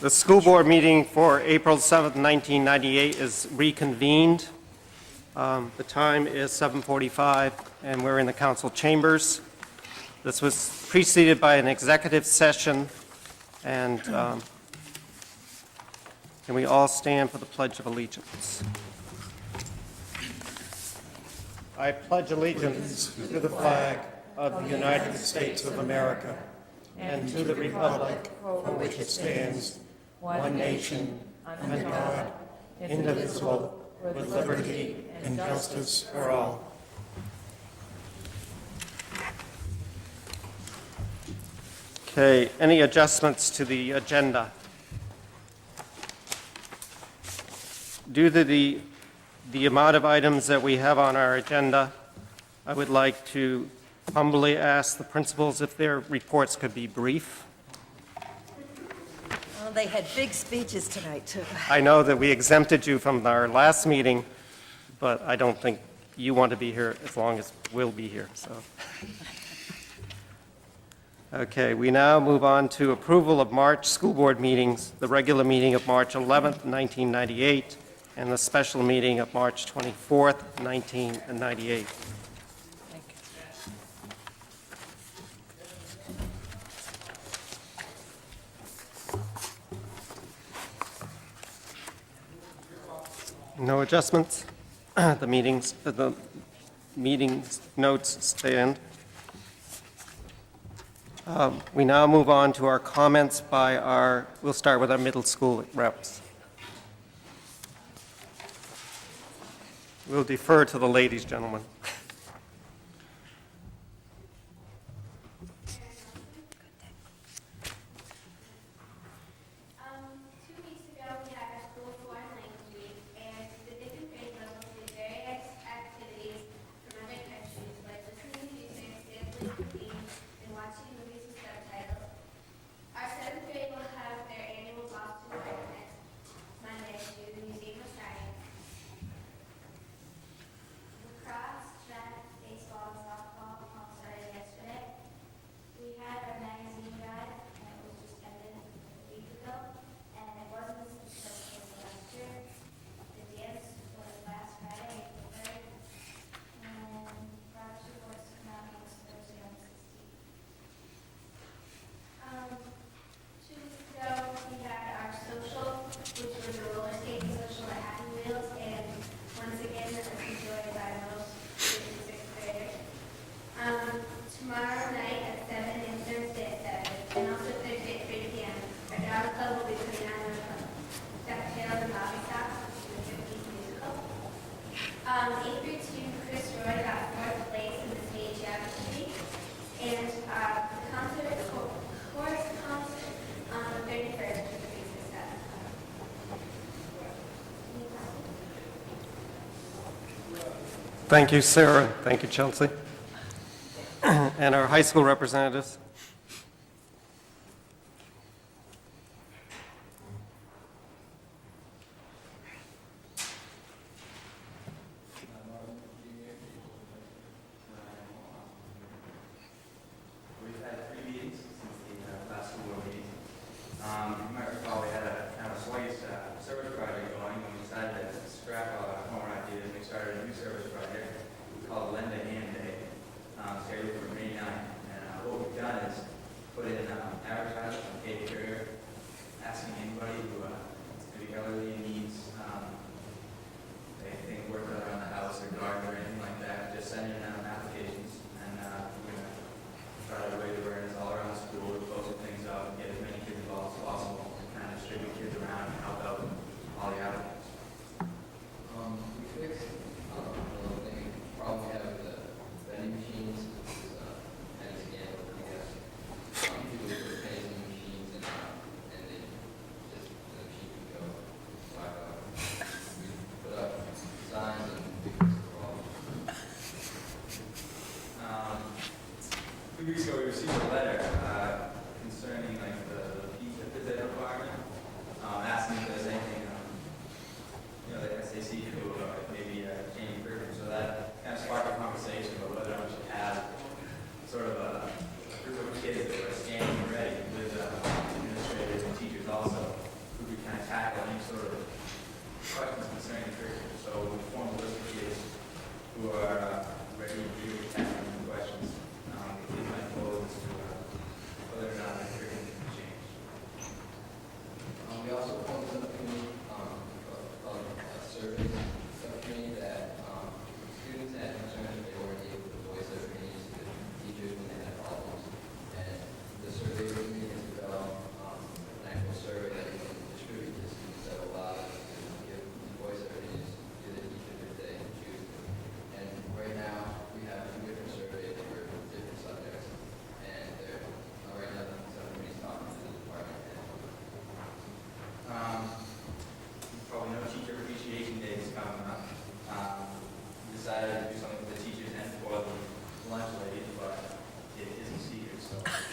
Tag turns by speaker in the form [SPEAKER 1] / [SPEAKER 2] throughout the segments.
[SPEAKER 1] The school board meeting for April 7th, 1998 is reconvened. The time is 7:45, and we're in the council chambers. This was preceded by an executive session, and can we all stand for the Pledge of Allegiance? I pledge allegiance to the flag of the United States of America and to the republic for which it stands, one nation, under God, indivisible, with liberty and justice for all. Okay, any adjustments to the agenda? Due to the amount of items that we have on our agenda, I would like to humbly ask the principals if their reports could be brief.
[SPEAKER 2] Well, they had big speeches tonight, too.
[SPEAKER 1] I know that we exempted you from our last meeting, but I don't think you want to be here as long as we'll be here, so. Okay, we now move on to approval of March school board meetings, the regular meeting of March 11th, 1998, and the special meeting of March 24th, 1998.
[SPEAKER 2] Thank you.
[SPEAKER 1] No adjustments? The meetings notes stand. We now move on to our comments by we'll start with our middle school reps. We'll defer to the ladies, gentlemen. Thank you, Sarah. Thank you, Chelsea. And our high school representatives.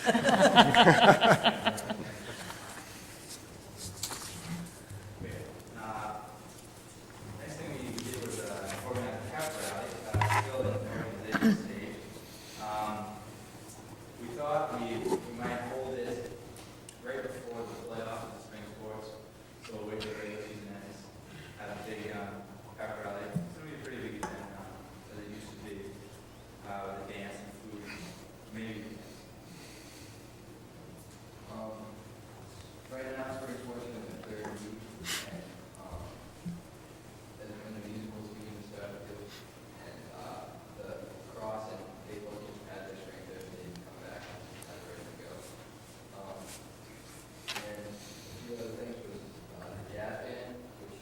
[SPEAKER 3] Next thing we did was organize a pep rally, still in the organization stage. We thought we might hold it right before the playoffs of the spring sports, so we'll wait till the regular season ends, have a big pep rally. It's going to be a pretty big event, as it used to be, with the dance and food, maybe. Right now, spring sports is in the third week, and and when the musicals being started, and the cross and they both just had their strength there, they didn't come back and ready to go. And a few other things was the jazz band, which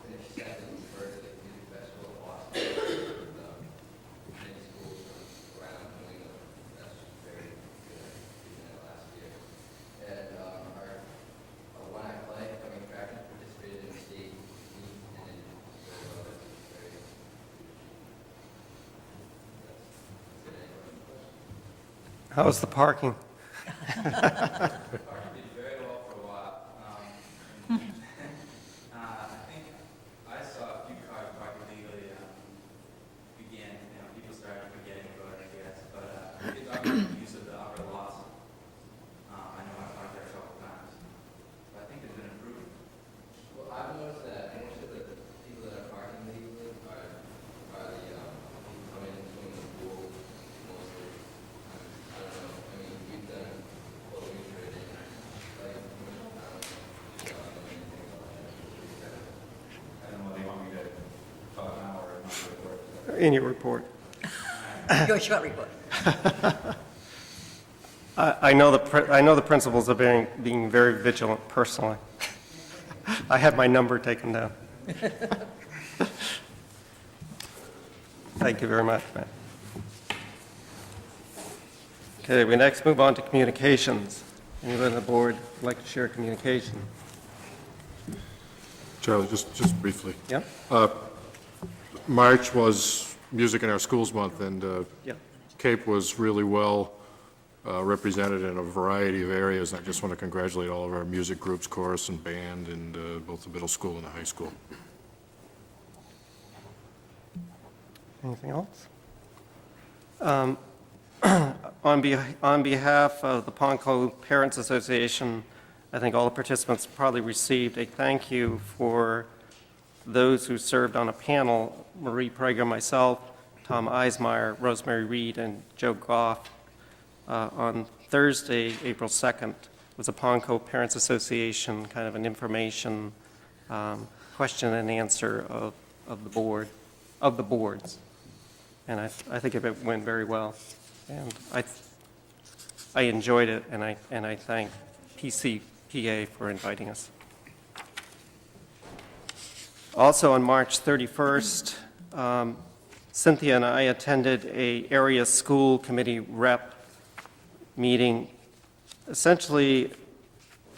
[SPEAKER 3] finished second for the music festival of Boston. With many schools around New England. That's very good. We did that last year. And our when I play, coming back and participated in the state meet, and then very well, that's very that's it. Any questions?
[SPEAKER 1] How's the parking?
[SPEAKER 3] Parking did very well for a while. I think I saw a few cars parked illegally. People started forgetting about it, I guess. But we did talk about the use of the upper lots. I know I parked there a couple times. But I think it's been improved. Well, I've noticed that most of the people that are parking legally are the people coming in from the pool mostly. I don't know. I mean, we've done what we've traded in. Like, I don't know anything about that. I don't know. They want me to talk now or not report.
[SPEAKER 1] In your report.
[SPEAKER 2] Your short report.
[SPEAKER 1] I know the principals are being very vigilant personally. I had my number taken down. Thank you very much, Matt. Okay, we next move on to communications. Anyone on the board would like to share communication?
[SPEAKER 4] Charlie, just briefly.
[SPEAKER 1] Yep.
[SPEAKER 4] March was Music in Our Schools Month, and
[SPEAKER 1] Yep.
[SPEAKER 4] Cape was really well represented in a variety of areas. I just want to congratulate all of our music groups, chorus and band, and both the middle school and the high school.
[SPEAKER 1] Anything else? On behalf of the Ponco Parents Association, I think all the participants probably received a thank you for those who served on a panel, Marie Prager, myself, Tom Eismeyer, Rosemary Reed, and Joe Goff. On Thursday, April 2nd, was a Ponco Parents Association kind of an information question and answer of the boards. And I think it went very well. And I enjoyed it, and I thank PCPA for inviting us. Also on March 31st, Cynthia and I attended a area school committee rep meeting, essentially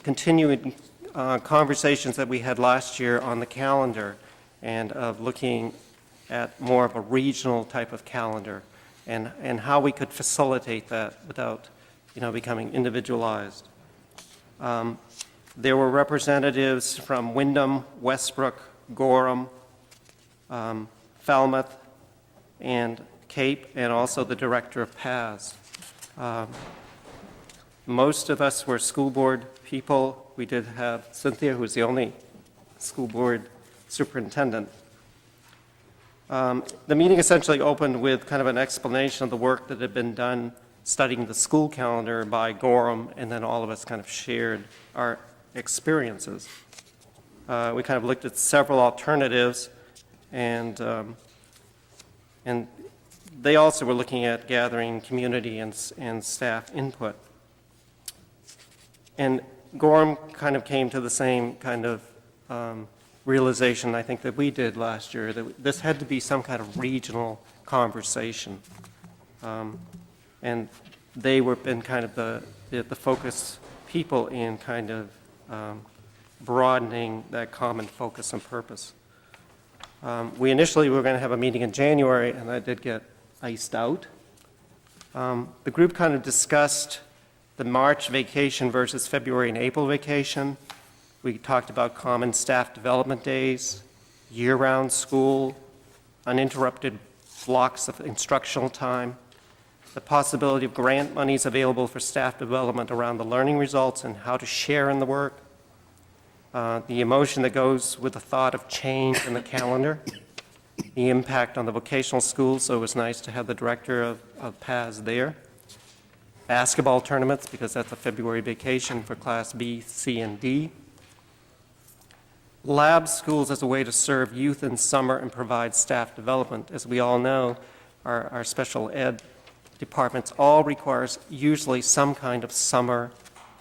[SPEAKER 1] continuing conversations that we had last year on the calendar, and of looking at more of a regional type of calendar, and how we could facilitate that without, becoming individualized. There were representatives from Wyndham, Westbrook, Gorham, Falmouth, and Cape, and also the director of PAS. Most of us were school board people. We did have Cynthia, who was the only school board superintendent. The meeting essentially opened with kind of an explanation of the work that had been done studying the school calendar by Gorham, and then all of us kind of shared our experiences. We kind of looked at several alternatives, and they also were looking at gathering community and staff input. And Gorham kind of came to the same kind of realization, I think, that we did last year, that this had to be some kind of regional conversation. And they were been kind of the focus people in kind of broadening that common focus and purpose. We initially were going to have a meeting in January, and that did get iced out. The group kind of discussed the March vacation versus February and April vacation. We talked about common staff development days, year-round school, uninterrupted blocks of instructional time, the possibility of grant monies available for staff development around the learning results and how to share in the work, the emotion that goes with the thought of change in the calendar, the impact on the vocational schools, so it was nice to have the director of PAS there, basketball tournaments, because that's a February vacation for Class B, C, and D, lab schools as a way to serve youth in summer and provide staff development. As we all know, our special ed departments all requires usually some kind of summer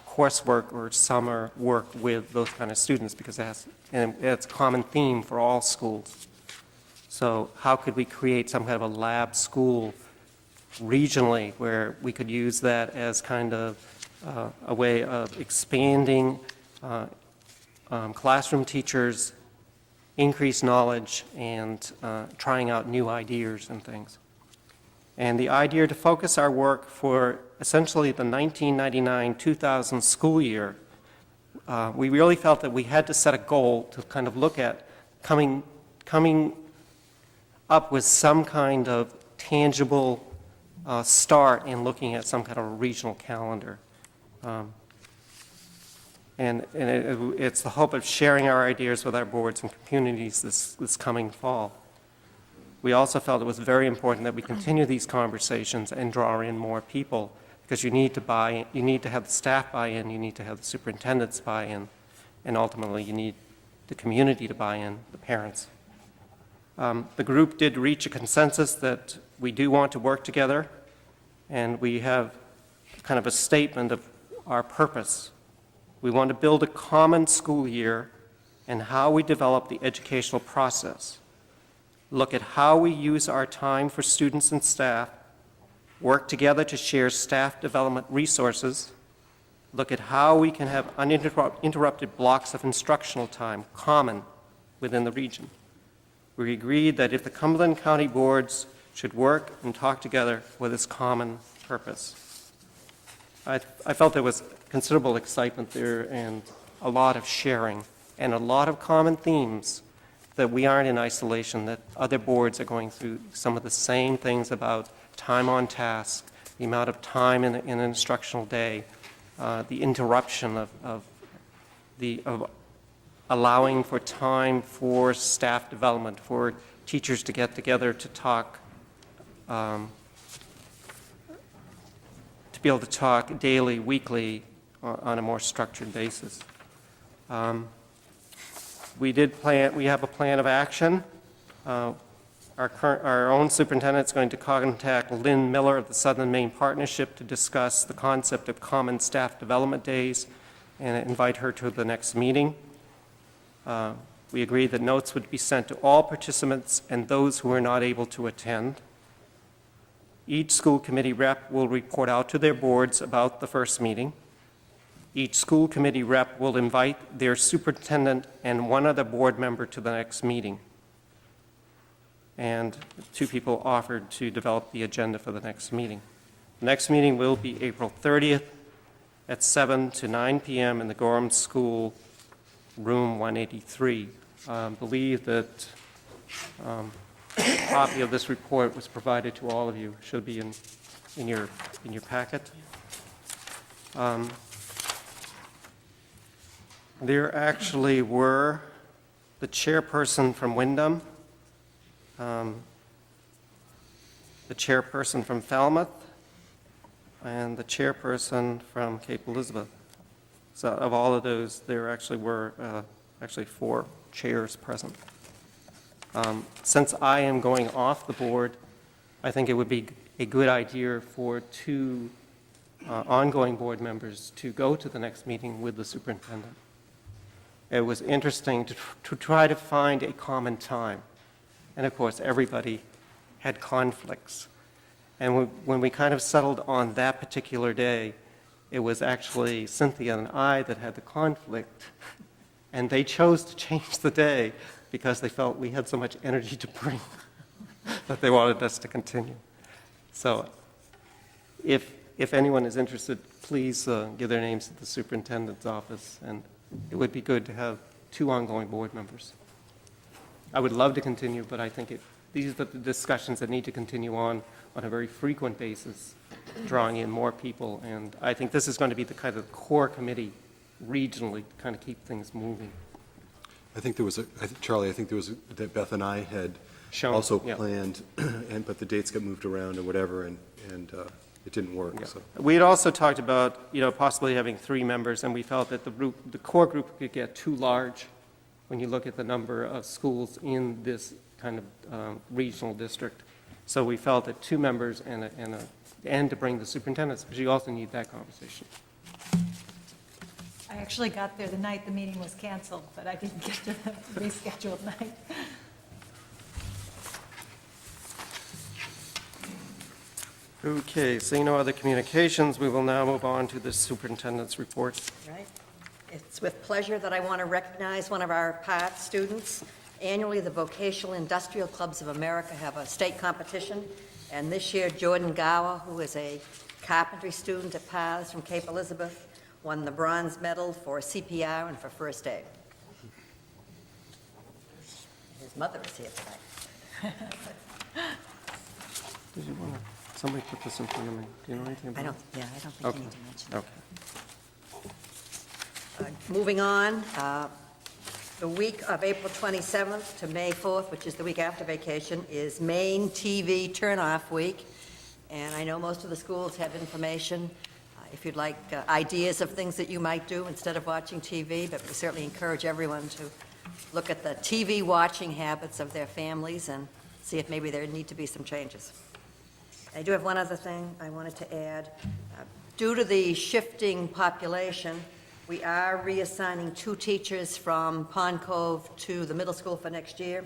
[SPEAKER 1] coursework or summer work with those kind of students, because it's a common theme for all schools. So how could we create some kind of a lab school regionally where we could use that as kind of a way of expanding classroom teachers, increase knowledge, and trying out new ideas and things. And the idea to focus our work for essentially the 1999-2000 school year, we really felt that we had to set a goal to kind of look at coming up with some kind of tangible start in looking at some kind of a regional calendar. It's the hope of sharing our ideas with our boards and communities this coming fall. We also felt it was very important that we continue these conversations and draw in more people, because you need to have the staff buy in, you need to have the superintendents buy in, and ultimately you need the community to buy in, the parents. The group did reach a consensus that we do want to work together, and we have kind of a statement of our purpose. We want to build a common school year and how we develop the educational process. Look at how we use our time for students and staff, work together to share staff development resources, look at how we can have uninterrupted blocks of instructional time common within the region. We agreed that if the Cumberland County boards should work and talk together with this common purpose. I felt there was considerable excitement there and a lot of sharing and a lot of common themes, that we aren't in isolation, that other boards are going through some of the same things about time on task, the amount of time in an instructional day, the interruption of allowing for time for staff development, for teachers to get together to talk, to be able to talk daily, weekly, on a more structured basis. We have a plan of action. Our own superintendent is going to contact Lynn Miller of the Southern Maine Partnership to discuss the concept of common staff development days and invite her to the next meeting. We agreed that notes would be sent to all participants and those who are not able to attend. Each school committee rep will report out to their boards about the first meeting. Each school committee rep will invite their superintendent and one other board member to the next meeting. And 2 people offered to develop the agenda for the next meeting. The next meeting will be April 30th at 7 to 9 p.m. in the Gorham School, room 183. I believe that a copy of this report was provided to all of you. It should be in your packet. There actually were the chairperson from Wyndham, the chairperson from Falmouth, and the chairperson from Cape Elizabeth. So of all of those, there actually were 4 chairs present. Since I am going off the board, I think it would be a good idea for 2 ongoing board members to go to the next meeting with the superintendent. It was interesting to try to find a common time. And of course, everybody had conflicts. And when we kind of settled on that particular day, it was actually Cynthia and I that had the conflict. And they chose to change the day because they felt we had so much energy to bring that they wanted us to continue. So if if anyone is interested, please give their names to the superintendent's office, and it would be good to have 2 ongoing board members. I would love to continue, but I think these are the discussions that need to continue on a very frequent basis, drawing in more people, and I think this is going to be the kind of core committee regionally to kind of keep things moving.
[SPEAKER 5] I think there was Charlie, I think there was, that Beth and I had
[SPEAKER 1] Shown,
[SPEAKER 5] also
[SPEAKER 1] yeah.
[SPEAKER 5] planned, but the dates got moved around or whatever, and it didn't work,
[SPEAKER 1] Yeah.
[SPEAKER 5] so.
[SPEAKER 1] We had also talked about, possibly having 3 members, and we felt that the core group could get too large when you look at the number of schools in this kind of regional district. So we felt that 2 members and to bring the superintendents, because you also need that conversation.
[SPEAKER 6] I actually got there the night the meeting was canceled, but I didn't get to the rescheduled night.
[SPEAKER 1] Okay, seeing no other communications, we will now move on to the superintendent's report.
[SPEAKER 2] Right. It's with pleasure that I want to recognize one of our PATH students. Annually, the Vocational Industrial Clubs of America have a state competition, and this year Jordan Gower, who is a carpentry student at PATHs from Cape Elizabeth, won the bronze medal for CPR and for first aid. His mother is here tonight.
[SPEAKER 1] Did you want to, somebody put this in front of me? Do you know anything about
[SPEAKER 2] I
[SPEAKER 1] it?
[SPEAKER 2] don't think
[SPEAKER 1] Okay.
[SPEAKER 2] you need to mention it.
[SPEAKER 1] Okay.
[SPEAKER 2] Moving on, the week of April 27th to May 4th, which is the week after vacation, is Maine TV Turnoff Week. And I know most of the schools have information, if you'd like ideas of things that you might do instead of watching TV, but we certainly encourage everyone to look at the TV watching habits of their families and see if maybe there need to be some changes. I do have one other thing I wanted to add. Due to the shifting population, we are reassigning 2 teachers from Pond Cove to the middle school for next year.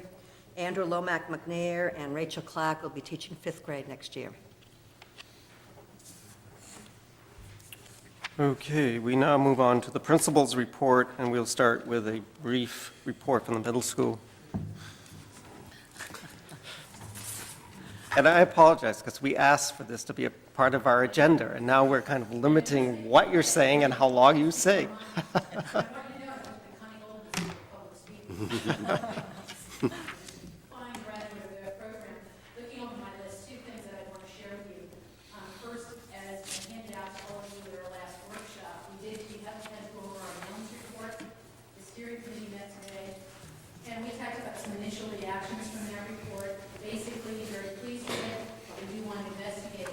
[SPEAKER 2] Andrew Lomack McNair and Rachel Clark will be teaching 5th grade next year.
[SPEAKER 1] Okay, we now move on to the principal's report, and we'll start with a brief report from the middle school. And I apologize, because we asked for this to be a part of our agenda, and now we're kind of limiting what you're saying and how long you say.
[SPEAKER 7] Fine graduate of their program. Looking over my list, 2 things that I want to share with you. First, as I handed out to all of you at our last workshop, we haven't had to go over our Jones report. The steering committee met today, and we talked about some initial reactions from that report. Basically, very pleased with it, but we do want to investigate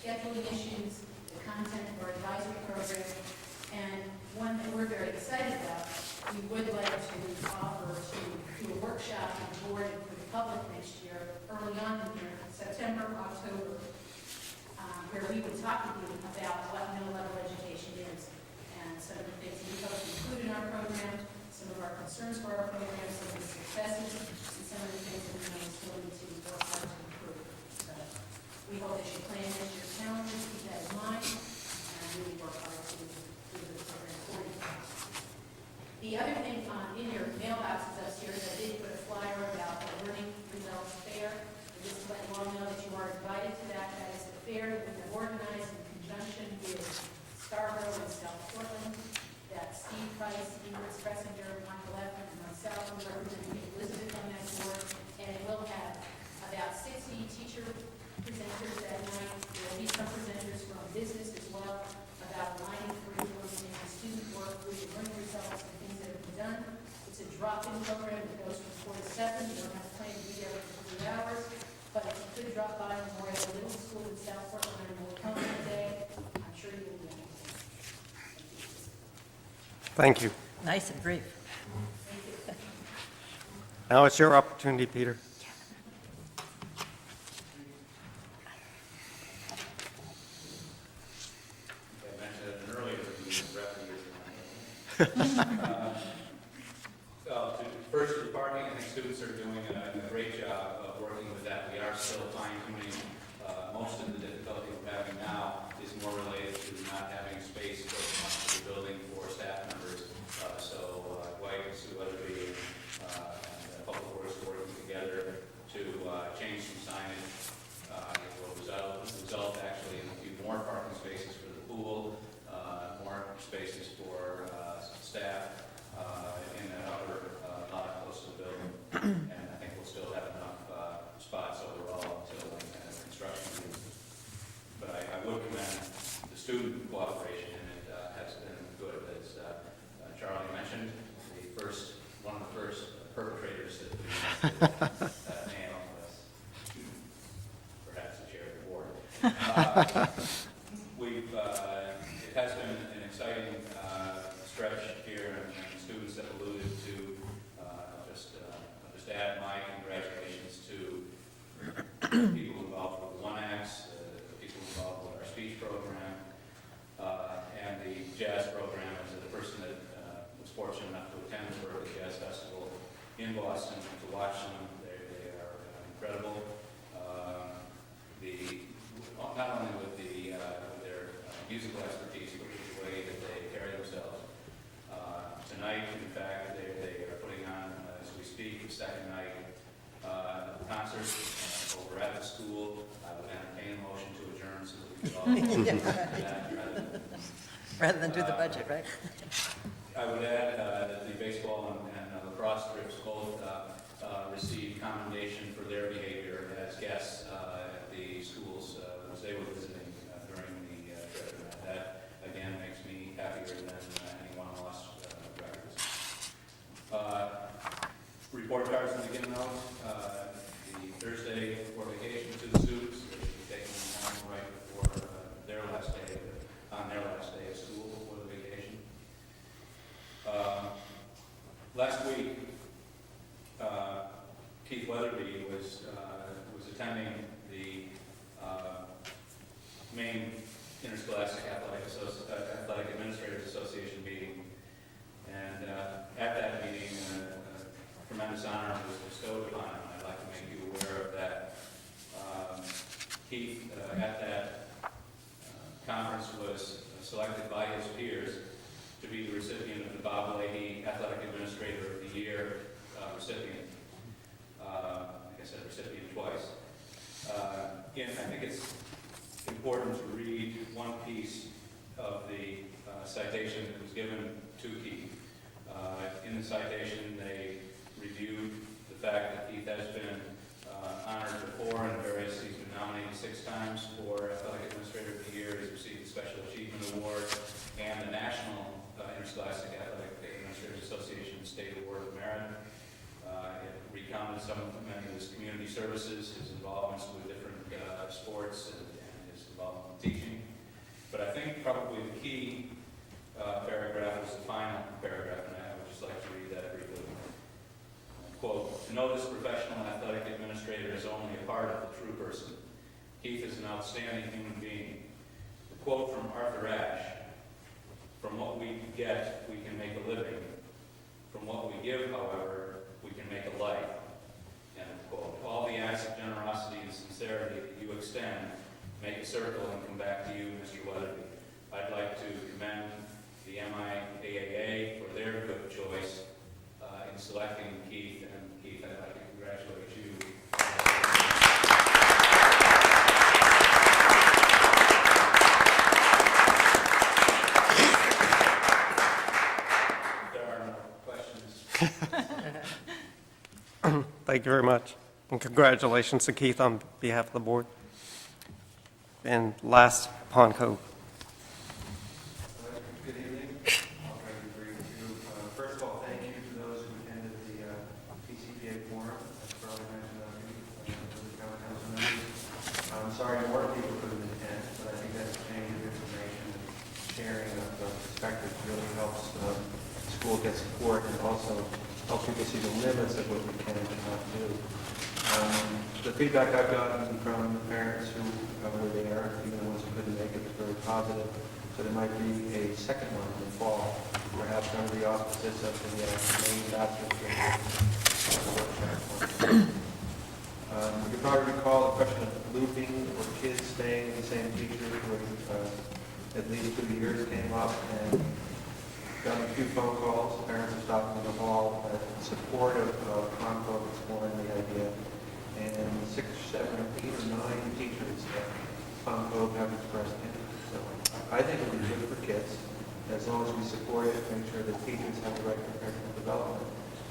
[SPEAKER 7] scheduling issues, the content of our advisory program, and one that we're very excited about, we would like to offer to do a workshop on the board and for the public next year, early on in the year, September, October, where we would talk with you about what middle-level education is and some of the things we hope to include in our program, some of our concerns for our program, some of the successes, and some of the things that we know we still need to work hard to improve. So we hope that you plan this year's calendar, keep that in mind, and really work hard to do the program for you. The other thing in your mailboxes upstairs, I did put a flyer about the Learning Results Fair. And just to let you all know that you are invited to that. That is the fair that we have organized in conjunction with Scarborough and South Portland. That Steve Price, Ingrid Stressinger, Michael Effin, and myself will represent Elizabeth on that board. And it will have about 60 teacher presenters that night. There will be some presenters from business as well about aligning curriculum and student work with the learning results and things that have been done. It's a drop-in program that goes from 4 to 7. You don't have to plan to be there for 3 hours, but if you could drop by Memorial Middle School in South Portland and will come that day, I'm sure you will be interested.
[SPEAKER 1] Thank you.
[SPEAKER 2] Nice and brief.
[SPEAKER 1] Now it's your opportunity, Peter.
[SPEAKER 3] I mentioned it in an earlier meeting, first, the parking, I think students are doing a great job of working with that. We are still fine-tuning. Most of the difficulty we're having now is more related to not having space for the building for staff members. So Dwight and Sue Weatherby and Public Works are working together to change some signage. It will result actually in a few more parking spaces student cooperation in it has been good. As Charlie mentioned, one of the first perpetrators that we nail was perhaps the chair of the board. It has been an exciting stretch here, and students have alluded to just add my congratulations to people involved with the One Acts, the people involved with our speech program, and the jazz program. As a person that was fortunate enough to attend the Berkeley Jazz Festival in Boston to watch them, they are incredible. Not only with their musical expertise, but with the way that they carry themselves. Tonight, in fact, they are putting on, as we speak, the second night concert over at the school. I would entertain a motion to adjourn so that we could all
[SPEAKER 2] Rather than do the budget, right?
[SPEAKER 3] I would add that the baseball and lacrosse trips both received commendation for their behavior as guests at the schools as they were visiting during the trip. That, again, makes me happier than any one-loss records. Report cards to begin out. The Thursday before vacation to the students. They should be taking them home right before their last day of school before the vacation. Last week, Keith Weatherby was attending the Maine Interscholastic Athletic Administrators Association meeting, and at that meeting, a tremendous honor was bestowed upon him. I'd like to make you aware of that. Keith, at that conference, was selected by his peers to be the recipient of the Bob Leahy Athletic Administrator of the Year recipient. Like I said, recipient twice. I think it's important to read one piece of the citation that was given to Keith. In the citation, they reviewed the fact that Keith has been honored before in various, he's been nominated 6 times for Athletic Administrator of the Year. He's received the Special Achievement Award and the National Interscholastic Athletic Administrators Association State Award of Merit. It recounted many of his community services, his involvements with different sports, and his involvement in teaching. But I think probably the key paragraph was the final paragraph, and I would just like to read that briefly. Quote, "To know this professional athletic administrator is only a part of the true person. Keith is an outstanding human being." The quote from Arthur Ashe, "From what we get, we can make a living. From what we give, however, we can make a life." End of quote. All the acts of generosity and sincerity that you extend make a circle and come back to you, Mr. Weatherby. I'd like to commend the MIAAA for their good choice in selecting Keith. And Keith, I'd like to congratulate you. There are no questions.
[SPEAKER 1] Thank you very much. And congratulations to Keith on behalf of the board. And last, Pond Cove.
[SPEAKER 8] Good evening. I'll try to be brief too. First of all, thank you to those who attended the PCPA forum. As Charlie mentioned, for the town council members. I'm sorry more people couldn't attend, but I think that exchange of information and sharing of perspectives really helps the school get support and also helps people see the limits of what we can and cannot do. The feedback I've gotten from the parents who were there, even the ones who couldn't make it, was very positive. So there might be a second one in the fall, perhaps under the auspices of the main bachelor's workshop. You can probably recall the question of looping or kids staying with the same teacher for at least 2 years came up, and got a few phone calls. Parents are stopping in the hall in support of Conco exploring the idea. And 6, 7, 8, or 9 teachers at Conco have expressed interest. So I think it would be good for kids, as long as we support it, make sure that teachers have the right professional development.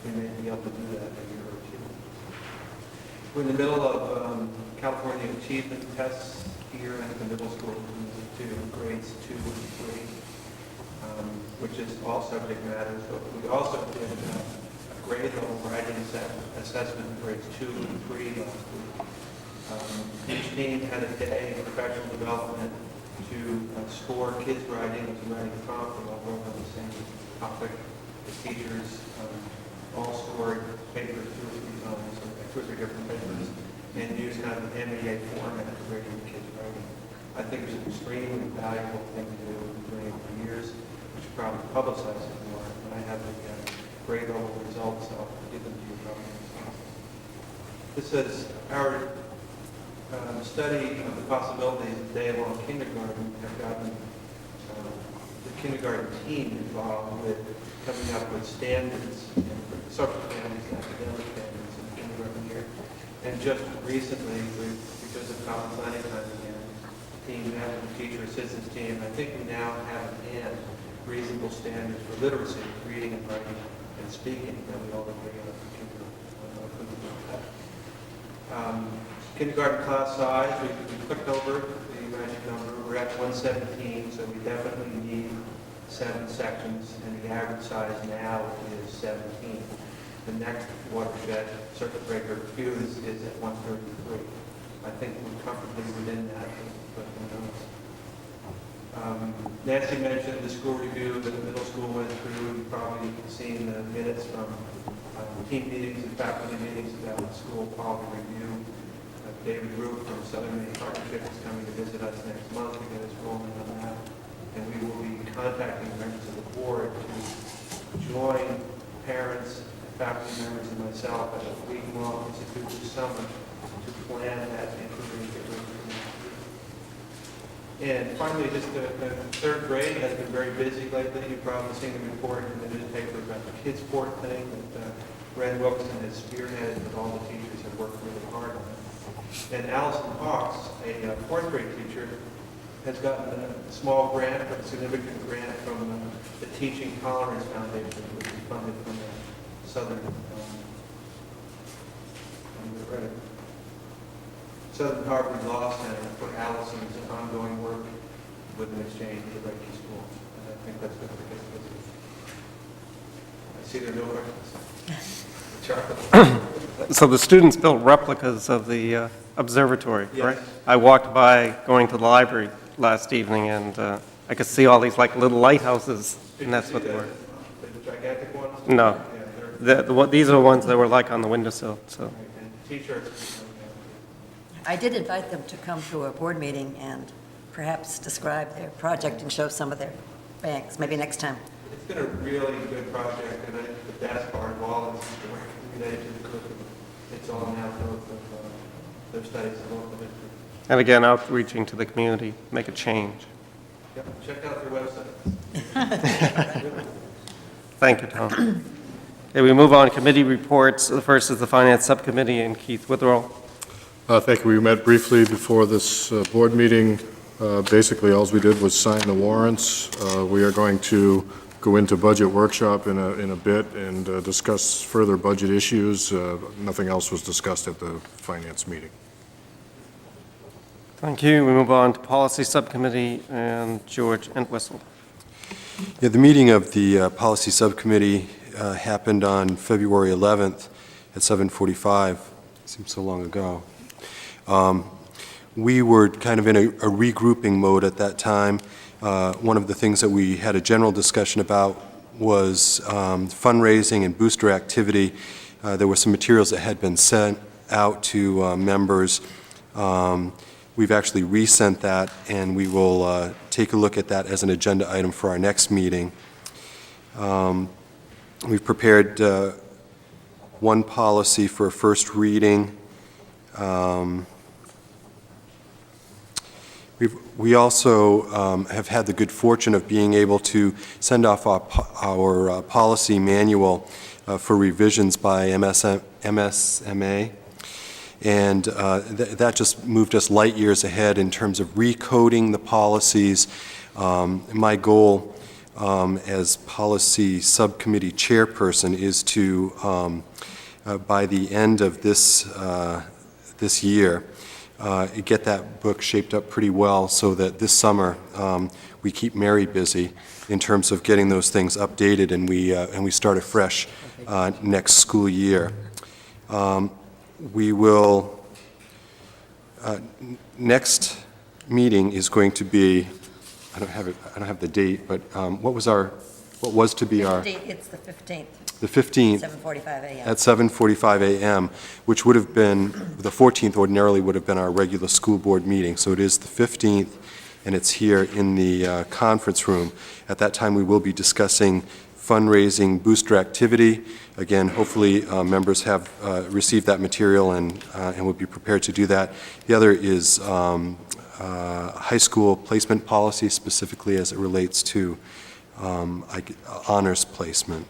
[SPEAKER 8] We may be able to do that in a year or 2. We're in the middle of California achievement tests here at the middle school to grades 2 and 3, which is all subject matters. But we also did a grade level writing assessment in grades 2 and 3 last week. Each team had a day of professional development to score kids' writing as a writing prompt. They all wrote on the same topic. The teachers all scored papers 2 or 3 times, or 2 or 3 different papers, and used kind of an MEA format for grading the kids' writing. I think it's an extremely valuable thing to do. We've been doing it for years. We should probably publicize it more. When I have the grade level results, I'll give them to you probably. This is our study of the possibilities of day-long kindergarten. Have gotten the kindergarten team involved with coming up with standards, social standards, academic standards in the kindergarten year. And just recently, because of common planning time again, the team met with the teacher assistance team. I think we now have in hand reasonable standards for literacy, reading and writing and speaking that we all agree on. Kindergarten class size, we clicked over the magic number. We're at 117, so we definitely need 7 sections, and the average size now is 17. The next watershed circuit breaker Q is at 133. I think we're comfortably within that, but who knows. Nancy mentioned the school review that the middle school went through. You've probably seen the minutes from team meetings and faculty meetings about the school quality review. David Root from Southern Maine Partnership is coming to visit us next month to get us rolling on that. And we will be contacting members of the board to join parents, faculty members, and myself at a week-long institute this summer to plan that inclusion. And finally, just the third grade has been very busy lately. You've probably seen the report in the newspaper about the kids' sport thing that Ren Wilson has spearheaded, but all the teachers have worked really hard on it. And Allison Hawks, a fourth grade teacher, has gotten a small grant, a significant grant from the Teaching Tolerance Foundation, which is funded from the Southern Harvard Law Center for Allison's ongoing work with an exchange with the Reiki School. And I think that's good for kids. I see there are no questions. Charlie?
[SPEAKER 9] So the students built replicas of the observatory,
[SPEAKER 8] Yes.
[SPEAKER 9] right? I walked by going to the library last evening, and I could see all these like little lighthouses, and that's what they were.
[SPEAKER 8] The gigantic ones?
[SPEAKER 9] No.
[SPEAKER 8] Yeah,
[SPEAKER 9] These are the ones that were like on the windowsill, so.
[SPEAKER 8] and T-shirts.
[SPEAKER 2] I did invite them to come to a board meeting and perhaps describe their project and show some of their banks, maybe next time.
[SPEAKER 8] It's been a really good project, and I think the best part of all is working related to the curriculum. It's all now growth of their studies of local history.
[SPEAKER 9] And again, outreaching to the community, make a change.
[SPEAKER 8] Yep, check out their website.
[SPEAKER 9] Thank you, Tom. Okay, we move on, committee reports. The first is the Finance Subcommittee, and Keith Witherell.
[SPEAKER 4] Thank you. We met briefly before this board meeting. Basically, all we did was sign the warrants. We are going to go into budget workshop in a bit and discuss further budget issues. Nothing else was discussed at the finance meeting.
[SPEAKER 9] Thank you. We move on to Policy Subcommittee, and George Entwistle.
[SPEAKER 5] Yeah, the meeting of the Policy Subcommittee happened on February 11th at 7:45. Seems so long ago. We were kind of in a regrouping mode at that time. One of the things that we had a general discussion about was fundraising and booster activity. There were some materials that had been sent out to members. We've actually resent that, and we will take a look at that as an agenda item for our next meeting. We've prepared one policy for a first reading. We also have had the good fortune of being able to send off our policy manual for revisions by MSMA, and that just moved us light years ahead in terms of recoding the policies. My goal as policy subcommittee chairperson is to, by the end of this year, get that book shaped up pretty well so that this summer we keep Mary busy in terms of getting those things updated, and we start afresh next school year. We will, next meeting is going to be, I don't have the date, but what was to be our?
[SPEAKER 2] It's the 15th,
[SPEAKER 5] The 15th.
[SPEAKER 2] 7:45 a.m.
[SPEAKER 5] At 7:45 a.m., which would have been, the 14th ordinarily would have been our regular school board meeting. So it is the 15th, and it's here in the conference room. At that time, we will be discussing fundraising booster activity. Again, hopefully, members have received that material and will be prepared to do that. The other is high school placement policy, specifically as it relates to honors placement.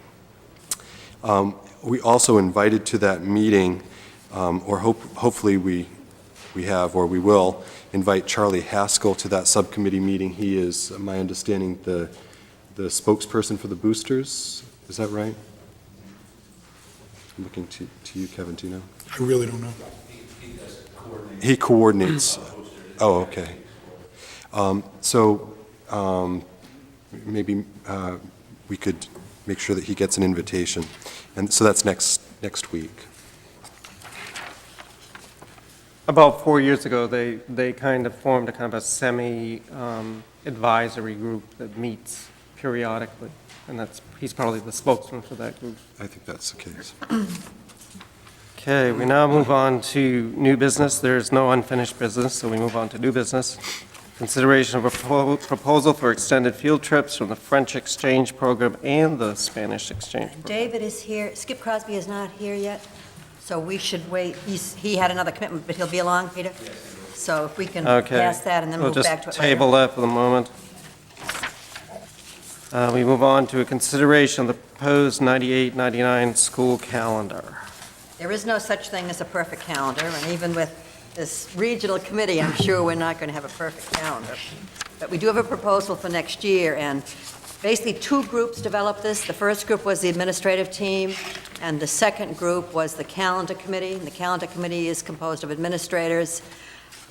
[SPEAKER 5] We also invited to that meeting, or hopefully we have, or we will, invite Charlie Haskell to that subcommittee meeting. He is, my understanding, the spokesperson for the boosters. Is that right? I'm looking to you, Kevin, do you know?
[SPEAKER 10] I really don't know.
[SPEAKER 5] He coordinates. Oh, okay. So maybe we could make sure that he gets an invitation. And so that's next week.
[SPEAKER 9] About 4 years ago, they kind of formed a kind of a semi-advisory group that meets periodically, and he's probably the spokesman for that group.
[SPEAKER 5] I think that's the case.
[SPEAKER 9] Okay, we now move on to new business. There's no unfinished business, so we move on to new business. Consideration of a proposal for extended field trips from the French exchange program and the Spanish exchange program.
[SPEAKER 2] David is here. Skip Crosby is not here yet, so we should wait. He had another commitment, but he'll be along, Peter? So if we can
[SPEAKER 9] Okay.
[SPEAKER 2] pass that and then
[SPEAKER 9] We'll
[SPEAKER 2] move back to
[SPEAKER 9] just
[SPEAKER 2] it later.
[SPEAKER 9] table that for the moment. We move on to a consideration of the proposed 98-99 school calendar.
[SPEAKER 2] There is no such thing as a perfect calendar, and even with this regional committee, I'm sure we're not going to have a perfect calendar. But we do have a proposal for next year, and basically two groups developed this. The first group was the administrative team, and the second group was the calendar committee. And the calendar committee is composed of administrators,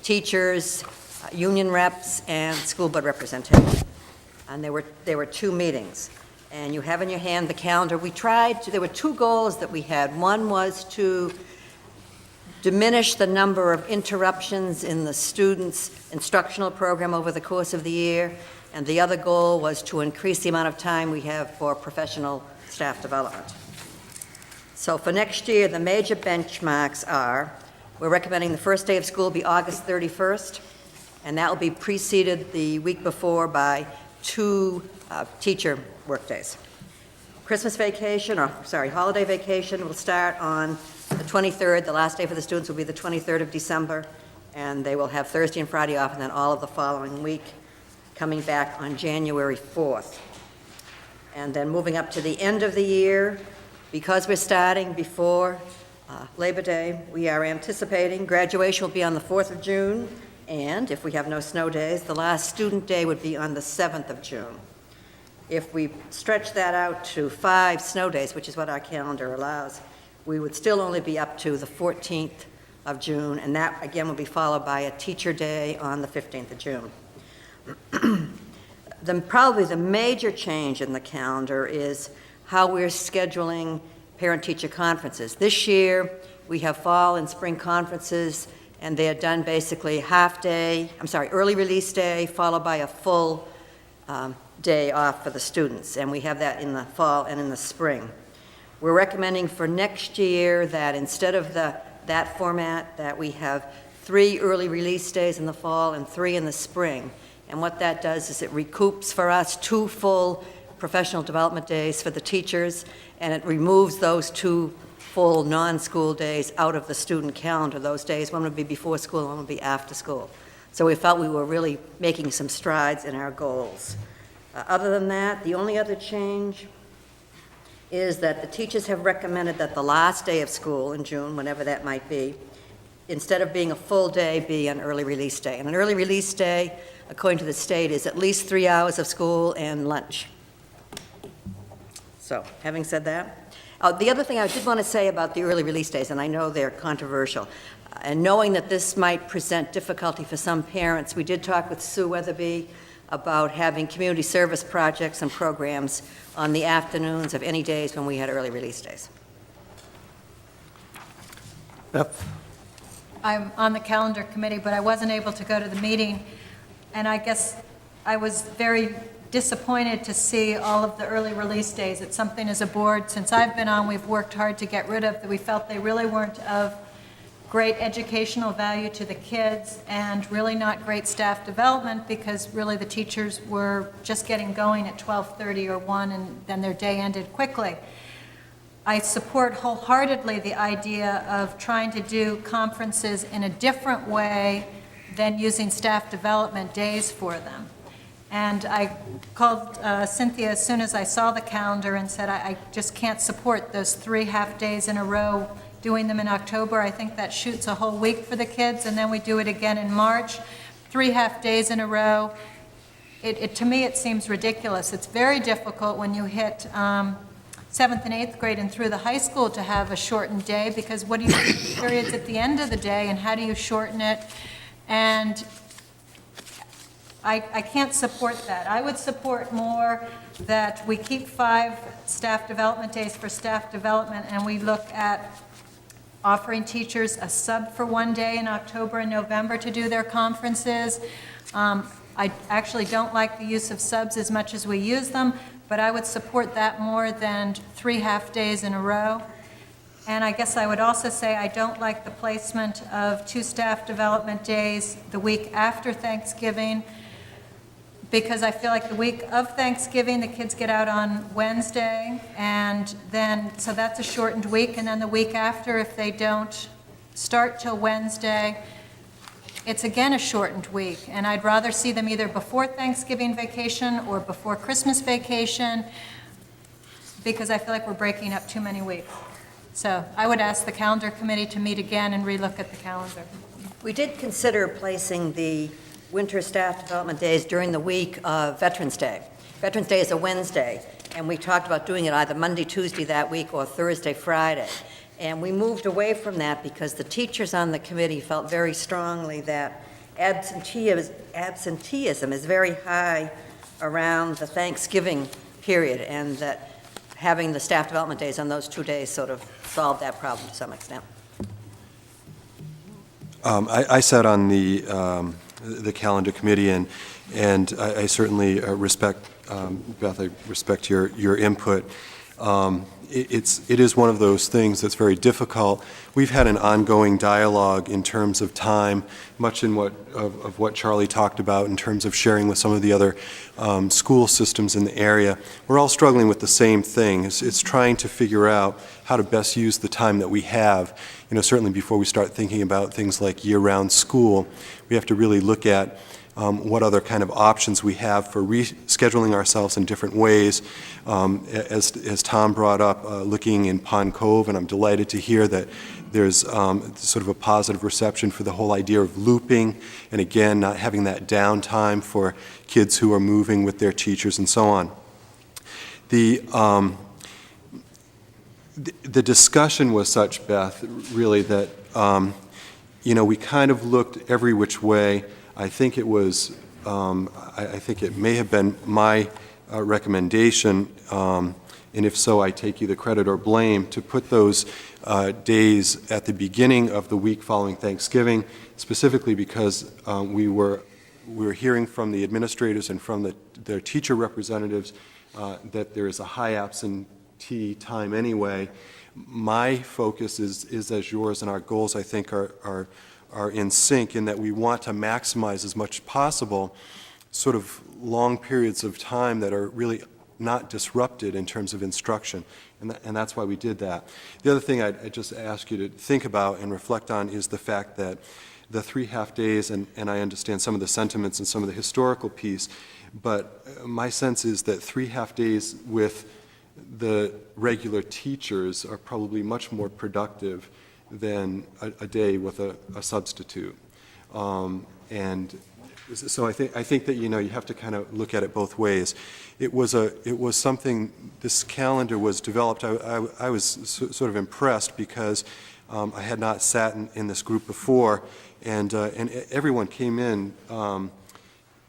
[SPEAKER 2] teachers, union reps, and school board representatives. And there were two meetings. And you have in your hand the calendar. There were two goals that we had. One was to diminish the number of interruptions in the students' instructional program over the course of the year, and the other goal was to increase the amount of time we have for professional staff development. So for next year, the major benchmarks are, we're recommending the first day of school be August 31st, and that will be preceded the week before by 2 teacher workdays. Christmas vacation, holiday vacation will start on the 23rd. The last day for the students will be the 23rd of December, and they will have Thursday and Friday off, and then all of the following week, coming back on January 4th. And then moving up to the end of the year, because we're starting before Labor Day, we are anticipating graduation will be on the 4th of June, and if we have no snow days, the last student day would be on the 7th of June. If we stretch that out to 5 snow days, which is what our calendar allows, we would still only be up to the 14th of June, and that, again, will be followed by a teacher day on the 15th of June. Probably the major change in the calendar is how we're scheduling parent-teacher conferences. This year, we have fall and spring conferences, and they are done basically early release day, followed by a full day off for the students, and we have that in the fall and in the spring. We're recommending for next year that instead of that format, that we have 3 early release days in the fall and 3 in the spring. And what that does is it recoups for us 2 full professional development days for the teachers, and it removes those 2 full non-school days out of the student calendar. Those days, one would be before school and one would be after school. So we felt we were really making some strides in our goals. Other than that, the only other change is that the teachers have recommended that the last day of school in June, whenever that might be, instead of being a full day, be an early release day. And an early release day, according to the state, is at least 3 hours of school and lunch. So, having said that, The other thing I did want to say about the early release days, and I know they're controversial, and knowing that this might present difficulty for some parents, we did talk with Sue Weatherby about having community service projects and programs on the afternoons of any days when we had early release days.
[SPEAKER 9] Beth?
[SPEAKER 6] I'm on the calendar committee, but I wasn't able to go to the meeting, and I guess I was very disappointed to see all of the early release days. It's something as a board, since I've been on, we've worked hard to get rid of, that we felt they really weren't of great educational value to the kids and really not great staff development, because really the teachers were just getting going at 12:30 or 1, and then their day ended quickly. I support wholeheartedly the idea of trying to do conferences in a different way than using staff development days for them. And I called Cynthia as soon as I saw the calendar and said, I just can't support those 3 half-days in a row, doing them in October. I think that shoots a whole week for the kids, and then we do it again in March, 3 half-days in a row. To me, it seems ridiculous. It's very difficult when you hit 7th and 8th grade and through the high school to have a shortened day, because what do you do with periods at the end of the day, and how do you shorten it? And I can't support that. I would support more that we keep 5 staff development days for staff development, and we look at offering teachers a sub for 1 day in October and November to do their conferences. I actually don't like the use of subs as much as we use them, but I would support that more than 3 half-days in a row. And I guess I would also say I don't like the placement of 2 staff development days the week after Thanksgiving, because I feel like the week of Thanksgiving, the kids get out on Wednesday, and then, so that's a shortened week, and then the week after, if they don't start till Wednesday, it's again a shortened week, and I'd rather see them either before Thanksgiving vacation or before Christmas vacation, because I feel like we're breaking up too many weeks. So I would ask the calendar committee to meet again and relook at the calendar.
[SPEAKER 2] We did consider placing the winter staff development days during the week of Veterans Day. Veterans Day is a Wednesday, and we talked about doing it either Monday, Tuesday that week, or Thursday, Friday. And we moved away from that because the teachers on the committee felt very strongly that absenteeism is very high around the Thanksgiving period, and that having the staff development days on those 2 days sort of solved that problem to some extent.
[SPEAKER 5] I sat on the calendar committee, and I certainly respect, Beth, I respect your input. It is one of those things that's very difficult. We've had an ongoing dialogue in terms of time, much in what Charlie talked about in terms of sharing with some of the other school systems in the area. We're all struggling with the same thing. It's trying to figure out how to best use the time that we have. You know, certainly before we start thinking about things like year-round school, we have to really look at what other kind of options we have for rescheduling ourselves in different ways. As Tom brought up, looking in Pond Cove, and I'm delighted to hear that there's sort of a positive reception for the whole idea of looping, and again, not having that downtime for kids who are moving with their teachers and so on. The discussion was such, Beth, really that, you know, we kind of looked every which way. I think it was, I think it may have been my recommendation, and if so, I take either credit or blame, to put those days at the beginning of the week following Thanksgiving, specifically because we were hearing from the administrators and from their teacher representatives that there is a high absentee time anyway. My focus is as yours, and our goals, I think, are in sync in that we want to maximize as much as possible sort of long periods of time that are really not disrupted in terms of instruction, and that's why we did that. The other thing I just ask you to think about and reflect on is the fact that the 3 half-days, and I understand some of the sentiments and some of the historical piece, but my sense is that 3 half-days with the regular teachers are probably much more productive than a day with a substitute. And So I think that, you have to kind of look at it both ways. It was something, this calendar was developed, I was sort of impressed because I had not sat in this group before, and everyone came in,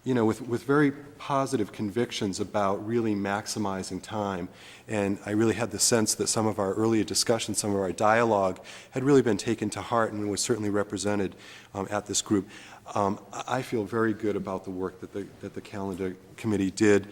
[SPEAKER 5] with very positive convictions about really maximizing time. And I really had the sense that some of our earlier discussions, some of our dialogue had really been taken to heart and was certainly represented at this group. I feel very good about the work that the calendar committee did.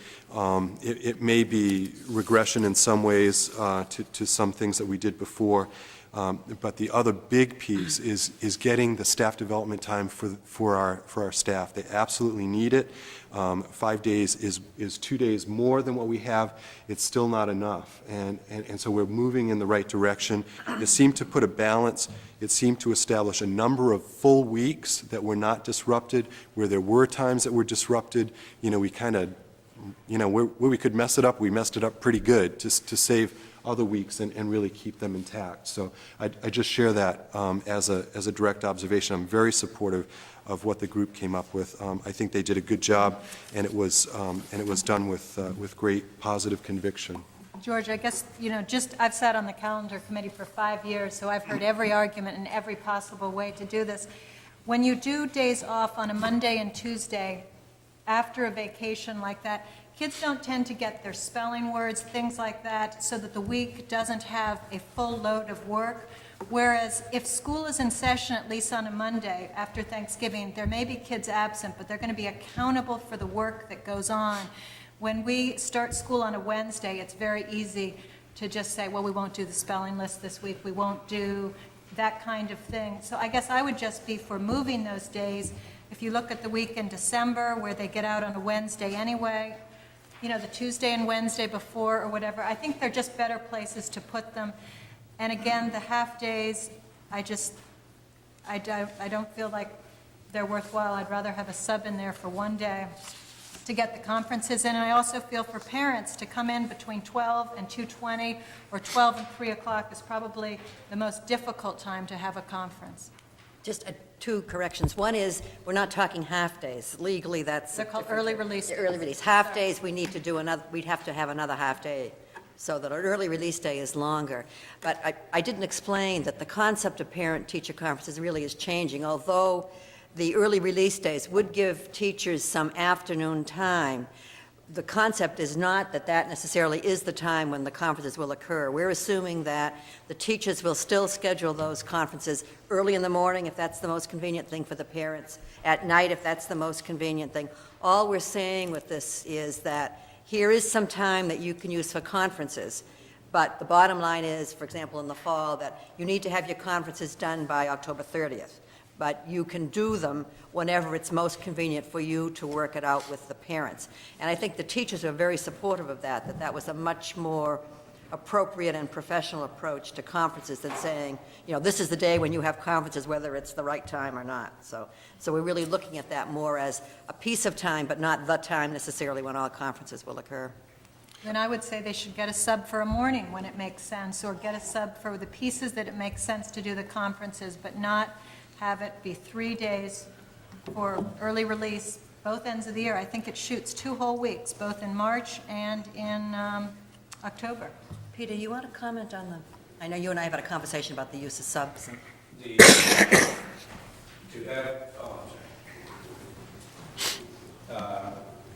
[SPEAKER 5] It may be regression in some ways to some things that we did before, but the other big piece is getting the staff development time for our staff. They absolutely need it. 5 days is 2 days more than what we have. It's still not enough, and so we're moving in the right direction. It seemed to put a balance. It seemed to establish a number of full weeks that were not disrupted. Where there were times that were disrupted, we kind of, where we could mess it up, we messed it up pretty good to save other weeks and really keep them intact. So I just share that as a direct observation. I'm very supportive of what the group came up with. I think they did a good job, and it was done with great positive conviction.
[SPEAKER 6] George, I guess, I've sat on the calendar committee for 5 years, so I've heard every argument in every possible way to do this. When you do days off on a Monday and Tuesday after a vacation like that, kids don't tend to get their spelling words, things like that, so that the week doesn't have a full load of work. Whereas if school is in session, at least on a Monday after Thanksgiving, there may be kids absent, but they're going to be accountable for the work that goes on. When we start school on a Wednesday, it's very easy to just say, well, we won't do the spelling list this week, we won't do that kind of thing. So I guess I would just be for moving those days. If you look at the week in December where they get out on a Wednesday anyway, the Tuesday and Wednesday before or whatever, I think they're just better places to put them. And again, the half days, I don't feel like they're worthwhile. I'd rather have a sub in there for one day to get the conferences in. And I also feel for parents to come in between 12 and 2:20 or 12 and 3 o'clock is probably the most difficult time to have a conference.
[SPEAKER 2] Just two corrections. One is, we're not talking half-days. Legally, that's...
[SPEAKER 6] They're called early release.
[SPEAKER 2] Early release. Half-days, we need to do another, we'd have to have another half-day, so that an early release day is longer. But I didn't explain that the concept of parent-teacher conferences really is changing. Although the early release days would give teachers some afternoon time, the concept is not that that necessarily is the time when the conferences will occur. We're assuming that the teachers will still schedule those conferences early in the morning if that's the most convenient thing for the parents, at night if that's the most convenient thing. All we're saying with this is that here is some time that you can use for conferences, but the bottom line is, for example, in the fall, that you need to have your conferences done by October 30th. But you can do them whenever it's most convenient for you to work it out with the parents. And I think the teachers are very supportive of that that was a much more appropriate and professional approach to conferences than saying, this is the day when you have conferences, whether it's the right time or not. So we're really looking at that more as a piece of time, but not the time necessarily when all conferences will occur.
[SPEAKER 6] Then I would say they should get a sub for a morning when it makes sense, or get a sub for the pieces that it makes sense to do the conferences, but not have it be 3 days for early release, both ends of the year. I think it shoots 2 whole weeks, both in March and in October.
[SPEAKER 2] Peter, you want to comment on I know you and I have had a conversation about the use of subs.
[SPEAKER 3] To add,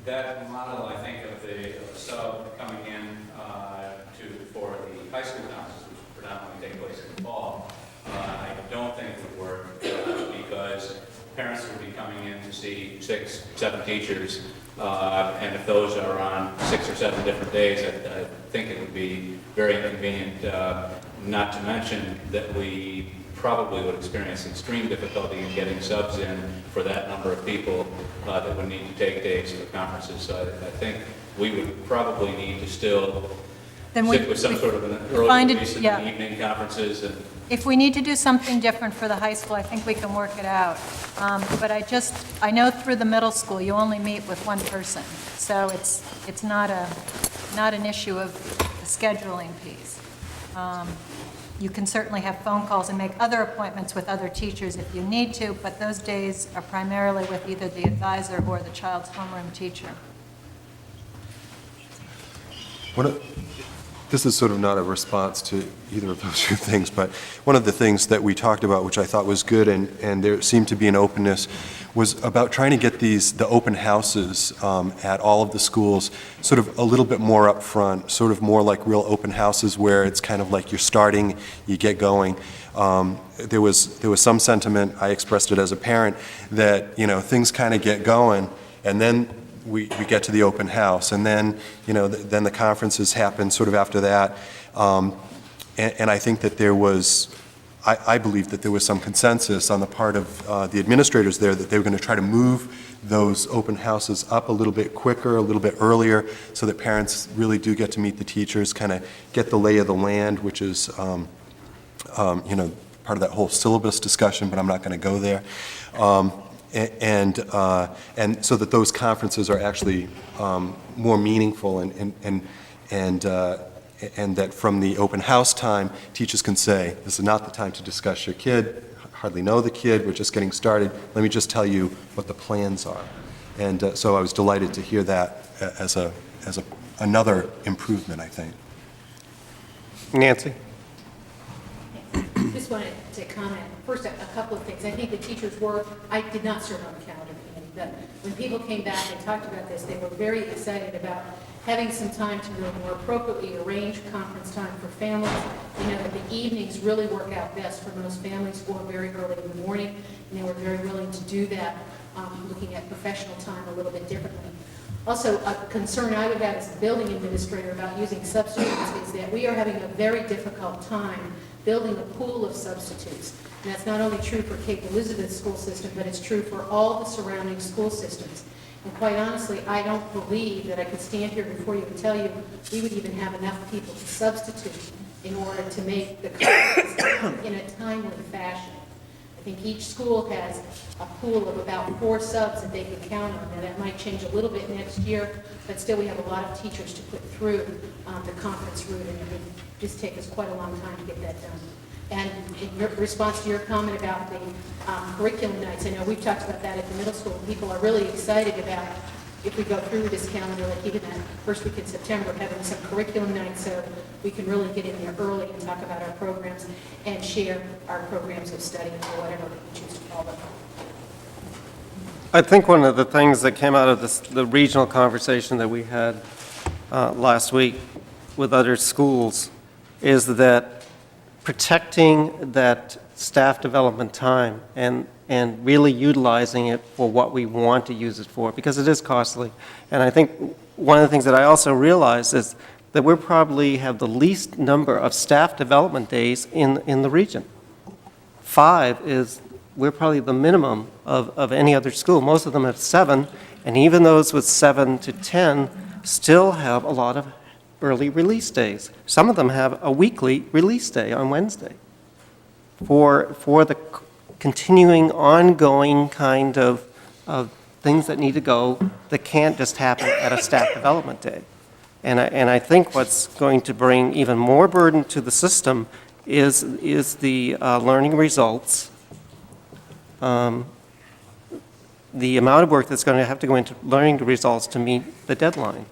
[SPEAKER 3] that model, I think, of the sub coming in for the high school conferences, which predominantly take place in the fall, I don't think it would work because parents would be coming in to see 6, 7 teachers, and if those are on 6 or 7 different days, I think it would be very inconvenient, not to mention that we probably would experience extreme difficulty in getting subs in for that number of people that would need to take days for conferences. So I think we would probably need to still stick with some sort of an early release in the evening conferences. And
[SPEAKER 6] if we need to do something different for the high school, I think we can work it out. But I know through the middle school, you only meet with one person. So it's not an issue of the scheduling piece. You can certainly have phone calls and make other appointments with other teachers if you need to, but those days are primarily with either the advisor or the child's homeroom teacher.
[SPEAKER 5] This is sort of not a response to either of those two things, but one of the things that we talked about, which I thought was good, and there seemed to be an openness, was about trying to get the open houses at all of the schools sort of a little bit more up front, sort of more like real open houses where it's kind of like you're starting, you get going. There was some sentiment, I expressed it as a parent, that, things kind of get going, and then we get to the open house, and then, then the conferences happen sort of after that. And I think that there was, I believe that there was some consensus on the part of the administrators there that they were going to try to move those open houses up a little bit quicker, a little bit earlier, so that parents really do get to meet the teachers, kind of get the lay of the land, which is, part of that whole syllabus discussion, but I'm not going to go there. And so that those conferences are actually more meaningful, and that from the open house time, teachers can say, this is not the time to discuss your kid, hardly know the kid, we're just getting started, let me just tell you what the plans are. And so I was delighted to hear that as another improvement, I think.
[SPEAKER 9] Nancy?
[SPEAKER 7] Just wanted to comment. First, a couple of things. I think the teachers were, I did not serve on the calendar committee, but when people came back and talked about this, they were very excited about having some time to really more appropriately arrange conference time for families. That the evenings really work out best for most families, or very early in the morning, and they were very willing to do that, looking at professional time a little bit differently. Also, a concern I would have as a building administrator about using substitutes is that we are having a very difficult time building a pool of substitutes. And that's not only true for Cape Elizabeth's school system, but it's true for all the surrounding school systems. And quite honestly, I don't believe that I could stand here before you and tell you we would even have enough people to substitute in order to make the conference in a timely fashion. I think each school has a pool of about 4 subs that they can count on. Now, that might change a little bit next year, but still we have a lot of teachers to put through the conference route, and it would just take us quite a long time to get that done. And in your response to your comment about the curriculum nights, I know we've talked about that at the middle school. People are really excited about, if we go through this calendar, like even that first week in September, having some curriculum nights so we can really get in there early and talk about our programs and share our programs of study or whatever we choose to call them.
[SPEAKER 9] I think one of the things that came out of the regional conversation that we had last week with other schools is that protecting that staff development time and really utilizing it for what we want to use it for, because it is costly. And I think one of the things that I also realize is that we probably have the least number of staff development days in the region. 5 is, we're probably the minimum of any other school. Most of them have 7, and even those with 7 to 10 still have a lot of early release days. Some of them have a weekly release day on Wednesday for the continuing, ongoing kind of things that need to go that can't just happen at a staff development day. And I think what's going to bring even more burden to the system is the learning results, the amount of work that's going to have to go into learning the results to meet the deadline.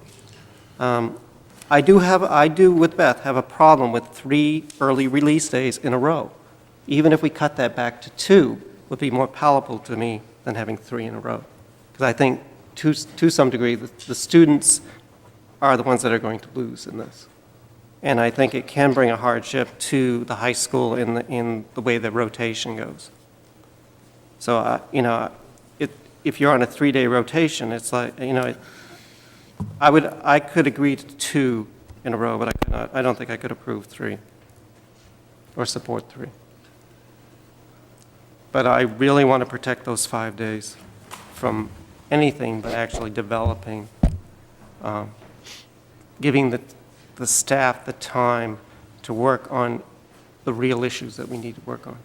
[SPEAKER 9] I do with Beth have a problem with 3 early release days in a row. Even if we cut that back to 2, would be more palatable to me than having 3 in a row. Because I think to some degree the students are the ones that are going to lose in this. And I think it can bring a hardship to the high school in the way the rotation goes. So, if you're on a 3-day rotation, it's like, I could agree to 2 in a row, but I don't think I could approve 3 or support 3. But I really want to protect those 5 days from anything but actually developing, giving the staff the time to work on the real issues that we need to work on,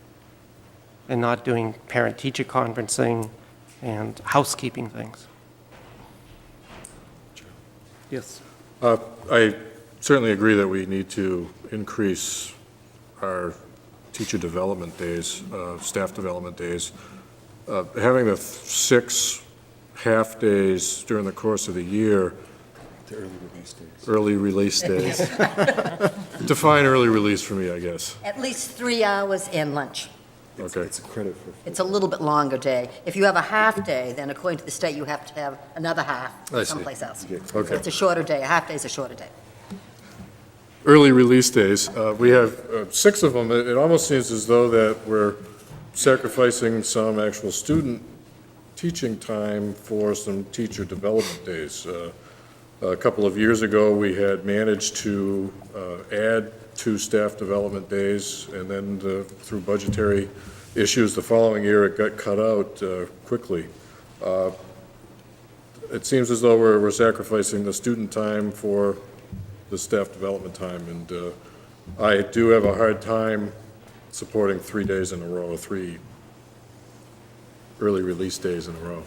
[SPEAKER 9] and not doing parent-teacher conferencing and housekeeping things. Yes.
[SPEAKER 4] I certainly agree that we need to increase our teacher development days, staff development days. Having the 6 half-days during the course of the year.
[SPEAKER 5] The early release days.
[SPEAKER 4] Early release days. Define early release for me, I guess.
[SPEAKER 2] At least 3 hours and lunch.
[SPEAKER 4] Okay.
[SPEAKER 5] It's a credit for.
[SPEAKER 2] It's a little bit longer day. If you have a half-day, then according to the state, you have to have another half
[SPEAKER 4] I see.
[SPEAKER 2] someplace else.
[SPEAKER 4] Okay.
[SPEAKER 2] So it's a shorter day. A half-day is a shorter day.
[SPEAKER 4] Early release days, we have 6 of them. It almost seems as though that we're sacrificing some actual student teaching time for some teacher development days. A couple of years ago, we had managed to add 2 staff development days, and then through budgetary issues the following year, it got cut out quickly. It seems as though we're sacrificing the student time for the staff development time, and I do have a hard time supporting 3 days in a row, 3 early release days in a row.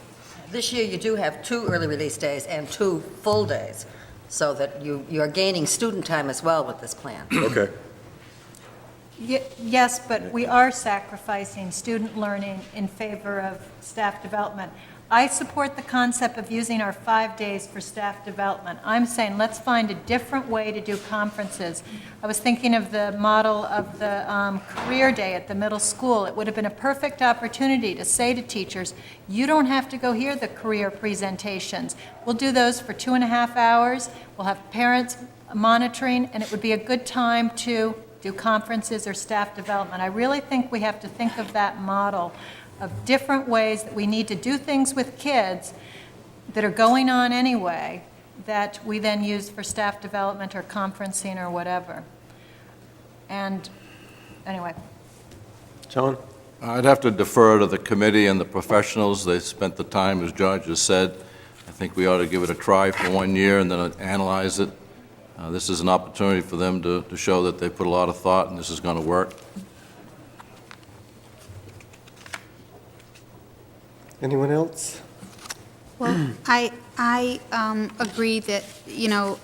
[SPEAKER 2] This year, you do have 2 early release days and 2 full days, so that you're gaining student time as well with this plan.
[SPEAKER 4] Okay.
[SPEAKER 6] Yes, but we are sacrificing student learning in favor of staff development. I support the concept of using our 5 days for staff development. I'm saying let's find a different way to do conferences. I was thinking of the model of the career day at the middle school. It would have been a perfect opportunity to say to teachers, you don't have to go hear the career presentations. We'll do those for 2.5 hours. We'll have parents monitoring, and it would be a good time to do conferences or staff development. I really think we have to think of that model of different ways that we need to do things with kids that are going on anyway, that we then use for staff development or conferencing or whatever. And anyway.
[SPEAKER 9] John?
[SPEAKER 10] I'd have to defer to the committee and the professionals. They spent the time, as George has said. I think we ought to give it a try for 1 year and then analyze it. This is an opportunity for them to show that they put a lot of thought and this is going to work.
[SPEAKER 9] Anyone else?
[SPEAKER 11] Well, I agree that,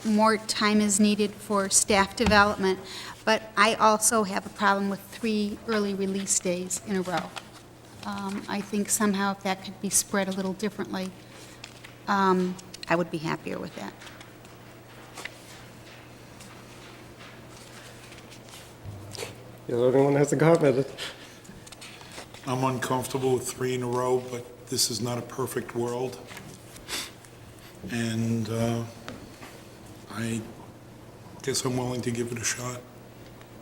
[SPEAKER 11] more time is needed for staff development, but I also have a problem with 3 early release days in a row. I think somehow if that could be spread a little differently, I would be happier with that.
[SPEAKER 9] If anyone has a comment?
[SPEAKER 12] I'm uncomfortable with 3 in a row, but this is not a perfect world. And I guess I'm willing to give it a shot.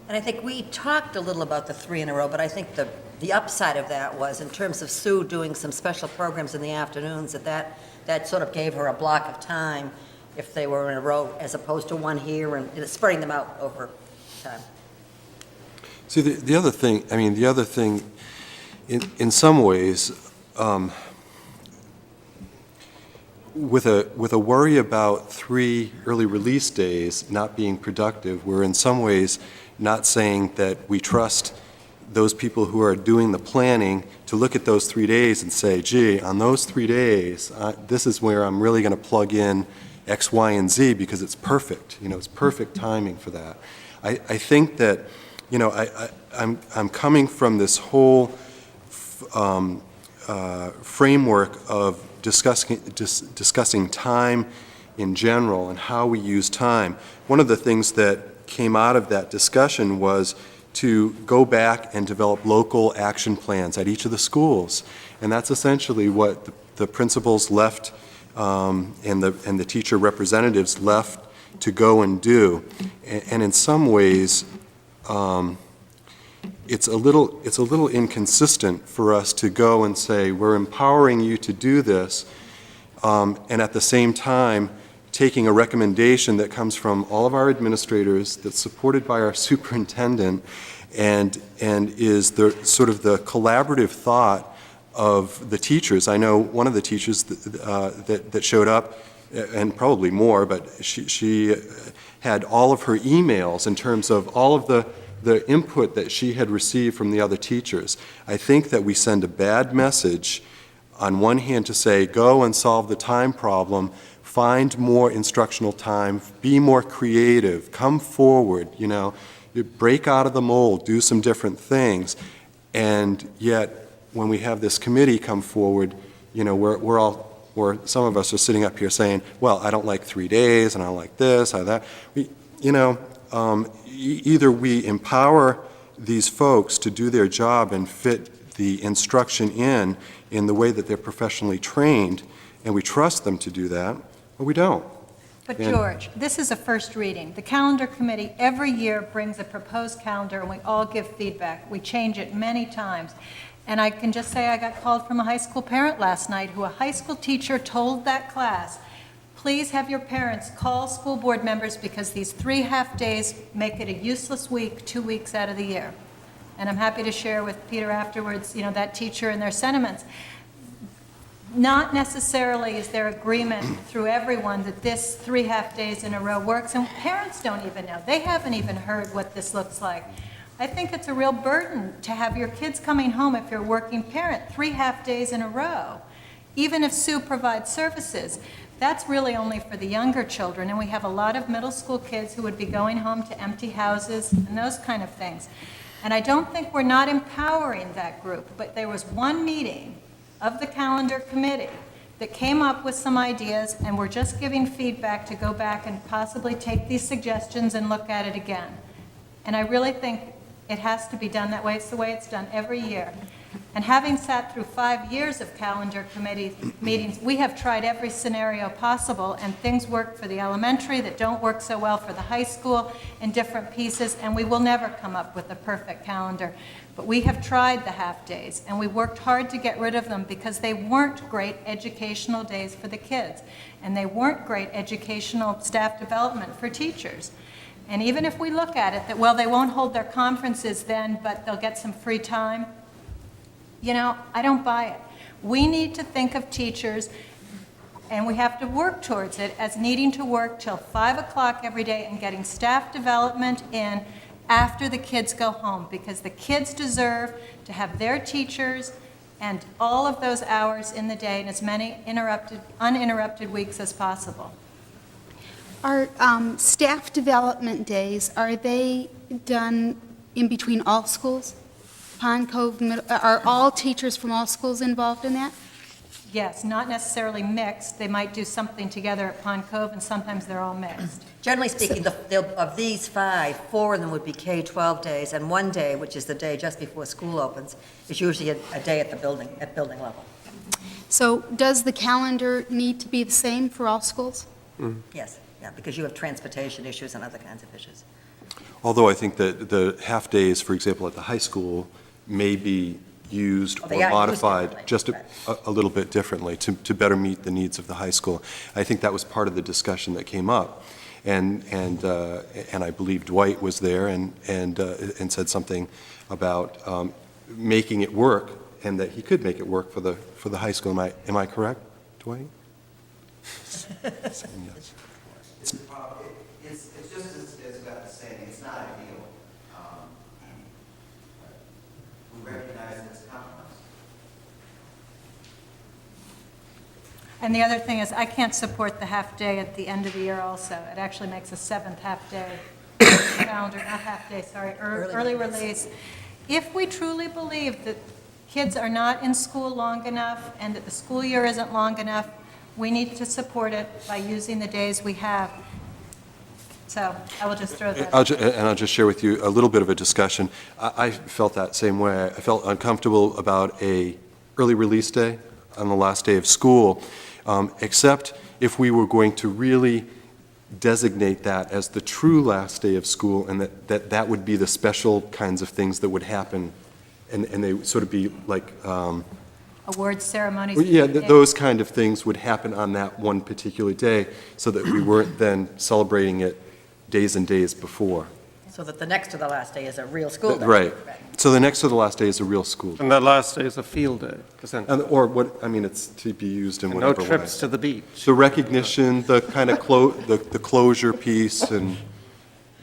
[SPEAKER 2] And I think we talked a little about the 3 in a row, but I think the upside of that was, in terms of Sue doing some special programs in the afternoons, that sort of gave her a block of time if they were in a row, as opposed to 1 here and spreading them out over time.
[SPEAKER 5] See, the other thing, in some ways, with a worry about 3 early release days not being productive, we're in some ways not saying that we trust those people who are doing the planning to look at those 3 days and say, gee, on those 3 days, this is where I'm really going to plug in X, Y, and Z because it's perfect. It's perfect timing for that. I think that, I'm coming from this whole framework of discussing time in general and how we use time. One of the things that came out of that discussion was to go back and develop local action plans at each of the schools. And that's essentially what the principals left and the teacher representatives left to go and do. And in some ways, it's a little inconsistent for us to go and say, we're empowering you to do this, and at the same time, taking a recommendation that comes from all of our administrators, that's supported by our superintendent, and is the sort of the collaborative thought of the teachers. I know one of the teachers that showed up, and probably more, but she had all of her emails in terms of all of the input that she had received from the other teachers. I think that we send a bad message on one hand to say, go and solve the time problem, find more instructional time, be more creative, come forward, You break out of the mold, do some different things, and yet, when we have this committee come forward, you know, some of us are sitting up here saying, well, I don't like 3 days, and I don't like this, or that. Either we empower these folks to do their job and fit the instruction in the way that they're professionally trained, and we trust them to do that, or we don't.
[SPEAKER 6] But
[SPEAKER 5] And-
[SPEAKER 6] George, this is a first reading. The calendar committee every year brings a proposed calendar, and we all give feedback. We change it many times. And I can just say I got called from a high school parent last night who a high school teacher told that class, please have your parents call school board members because these 3 half-days make it a useless week 2 weeks out of the year. And I'm happy to share with Peter afterwards, you know, that teacher and their sentiments. Not necessarily is there agreement through everyone that this 3 half-days in a row works, and parents don't even know. They haven't even heard what this looks like. I think it's a real burden to have your kids coming home, if you're a working parent, 3 half-days in a row. Even if Sue provides services, that's really only for the younger children, and we have a lot of middle school kids who would be going home to empty houses and those kind of things. And I don't think we're not empowering that group, but there was one meeting of the calendar committee that came up with some ideas, and we're just giving feedback to go back and possibly take these suggestions and look at it again. And I really think it has to be done that way. It's the way it's done every year. And having sat through 5 years of calendar committee meetings, we have tried every scenario possible, and things work for the elementary that don't work so well for the high school in different pieces, and we will never come up with a perfect calendar. But we have tried the half-days, and we worked hard to get rid of them because they weren't great educational days for the kids, and they weren't great educational staff development for teachers. And even if we look at it that, well, they won't hold their conferences then, but they'll get some free time, you know, I don't buy it. We need to think of teachers, and we have to work towards it, as needing to work till 5 o'clock every day and getting staff development in after the kids go home, because the kids deserve to have their teachers and all of those hours in the day in as many uninterrupted weeks as possible.
[SPEAKER 11] Are staff development days, are they done in between all schools? Pond Cove, are all teachers from all schools involved in that?
[SPEAKER 6] Yes, not necessarily mixed. They might do something together at Pond Cove, and sometimes they're all mixed.
[SPEAKER 2] Generally speaking, of these 5, 4 of them would be K-12 days, and 1 day, which is the day just before school opens, is usually a day at the building level.
[SPEAKER 11] So does the calendar need to be the same for all schools?
[SPEAKER 2] Yes, yeah, because you have transportation issues and other kinds of issues.
[SPEAKER 5] Although I think that the half-days, for example, at the high school, may be used
[SPEAKER 2] Oh,
[SPEAKER 5] or
[SPEAKER 2] they are used
[SPEAKER 5] modified
[SPEAKER 2] differently,
[SPEAKER 5] just
[SPEAKER 2] right.
[SPEAKER 5] a little bit differently to better meet the needs of the high school. I think that was part of the discussion that came up, and I believe Dwight was there and said something about making it work, and that he could make it work for the high school. Am I correct, Dwight? Saying yes.
[SPEAKER 3] It's just as Beth is saying, it's not ideal. We recognize that it's compromise.
[SPEAKER 6] And the other thing is, I can't support the half-day at the end of the year also. It actually makes a 7th half-day calendar, not half-day, sorry, early release. If we truly believe that kids are not in school long enough and that the school year isn't long enough, we need to support it by using the days we have. So I will just throw that.
[SPEAKER 5] I'll just share with you a little bit of a discussion. I felt that same way. I felt uncomfortable about a early release day on the last day of school, except if we were going to really designate that as the true last day of school, and that would be the special kinds of things that would happen, and they would sort of be like...
[SPEAKER 6] Award ceremonies.
[SPEAKER 5] yeah, those kind of things would happen on that one particular day, so that we weren't then celebrating it days and days before.
[SPEAKER 2] So that the next to the last day is a real school day.
[SPEAKER 5] Right. So the next to the last day is a real school day.
[SPEAKER 9] And that last day is a field day, essentially.
[SPEAKER 5] Or what, I mean, it's to be used in
[SPEAKER 9] And
[SPEAKER 5] whatever
[SPEAKER 9] no
[SPEAKER 5] way.
[SPEAKER 9] trips to the beach.
[SPEAKER 5] The recognition, the kind of the closure piece and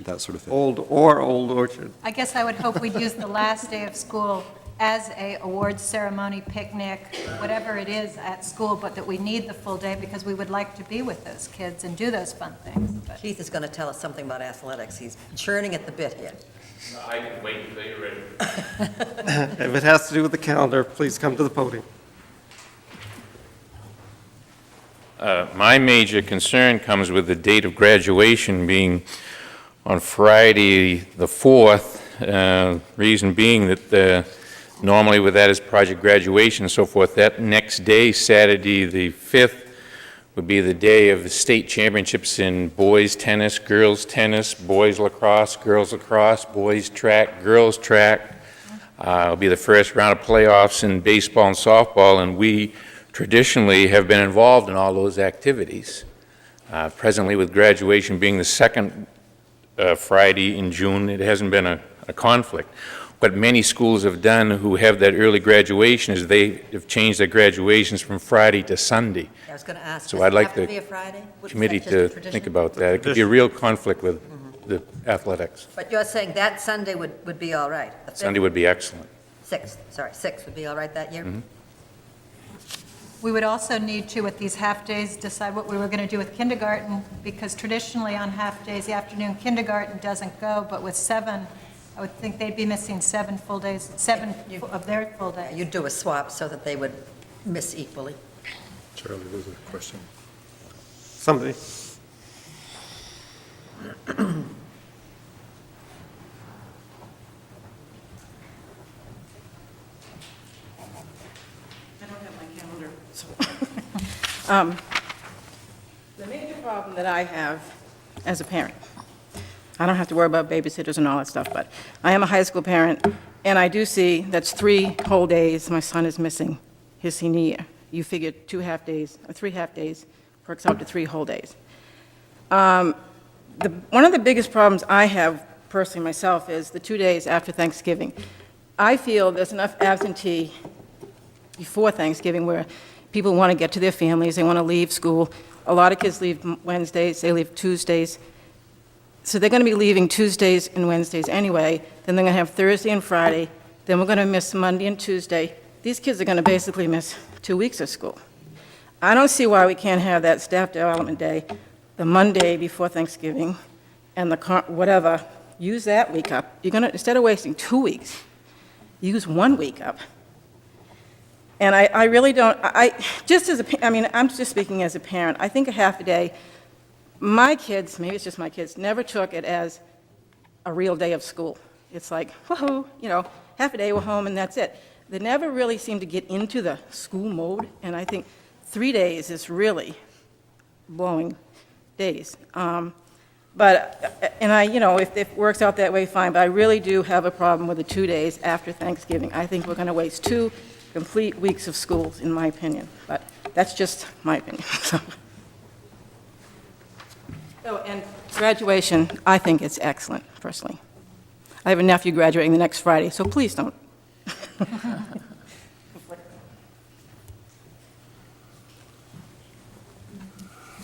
[SPEAKER 5] that sort of thing.
[SPEAKER 9] Old Orchard.
[SPEAKER 6] I guess I would hope we'd use the last day of school as a awards ceremony, picnic, whatever it is at school, but that we need the full day because we would like to be with those kids and do those fun things. But
[SPEAKER 2] Keith is going to tell us something about athletics. He's churning at the bit here.
[SPEAKER 13] I can wait until you're ready.
[SPEAKER 9] If it has to do with the calendar, please come to the podium.
[SPEAKER 13] My major concern comes with the date of graduation being on Friday, the 4th, reason being that normally with that is project graduation and so forth. That next day, Saturday, the 5th, would be the day of the state championships in boys tennis, girls tennis, boys lacrosse, boys track, girls track. It'll be the first round of playoffs in baseball and softball, and we traditionally have been involved in all those activities. Presently, with graduation being the second Friday in June, it hasn't been a conflict. What many schools have done who have that early graduation is they have changed their graduations from Friday to Sunday.
[SPEAKER 2] I was going to ask,
[SPEAKER 13] So
[SPEAKER 2] does
[SPEAKER 13] I'd
[SPEAKER 2] it
[SPEAKER 13] like
[SPEAKER 2] have to
[SPEAKER 13] the
[SPEAKER 2] be a Friday? Is
[SPEAKER 13] committee
[SPEAKER 2] that just a
[SPEAKER 13] to
[SPEAKER 2] tradition?
[SPEAKER 13] think about that. It could be a real conflict with the athletics.
[SPEAKER 2] But you're saying that Sunday would be all right? The 5th?
[SPEAKER 13] Sunday would be excellent.
[SPEAKER 2] 6th would be all right that year?
[SPEAKER 6] we would also need to, with these half-days, decide what we were going to do with kindergarten, because traditionally on half-days, the afternoon kindergarten doesn't go, but with 7, I would think they'd be missing 7 full days, 7 of their full days.
[SPEAKER 2] You'd do a swap so that they would miss equally.
[SPEAKER 4] Charlie, there's a question.
[SPEAKER 9] Somebody.
[SPEAKER 14] I don't have my calendar, so. The major problem that I have as a parent, I don't have to worry about babysitters and all that stuff, but I am a high school parent, and I do see that's 3 whole days my son is missing his senior year. You figure 2 half-days, or 3 half-days, works out to 3 whole days. One of the biggest problems I have personally myself is the 2 days after Thanksgiving. I feel there's enough absentee before Thanksgiving where people want to get to their families, they want to leave school. A lot of kids leave Wednesdays, they leave Tuesdays. So they're going to be leaving Tuesdays and Wednesdays anyway, then they're going to have Thursday and Friday, then we're going to miss Monday and Tuesday. These kids are going to basically miss 2 weeks of school. I don't see why we can't have that staff development day, the Monday before Thanksgiving, and whatever, use that week up. You're going to, instead of wasting 2 weeks, use 1 week up. And I really don't, I'm just speaking as a parent, I think a half a day, my kids, maybe it's just my kids, never took it as a real day of school. It's like, whoa, half a day, we're home, and that's it. They never really seem to get into the school mode, and I think 3 days is really blowing days. If it works out that way, fine, but I really do have a problem with the 2 days after Thanksgiving. I think we're going to waste 2 complete weeks of schools, in my opinion, but that's just my opinion. And graduation, I think it's excellent, personally. I have a nephew graduating the next Friday, so please don't.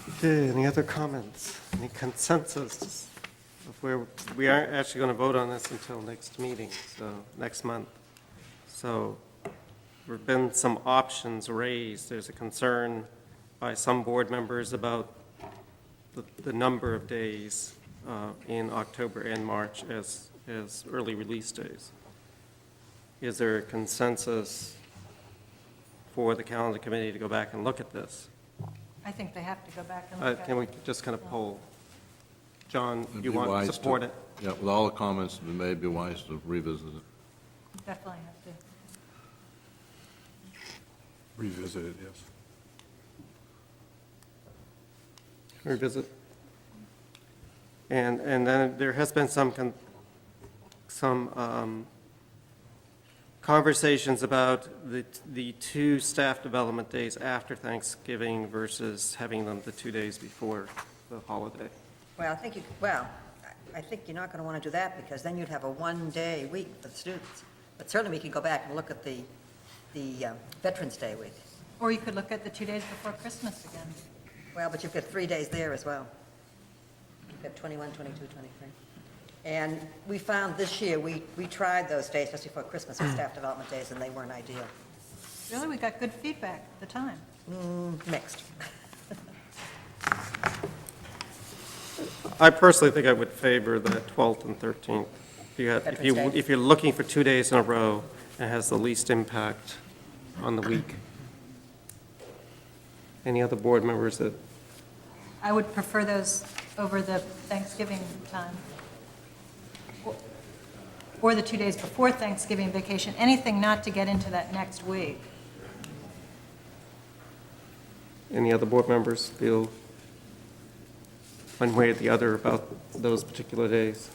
[SPEAKER 9] Okay, any other comments? Any consensus? We aren't actually going to vote on this until next meeting, so next month. So there have been some options raised. There's a concern by some board members about the number of days in October and March as early release days. Is there a consensus for the calendar committee to go back and look at this?
[SPEAKER 6] I think they have to go back and look at it.
[SPEAKER 9] Can we just kind of poll? John,
[SPEAKER 10] It'd
[SPEAKER 9] you
[SPEAKER 10] be
[SPEAKER 9] want
[SPEAKER 10] wise
[SPEAKER 9] to support
[SPEAKER 10] to-
[SPEAKER 9] it?
[SPEAKER 10] Yeah, with all the comments, it may be wise to revisit it.
[SPEAKER 6] Definitely have to.
[SPEAKER 4] Revisit it, yes.
[SPEAKER 9] Revisit. And then there has been some conversations about the 2 staff development days after Thanksgiving versus having them the 2 days before the holiday.
[SPEAKER 2] Well, I think you're not going to want to do that, because then you'd have a 1-day week for the students. But certainly we could go back and look at the Veterans Day week.
[SPEAKER 6] Or you could look at the 2 days before Christmas again.
[SPEAKER 2] Well, but you've got 3 days there as well. You've got 21, 22, 23. And we found this year, we tried those days, especially for Christmas and staff development days, and they weren't ideal.
[SPEAKER 6] Really, we got good feedback at the time.
[SPEAKER 2] Mixed.
[SPEAKER 9] I personally think I would favor the 12th and 13th.
[SPEAKER 2] Veterans Day.
[SPEAKER 9] If you're looking for 2 days in a row, it has the least impact on the week. Any other board members that,
[SPEAKER 6] I would prefer those over the Thanksgiving time. Or the 2 days before Thanksgiving vacation, anything not to get into that next week.
[SPEAKER 9] any other board members feel one way or the other about those particular days?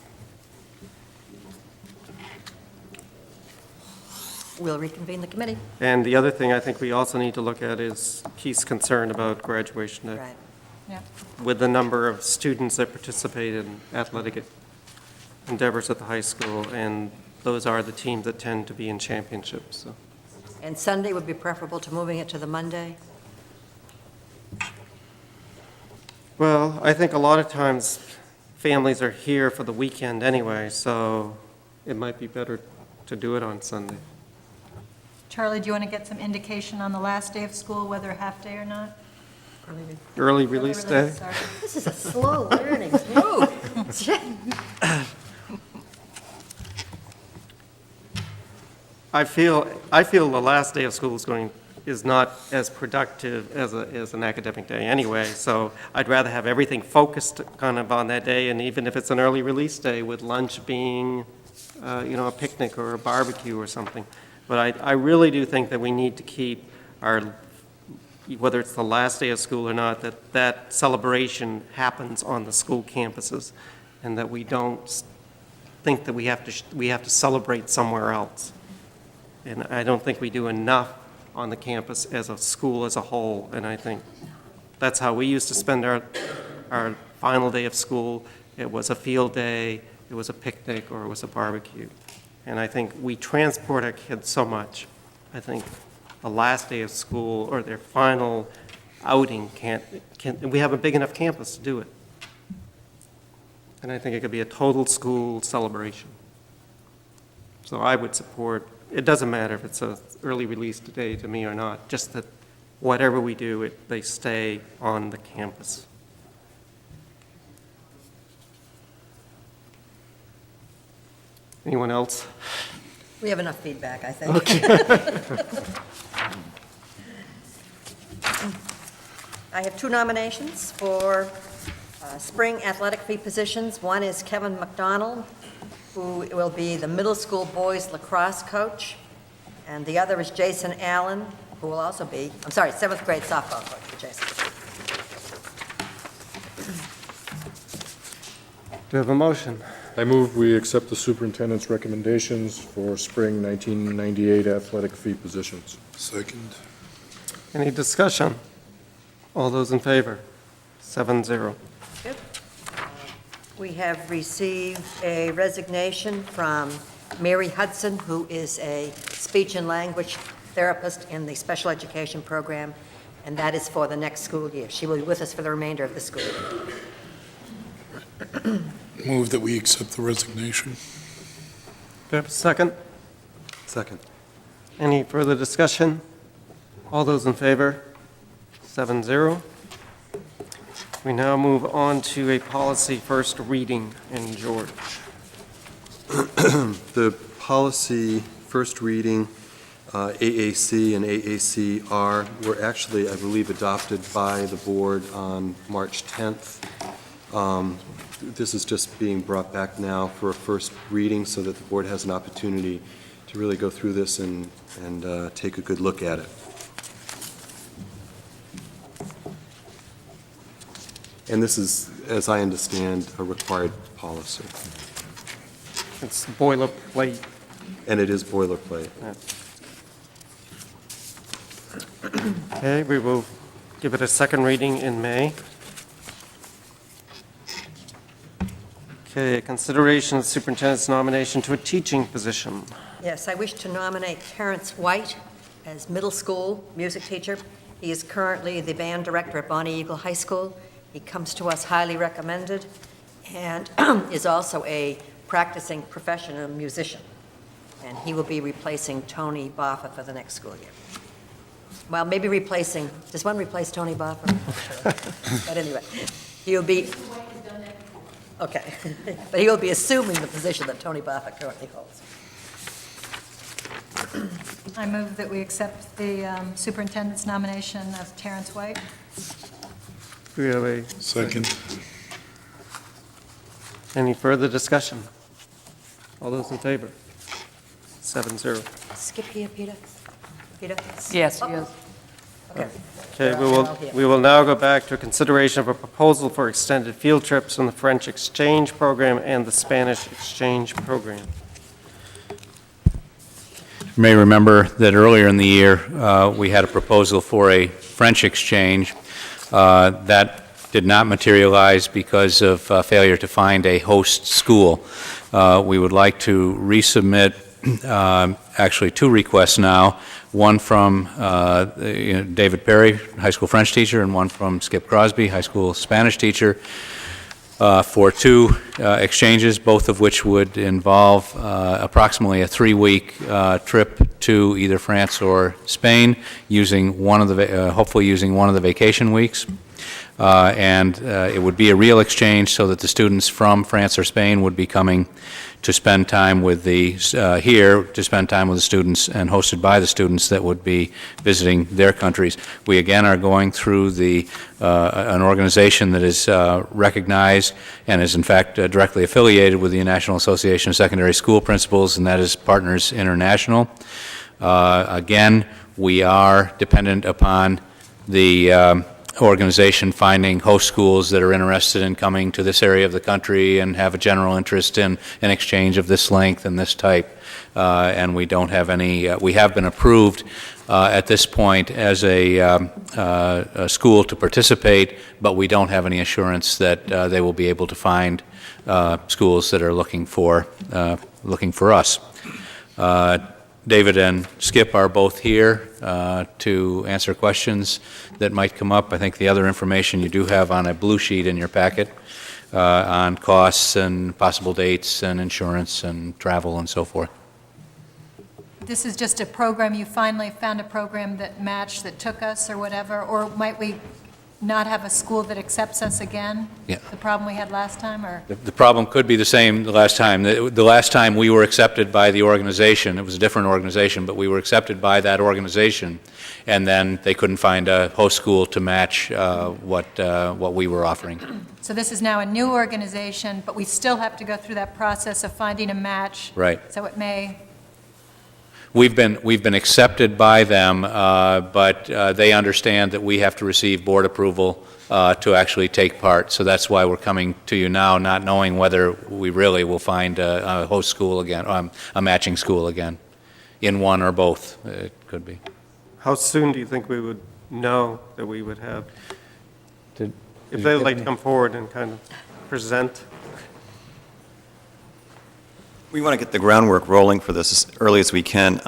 [SPEAKER 2] We'll reconvene the committee.
[SPEAKER 9] And the other thing I think we also need to look at is Keith's concern about graduation day.
[SPEAKER 2] Right.
[SPEAKER 6] Yeah.
[SPEAKER 9] With the number of students that participate in athletic endeavors at the high school, and those are the teams that tend to be in championships, so.
[SPEAKER 2] And Sunday would be preferable to moving it to the Monday?
[SPEAKER 9] Well, I think a lot of times families are here for the weekend anyway, so it might be better to do it on Sunday.
[SPEAKER 6] Charlie, do you want to get some indication on the last day of school, whether a half day or not?
[SPEAKER 9] Early release day?
[SPEAKER 6] Sorry.
[SPEAKER 2] This is a slow learning move.
[SPEAKER 9] I feel the last day of school is not as productive as an academic day anyway, so I'd rather have everything focused kind of on that day, and even if it's an early release day with lunch being, a picnic or a barbecue or something. But I really do think that we need to keep our, whether it's the last day of school or not, that celebration happens on the school campuses, and that we don't think that we have to celebrate somewhere else. And I don't think we do enough on the campus as a school as a whole, and I think that's how we used to spend our final day of school. It was a field day, it was a picnic, or it was a barbecue. And I think we transport our kids so much. I think the last day of school or their final outing we have a big enough campus to do it. And I think it could be a total school celebration. So I would support, it doesn't matter if it's an early release day to me or not, just that whatever we do, they stay on the campus. Anyone else?
[SPEAKER 2] We have enough feedback, I think. I have 2 nominations for spring athletic fee positions. One is Kevin McDonald, who will be the middle school boys lacrosse coach, and the other is Jason Allen, who will also be, 7th grade softball coach for Jason.
[SPEAKER 9] Do you have a motion?
[SPEAKER 4] I move we accept the superintendent's recommendations for spring 1998 athletic fee positions.
[SPEAKER 12] Second.
[SPEAKER 9] Any discussion? All those in favor? 7-0.
[SPEAKER 2] Good. We have received a resignation from Mary Hudson, who is a speech and language therapist in the special education program, and that is for the next school year. She will be with us for the remainder of the school year.
[SPEAKER 12] Move that we accept the resignation.
[SPEAKER 9] Do you have a second?
[SPEAKER 5] Second.
[SPEAKER 9] Any further discussion? All those in favor? 7-0. We now move on to a policy first reading, and George.
[SPEAKER 5] The policy first reading, AAC and AACR, were actually, I believe, adopted by the board on March 10th. This is just being brought back now for a first reading so that the board has an opportunity to really go through this and take a good look at it. And this is, as I understand, a required policy.
[SPEAKER 9] It's boilerplate.
[SPEAKER 5] And it is boilerplate.
[SPEAKER 9] Okay, we will give it a second reading in May. Okay, consideration of the superintendent's nomination to a teaching position.
[SPEAKER 2] Yes, I wish to nominate Terrence White as middle school music teacher. He is currently the band director at Bonnie Eagle High School. He comes to us highly recommended and is also a practicing professional musician, and he will be replacing Tony Boffa for the next school year. Well, maybe replacing, does one replace Tony Boffa? I'm not sure. But anyway, he'll be, okay, but he will be assuming the position that Tony Boffa currently holds.
[SPEAKER 6] I move that we accept the superintendent's nomination of Terrence White.
[SPEAKER 9] Do we have a,
[SPEAKER 12] Second.
[SPEAKER 9] any further discussion? All those in favor? 7-0.
[SPEAKER 2] Skip here, Peter? Peter?
[SPEAKER 14] Yes,
[SPEAKER 2] Oh,
[SPEAKER 14] yes.
[SPEAKER 2] Okay.
[SPEAKER 9] Okay,
[SPEAKER 2] They're all here.
[SPEAKER 9] we will now go back to a consideration of a proposal for extended field trips on the French exchange program and the Spanish exchange program.
[SPEAKER 13] You may remember that earlier in the year, we had a proposal for a French exchange. That did not materialize because of failure to find a host school. We would like to resubmit actually two requests now, one from David Perry, high school French teacher, and one from Skip Crosby, high school Spanish teacher, for two exchanges, both of which would involve approximately a 3-week trip to either France or Spain, using one of the hopefully using one of the vacation weeks. And it would be a real exchange, so that the students from France or Spain would be coming to spend time with the here to spend time with the students, and hosted by the students that would be visiting their countries. We again are going through the an organization that is recognized and is in fact directly affiliated with the National Association of Secondary School Principals, and that is Partners International. Again, we are dependent upon the organization finding host schools that are interested in coming to this area of the country and have a general interest in an exchange of this length and this type. And we don't have any, we have been approved at this point as a school to participate, but we don't have any assurance that they will be able to find schools that are looking for us. David and Skip are both here to answer questions that might come up. I think the other information you do have on a blue sheet in your packet on costs and possible dates and insurance and travel and so forth.
[SPEAKER 6] This is just a program, you finally found a program that matched, that took us or whatever, or might we not have a school that accepts us again?
[SPEAKER 13] Yeah.
[SPEAKER 6] The problem we had last time, or?
[SPEAKER 13] The problem could be the same the last time. The last time we were accepted by the organization, it was a different organization, but we were accepted by that organization, and then they couldn't find a host school to match what we were offering.
[SPEAKER 6] So this is now a new organization, but we still have to go through that process of finding a match.
[SPEAKER 13] Right.
[SPEAKER 6] So it may,
[SPEAKER 13] We've been accepted by them, but they understand that we have to receive board approval to actually take part. So that's why we're coming to you now, not knowing whether we really will find a host school again, a matching school again, in one or both. It could be.
[SPEAKER 9] How soon do you think we would know that we would have, if they'd like to come forward and kind of present?
[SPEAKER 15] We want to get the groundwork rolling for this as early as we can.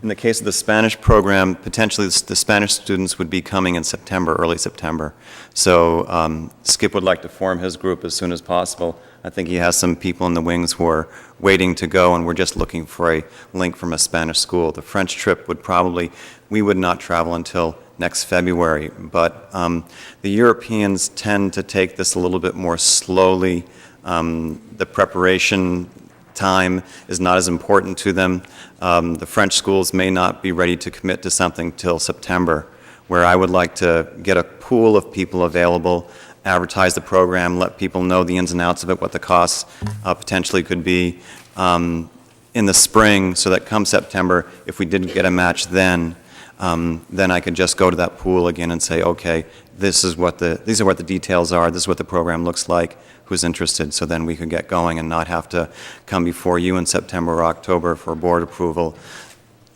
[SPEAKER 15] In the case of the Spanish program, potentially the Spanish students would be coming in September, early September. So Skip would like to form his group as soon as possible. I think he has some people in the wings who are waiting to go, and we're just looking for a link from a Spanish school. The French trip would probably, we would not travel until next February, but the Europeans tend to take this a little bit more slowly. The preparation time is not as important to them. The French schools may not be ready to commit to something till September, where I would like to get a pool of people available, advertise the program, let people know the ins and outs of it, what the costs potentially could be in the spring, so that come September, if we didn't get a match then I could just go to that pool again and say, okay, these are what the details are, this is what the program looks like, who's interested, so then we could get going and not have to come before you in September or October for board approval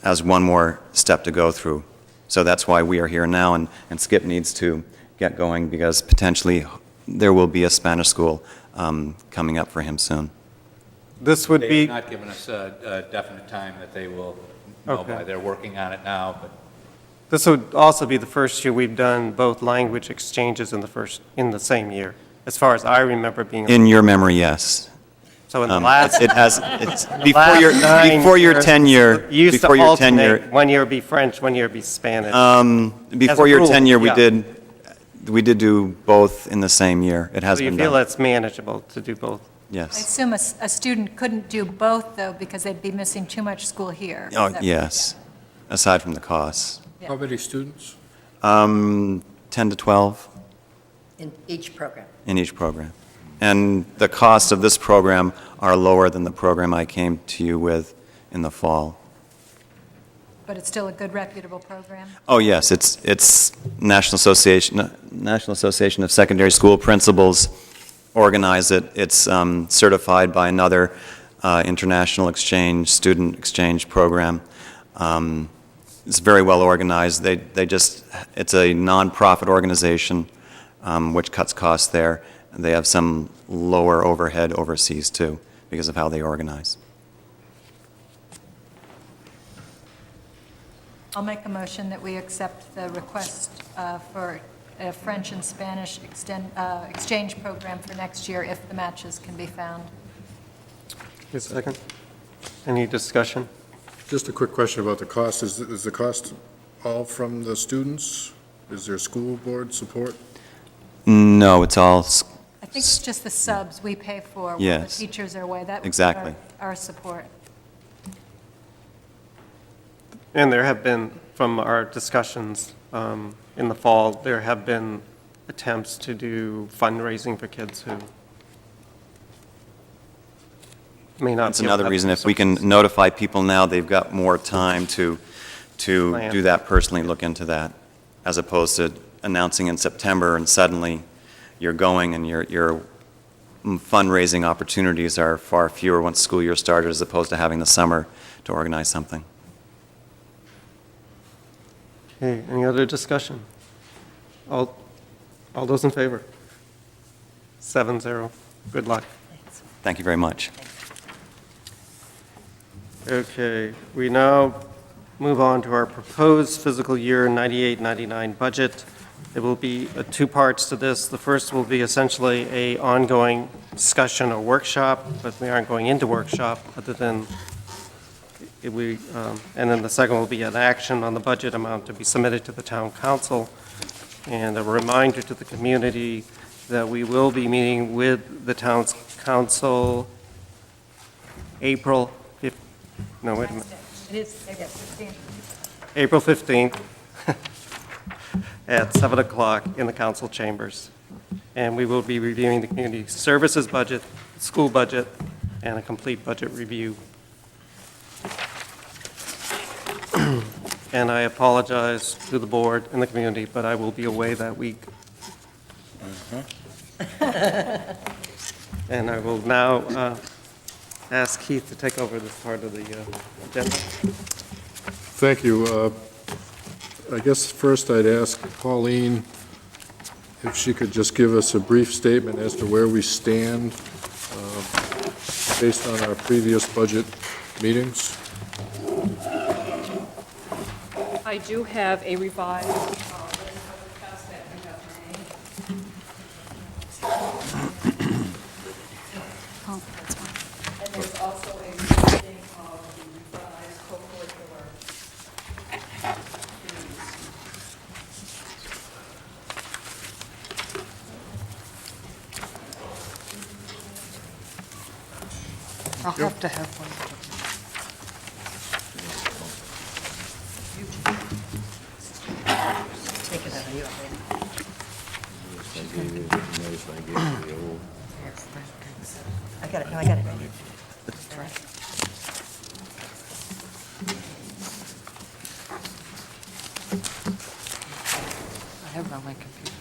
[SPEAKER 15] as one more step to go through. So that's why we are here now, and Skip needs to get going, because potentially there will be a Spanish school coming up for him soon.
[SPEAKER 9] This would be...
[SPEAKER 13] They've not given us a definite time that they will know by. They're working on it now, but...
[SPEAKER 9] This would also be the first year we've done both language exchanges in the same year, as far as I remember being.
[SPEAKER 15] In your memory, yes.
[SPEAKER 9] So in the last...
[SPEAKER 15] It has, it's before
[SPEAKER 9] last
[SPEAKER 15] your,
[SPEAKER 9] 9
[SPEAKER 15] before your
[SPEAKER 9] years,
[SPEAKER 15] tenure,
[SPEAKER 9] it used to
[SPEAKER 15] before your tenure,
[SPEAKER 9] alternate. 1 year be French, 1 year be Spanish.
[SPEAKER 15] before
[SPEAKER 9] As a
[SPEAKER 15] your
[SPEAKER 9] rule,
[SPEAKER 15] tenure,
[SPEAKER 9] yeah.
[SPEAKER 15] we did do both in the same year. It has
[SPEAKER 9] So you
[SPEAKER 15] been
[SPEAKER 9] feel
[SPEAKER 15] done.
[SPEAKER 9] it's manageable to do both?
[SPEAKER 6] I
[SPEAKER 15] Yes.
[SPEAKER 6] assume a student couldn't do both, though, because they'd be missing too much school here.
[SPEAKER 15] Oh,
[SPEAKER 6] Is that-
[SPEAKER 15] yes, aside from the costs.
[SPEAKER 6] Yeah.
[SPEAKER 4] How many students?
[SPEAKER 15] 10 to 12
[SPEAKER 2] In each program.
[SPEAKER 15] in each program. And the costs of this program are lower than the program I came to you with in the fall.
[SPEAKER 6] But it's still a good reputable program?
[SPEAKER 15] Oh, yes, it's National Association of Secondary School Principals organize it. It's certified by another international exchange, student exchange program. It's very well organized. It's a nonprofit organization, which cuts costs there. They have some lower overhead overseas, too, because of how they organize.
[SPEAKER 6] I'll make a motion that we accept the request for a French and Spanish exchange program for next year if the matches can be found.
[SPEAKER 9] A second. Any discussion?
[SPEAKER 4] Just a quick question about the cost. Is the cost all from the students? Is there school board support?
[SPEAKER 15] No, it's all,
[SPEAKER 6] I think it's just the subs we pay for when the
[SPEAKER 15] Yes.
[SPEAKER 6] teachers are away. That would be
[SPEAKER 15] Exactly.
[SPEAKER 6] our support.
[SPEAKER 9] And there have been, from our discussions in the fall, there have been attempts to do fundraising for kids who may not.
[SPEAKER 15] that's
[SPEAKER 9] be able to
[SPEAKER 15] another
[SPEAKER 9] have
[SPEAKER 15] reason. If we can
[SPEAKER 9] resources.
[SPEAKER 15] notify people now, they've got more time to
[SPEAKER 9] Plan.
[SPEAKER 15] do that personally, look into that, as opposed to announcing in September and suddenly you're going and your fundraising opportunities are far fewer once school year started as opposed to having the summer to organize something.
[SPEAKER 9] Okay, any other discussion? All those in favor? 7-0. Good luck.
[SPEAKER 15] Thank you very much.
[SPEAKER 9] Okay, we now move on to our proposed fiscal year 98-99 budget. There will be two parts to this. The first will be essentially a ongoing discussion or workshop, but we aren't going into workshop other than and then the second will be an action on the budget amount to be submitted to the town council. And a reminder to the community that we will be meeting with the town's council April 15th. No, wait a minute.
[SPEAKER 6] It is, I guess, 15.
[SPEAKER 9] April 15th at 7 o'clock in the council chambers. And we will be reviewing the community services budget, school budget, and a complete budget review. And I apologize to the board and the community, but I will be away that week. And I will now ask Keith to take over this part of the agenda.
[SPEAKER 4] Thank you. I guess first I'd ask Pauline if she could just give us a brief statement as to where we stand based on our previous budget meetings.
[SPEAKER 16] I do have a revised budget test that you have made.
[SPEAKER 11] Oh, that's fine.
[SPEAKER 16] And there's also a listing of the revised co-curricular
[SPEAKER 2] I'll have to have one. Take it out of you already. I got it, no, I got it. That's right.
[SPEAKER 16] I have it on my computer.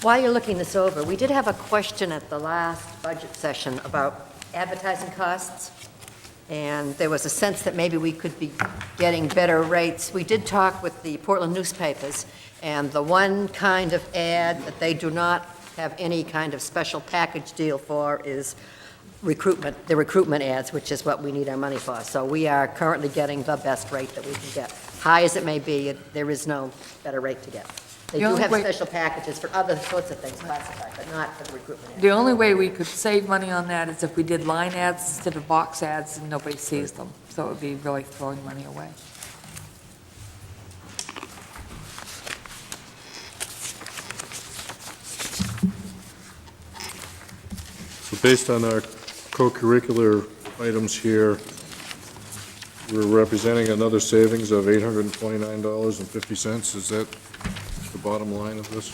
[SPEAKER 2] While you're looking this over, we did have a question at the last budget session about advertising costs, and there was a sense that maybe we could be getting better rates. We did talk with the Portland newspapers, and the one kind of ad that they do not have any kind of special package deal for is the recruitment ads, which is what we need our money for. So we are currently getting the best rate that we can get. High as it may be, there is no better rate to get. They do have special packages for other sorts of things classified, but not for the recruitment ads.
[SPEAKER 17] The only way we could save money on that is if we did line ads instead of box ads and nobody sees them. So it would be really throwing money away.
[SPEAKER 4] So based on our co-curricular items here, we're representing another savings of $829.50. Is that the bottom line of this?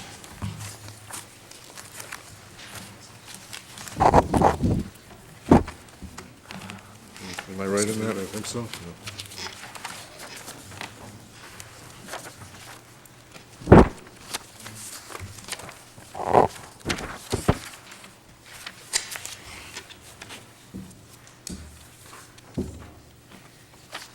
[SPEAKER 4] Am I right in that? I think so. Yeah.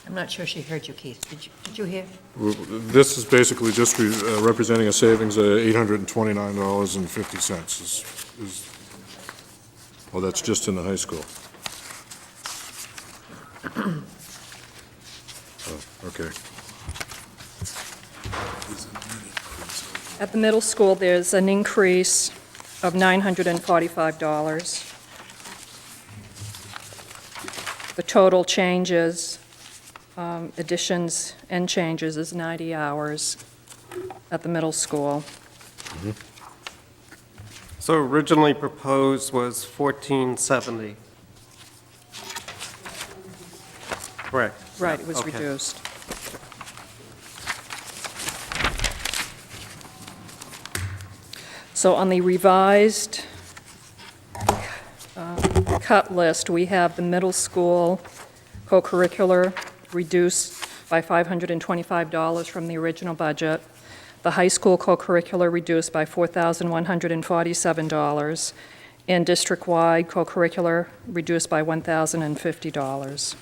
[SPEAKER 2] I'm not sure she heard you, Keith. Did you hear?
[SPEAKER 4] This is basically just representing a savings of $829.50. Well, that's just in the high school. Oh, okay.
[SPEAKER 16] At the middle school, there's an increase of $945. The total changes, additions and changes, is 90 hours at the middle school.
[SPEAKER 9] So originally proposed was 1470. Correct.
[SPEAKER 16] Right, it was
[SPEAKER 9] Okay.
[SPEAKER 16] reduced. So on the revised cut list, we have the middle school co-curricular reduced by $525 from the original budget, the high school co-curricular reduced by $4,147, and district-wide co-curricular reduced by $1,050.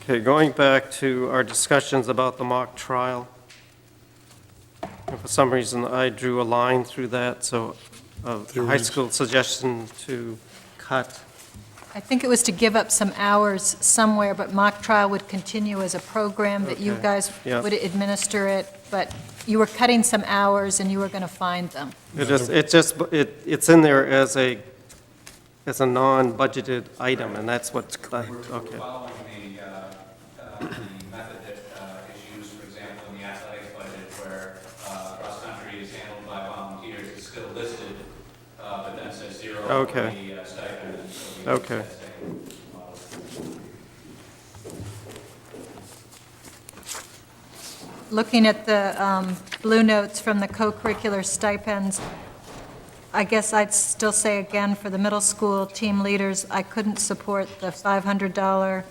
[SPEAKER 9] Okay, going back to our discussions about the mock trial. And for some reason, I drew a line through that, so high school suggestion to cut.
[SPEAKER 6] I think it was to give up some hours somewhere, but mock trial would continue as a program that you
[SPEAKER 9] Okay.
[SPEAKER 6] guys
[SPEAKER 9] Yeah.
[SPEAKER 6] would administer it, but you were cutting some hours and you were going to find them.
[SPEAKER 9] It's in there as a non-budgeted item, and that's what's cut.
[SPEAKER 3] We're
[SPEAKER 9] Okay.
[SPEAKER 3] following the method that is used, for example, in the athletics budget, where cross-country is handled by volunteers. It's still listed, but then says zero
[SPEAKER 9] Okay.
[SPEAKER 3] for the stipend. And so we
[SPEAKER 9] Okay.
[SPEAKER 3] use that same model.
[SPEAKER 6] Looking at the blue notes from the co-curricular stipends, I guess I'd still say again, for the middle school team leaders, I couldn't support the $500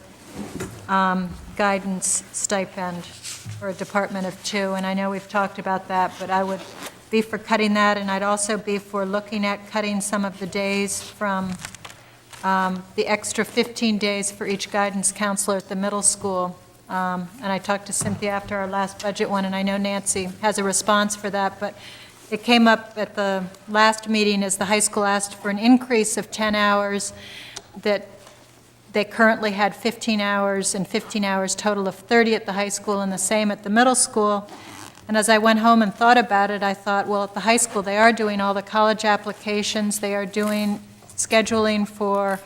[SPEAKER 6] guidance stipend for a department of 2, and I know we've talked about that, but I would be for cutting that, and I'd also be for looking at cutting some of the days from the extra 15 days for each guidance counselor at the middle school. And I talked to Cynthia after our last budget one, and I know Nancy has a response for that, but it came up at the last meeting as the high school asked for an increase of 10 hours, that they currently had 15 hours and 15 hours, total of 30 at the high school and the same at the middle school. And as I went home and thought about it, I thought, well, at the high school, they are doing all the college applications, they are doing scheduling for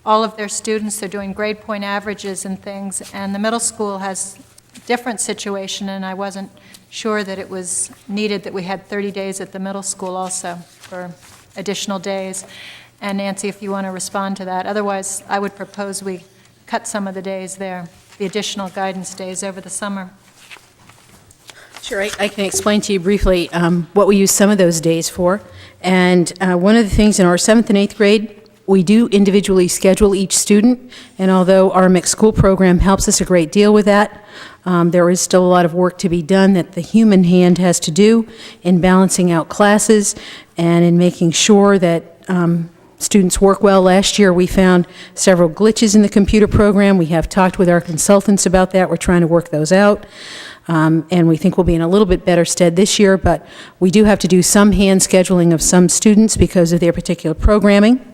[SPEAKER 6] all of their students, they're doing grade point averages and things, and the middle school has a different situation, and I wasn't sure that it was needed that we had 30 days at the middle school also for additional days. And Nancy, if you want to respond to that. Otherwise, I would propose we cut some of the days there, the additional guidance days over the summer.
[SPEAKER 18] Sure, I can explain to you briefly what we use some of those days for. And one of the things in our 7th and 8th grade we do individually schedule each student, and although our mixed school program helps us a great deal with that, there is still a lot of work to be done that the human hand has to do in balancing out classes and in making sure that students work well. Last year, we found several glitches in the computer program. We have talked with our consultants about that. We're trying to work those out. And we think we'll be in a little bit better stead this year, but we do have to do some hand scheduling of some students because of their particular programming.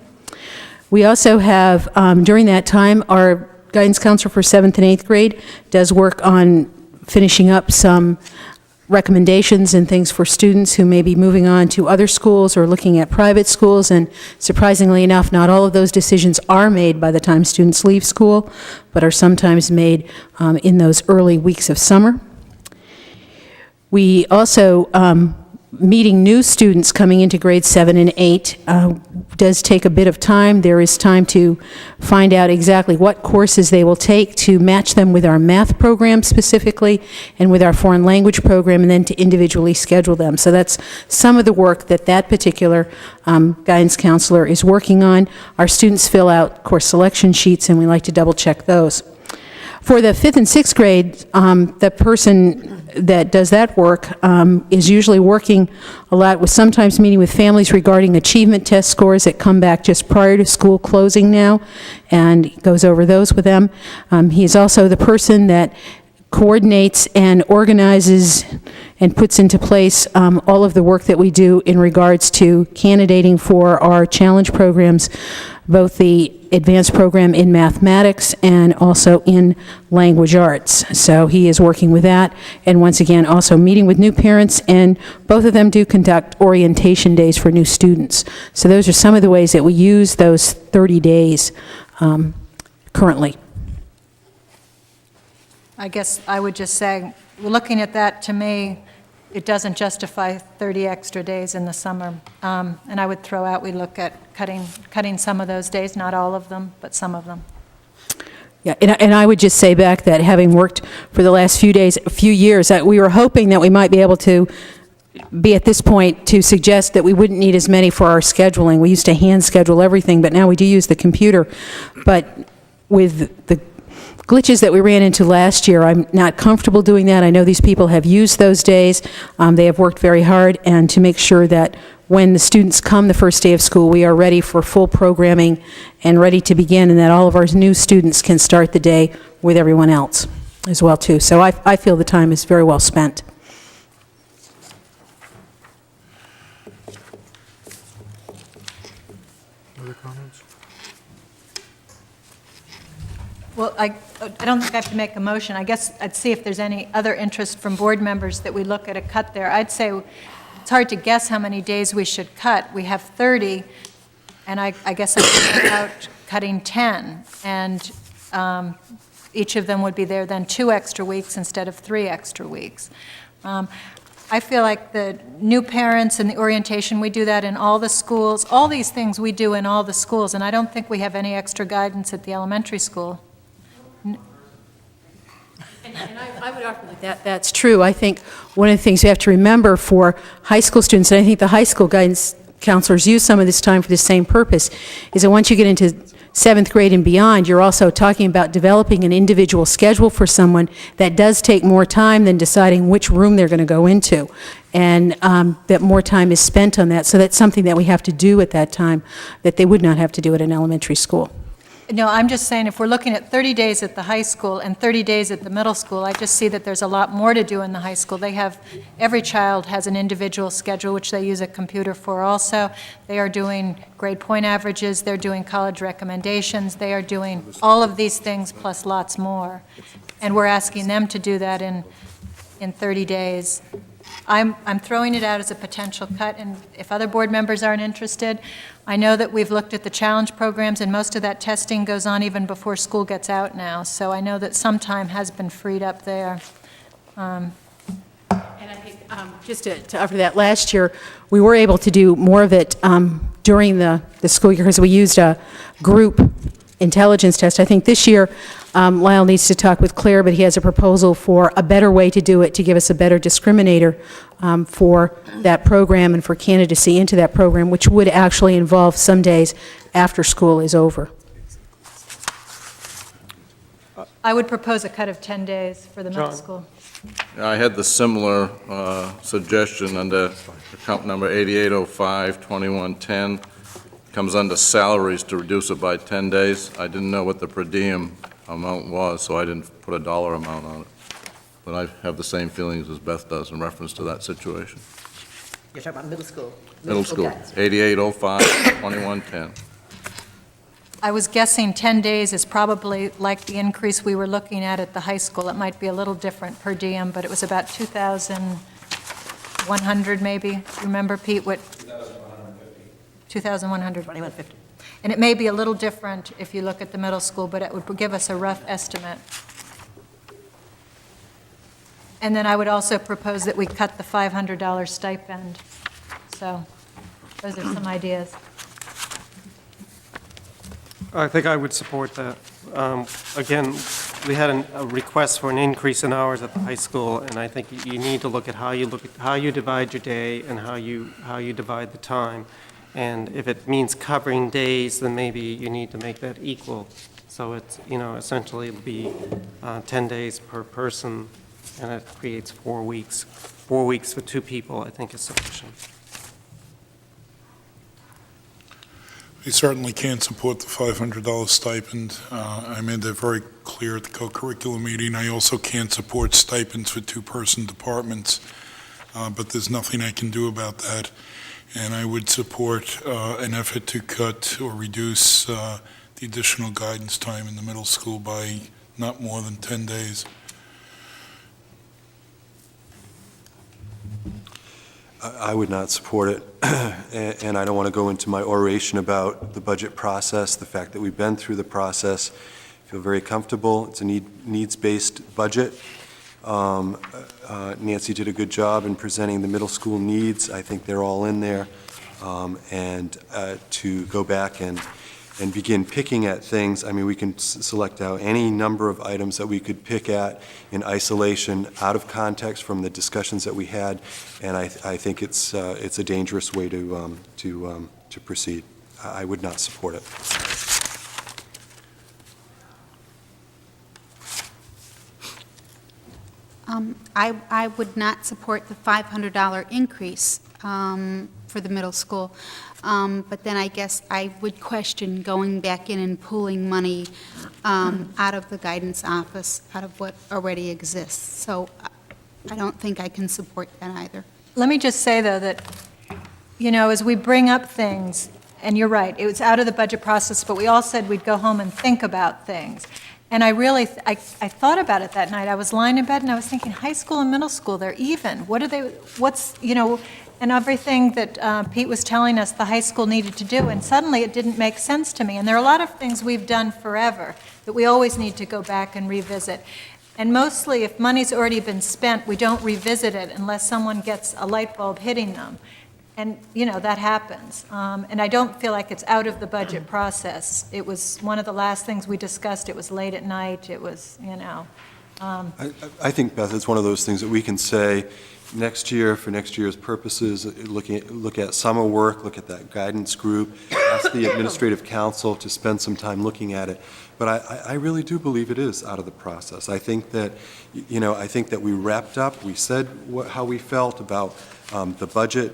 [SPEAKER 18] We also have, during that time, our guidance counselor for 7th and 8th grade does work on finishing up some recommendations and things for students who may be moving on to other schools or looking at private schools, and surprisingly enough, not all of those decisions are made by the time students leave school, but are sometimes made in those early weeks of summer. We also, meeting new students coming into grades 7 and 8 does take a bit of time. There is time to find out exactly what courses they will take to match them with our math program specifically and with our foreign language program, and then to individually schedule them. So that's some of the work that that particular guidance counselor is working on. Our students fill out course selection sheets, and we like to double check those. For the 5th and 6th grade, the person that does that work is usually working a lot with, sometimes meeting with families regarding achievement test scores that come back just prior to school closing now, and goes over those with them. He's also the person that coordinates and organizes and puts into place all of the work that we do in regards to candidating for our challenge programs, both the advanced program in mathematics and also in language arts. So he is working with that, and once again also meeting with new parents, and both of them do conduct orientation days for new students. So those are some of the ways that we use those 30 days currently.
[SPEAKER 6] I guess I would just say, looking at that, to me, it doesn't justify 30 extra days in the summer. And I would throw out, we look at cutting some of those days, not all of them, but some of them.
[SPEAKER 18] Yeah, and I would just say back that having worked for the last few years, that we were hoping that we might be able to be at this point to suggest that we wouldn't need as many for our scheduling. We used to hand schedule everything, but now we do use the computer. But with the glitches that we ran into last year, I'm not comfortable doing that. I know these people have used those days. They have worked very hard, and to make sure that when the students come the first day of school, we are ready for full programming and ready to begin, and that all of our new students can start the day with everyone else as well, too. So I feel the time is very well spent.
[SPEAKER 4] Other comments?
[SPEAKER 6] Well, I don't think I have to make a motion. I guess I'd see if there's any other interest from board members that we look at a cut there. I'd say it's hard to guess how many days we should cut. We have 30, and I guess I would put out cutting 10, and each of them would be there then 2 extra weeks instead of 3 extra weeks. I feel like the new parents and the orientation, we do that in all the schools. All these things we do in all the schools, and I don't think we have any extra guidance at the elementary school.
[SPEAKER 18] And I would offer that that's true. I think one of the things we have to remember for high school students, and I think the high school guidance counselors use some of this time for the same purpose, is that once you get into 7th grade and beyond, you're also talking about developing an individual schedule for someone that does take more time than deciding which room they're going to go into, and that more time is spent on that. So that's something that we have to do at that time that they would not have to do at an elementary school.
[SPEAKER 6] No, I'm just saying, if we're looking at 30 days at the high school and 30 days at the middle school, I just see that there's a lot more to do in the high school. Every child has an individual schedule, which they use a computer for also. They are doing grade point averages, they're doing college recommendations, they are doing all of these things plus lots more. And we're asking them to do that in 30 days. I'm throwing it out as a potential cut, and if other board members aren't interested, I know that we've looked at the challenge programs, and most of that testing goes on even before school gets out now, so I know that some time has been freed up there.
[SPEAKER 18] And I think, just to offer that, last year, we were able to do more of it during the school year, because we used a group intelligence test. I think this year, Lyle needs to talk with Claire, but he has a proposal for a better way to do it, to give us a better discriminator for that program and for candidacy into that program, which would actually involve some days after school is over.
[SPEAKER 6] I would propose a cut of 10 days for the middle
[SPEAKER 9] John?
[SPEAKER 6] school.
[SPEAKER 10] I had the similar suggestion under account number 8805-2110. Comes under salaries to reduce it by 10 days. I didn't know what the per diem amount was, so I didn't put a dollar amount on it. But I have the same feelings as Beth does in reference to that situation.
[SPEAKER 2] You're talking about middle school?
[SPEAKER 10] Middle school,
[SPEAKER 2] guys.
[SPEAKER 10] 8805-2110.
[SPEAKER 6] I was guessing 10 days is probably like the increase we were looking at the high school. It might be a little different per diem, but it was about 2,100 maybe. Remember, Pete, what? 2,150.
[SPEAKER 2] 2150.
[SPEAKER 6] And it may be a little different if you look at the middle school, but it would give us a rough estimate. And then I would also propose that we cut the $500 stipend. So those are some ideas.
[SPEAKER 9] I think I would support that. Again, we had a request for an increase in hours at the high school, and I think you need to look at how you divide your day and how you divide the time. And if it means covering days, then maybe you need to make that equal. So it's, essentially it'll be 10 days per person, and it creates 4 weeks. 4 weeks for 2 people, I think, is sufficient.
[SPEAKER 12] I certainly can't support the $500 stipend. I made that very clear at the co-curricular meeting. I also can't support stipends for 2-person departments, but there's nothing I can do about that. And I would support an effort to cut or reduce the additional guidance time in the middle school by not more than 10 days.
[SPEAKER 5] I would not support it, and I don't want to go into my oration about the budget process, the fact that we've been through the process. I feel very comfortable. It's a needs-based budget. Nancy did a good job in presenting the middle school needs. I think they're all in there. And to go back and begin picking at things, I mean, we can select out any number of items that we could pick at in isolation, out of context from the discussions that we had, and I think it's a dangerous way to proceed. I would not support it.
[SPEAKER 11] I would not support the $500 increase for the middle school. But then I guess I would question going back in and pulling money out of the guidance office, out of what already exists. So I don't think I can support that either.
[SPEAKER 6] Let me just say, though, that, as we bring up things, and you're right, it was out of the budget process, but we all said we'd go home and think about things. And I really, I thought about it that night. I was lying in bed and I was thinking, high school and middle school, they're even. And everything that Pete was telling us the high school needed to do, and suddenly it didn't make sense to me. And there are a lot of things we've done forever that we always need to go back and revisit. And mostly, if money's already been spent, we don't revisit it unless someone gets a light bulb hitting them. And, that happens. And I don't feel like it's out of the budget process. It was one of the last things we discussed. It was late at night. It was,
[SPEAKER 5] I think, Beth, it's one of those things that we can say next year, for next year's purposes, look at summer work, look at that guidance group, ask the administrative council to spend some time looking at it. But I really do believe it is out of the process. I think that, we wrapped up, we said how we felt about the budget,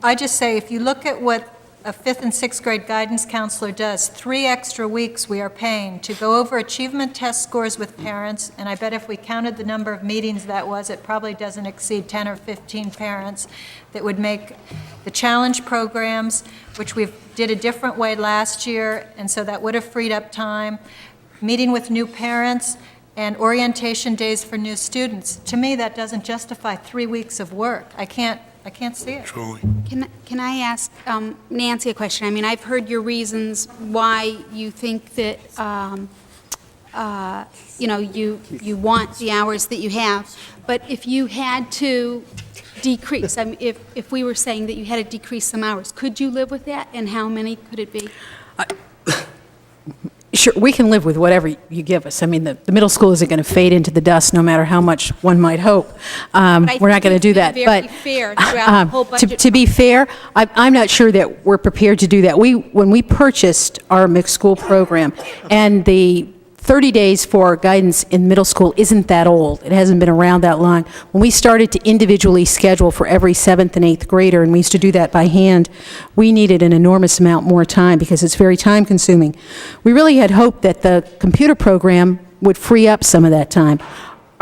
[SPEAKER 6] I just say, if you look at what a 5th and 6th grade guidance counselor does, 3 extra weeks we are paying to go over achievement test scores with parents, and I bet if we counted the number of meetings that was, it probably doesn't exceed 10 or 15 parents, that would make the challenge programs, which we did a different way last year, and so that would have freed up time, meeting with new parents, and orientation days for new students. To me, that doesn't justify 3 weeks of work. I can't see it.
[SPEAKER 12] Truly.
[SPEAKER 11] Can I ask Nancy a question? I mean, I've heard your reasons why you think that you want the hours that you have. But if you had to decrease, I mean, if we were saying that you had to decrease some hours, could you live with that? And how many could it be?
[SPEAKER 18] Sure, we can live with whatever you give us. I mean, the middle school isn't going to fade into the dust, no matter how much one might hope. We're not going to do that.
[SPEAKER 11] Very fair throughout the whole budget.
[SPEAKER 18] To be fair, I'm not sure that we're prepared to do that. When we purchased our mixed school program, and the 30 days for guidance in middle school isn't that old. It hasn't been around that long. When we started to individually schedule for every 7th and 8th grader, and we used to do that by hand, we needed an enormous amount more time because it's very time consuming. We really had hoped that the computer program would free up some of that time.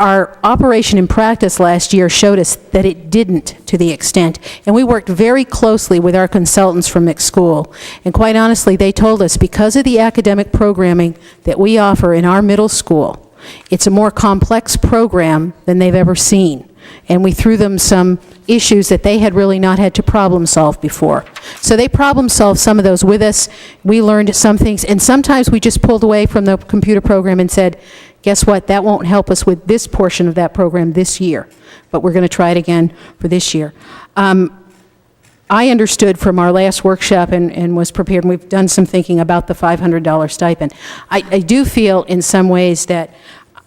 [SPEAKER 18] Our operation in practice last year showed us that it didn't to the extent, and we worked very closely with our consultants from mixed school. And quite honestly, they told us because of the academic programming that we offer in our middle school, it's a more complex program than they've ever seen. And we threw them some issues that they had really not had to problem solve before. So they problem solved some of those with us. We learned some things, and sometimes we just pulled away from the computer program and said, guess what, that won't help us with this portion of that program this year, but we're going to try it again for this year. I understood from our last workshop and was prepared, and we've done some thinking about the $500 stipend. I do feel in some ways that,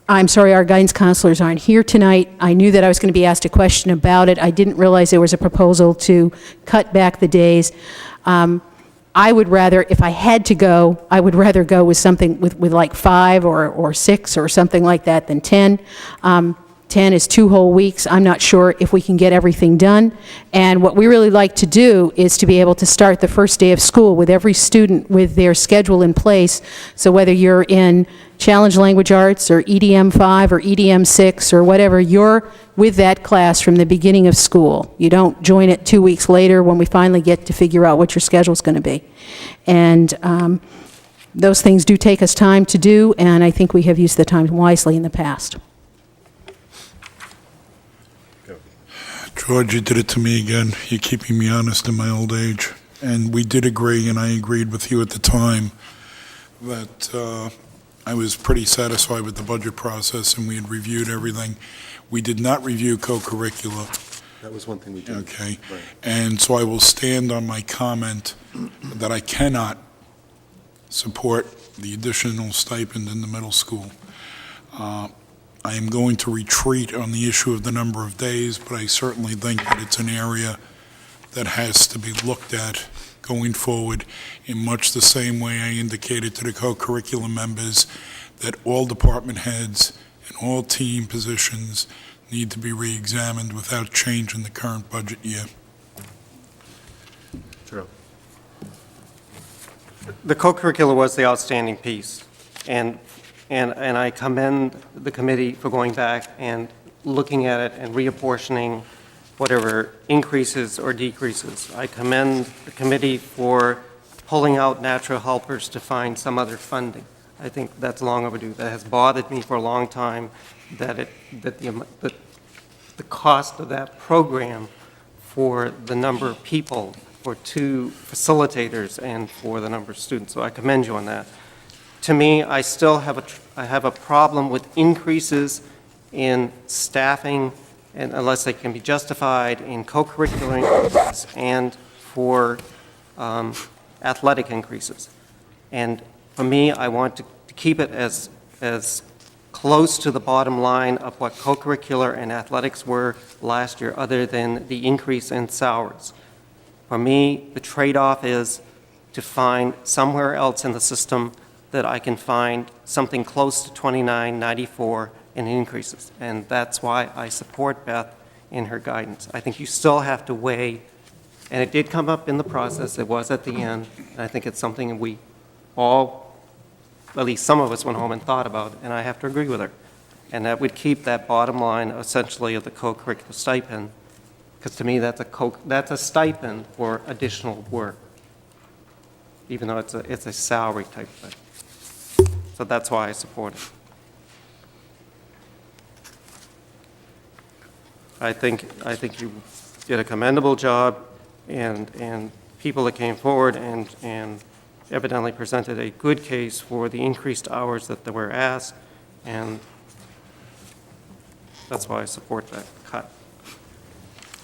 [SPEAKER 18] I'm sorry our guidance counselors aren't here tonight. I knew that I was going to be asked a question about it. I didn't realize there was a proposal to cut back the days. I would rather, if I had to go, I would rather go with something with like 5 or 6 or something like that than 10. 10 is 2 whole weeks. I'm not sure if we can get everything done. And what we really like to do is to be able to start the first day of school with every student with their schedule in place. So whether you're in Challenge Language Arts or EDM 5 or EDM 6 or whatever, you're with that class from the beginning of school. You don't join it 2 weeks later when we finally get to figure out what your schedule's going to be. And those things do take us time to do, and I think we have used the time wisely in the past.
[SPEAKER 12] George, you did it to me again. You're keeping me honest in my old age. And we did agree, and I agreed with you at the time, that I was pretty satisfied with the budget process, and we had reviewed everything. We did not review co-curricula.
[SPEAKER 5] That was one thing we did.
[SPEAKER 12] Okay.
[SPEAKER 5] Right.
[SPEAKER 12] And so I will stand on my comment that I cannot support the additional stipend in the middle school. I am going to retreat on the issue of the number of days, but I certainly think that it's an area that has to be looked at going forward in much the same way I indicated to the co-curriculum members that all department heads and all team positions need to be re-examined without change in the current budget year.
[SPEAKER 9] True. The co-curricular was the outstanding piece, and I commend the committee for going back and looking at it and reapportioning whatever increases or decreases. I commend the committee for pulling out natural helpers to find some other funding. I think that's long overdue. That has bothered me for a long time, that the cost of that program for the number of people, for 2 facilitators, and for the number of students. So I commend you on that. To me, I still have a problem with increases in staffing, and unless they can be justified in co-curricular increases and for athletic increases. And for me, I want to keep it as close to the bottom line of what co-curricular and athletics were last year, other than the increase in salaries. For me, the trade-off is to find somewhere else in the system that I can find something close to $29.94 in increases. And that's why I support Beth in her guidance. I think you still have to weigh, and it did come up in the process, it was at the end, and I think it's something we all, at least some of us, went home and thought about, and I have to agree with her. And that would keep that bottom line essentially of the co-curricular stipend, because to me that's a stipend for additional work, even though it's a salary type thing. So that's why I support it. I think you did a commendable job, and people that came forward and evidently presented a good case for the increased hours that they were asked, and that's why I support that cut.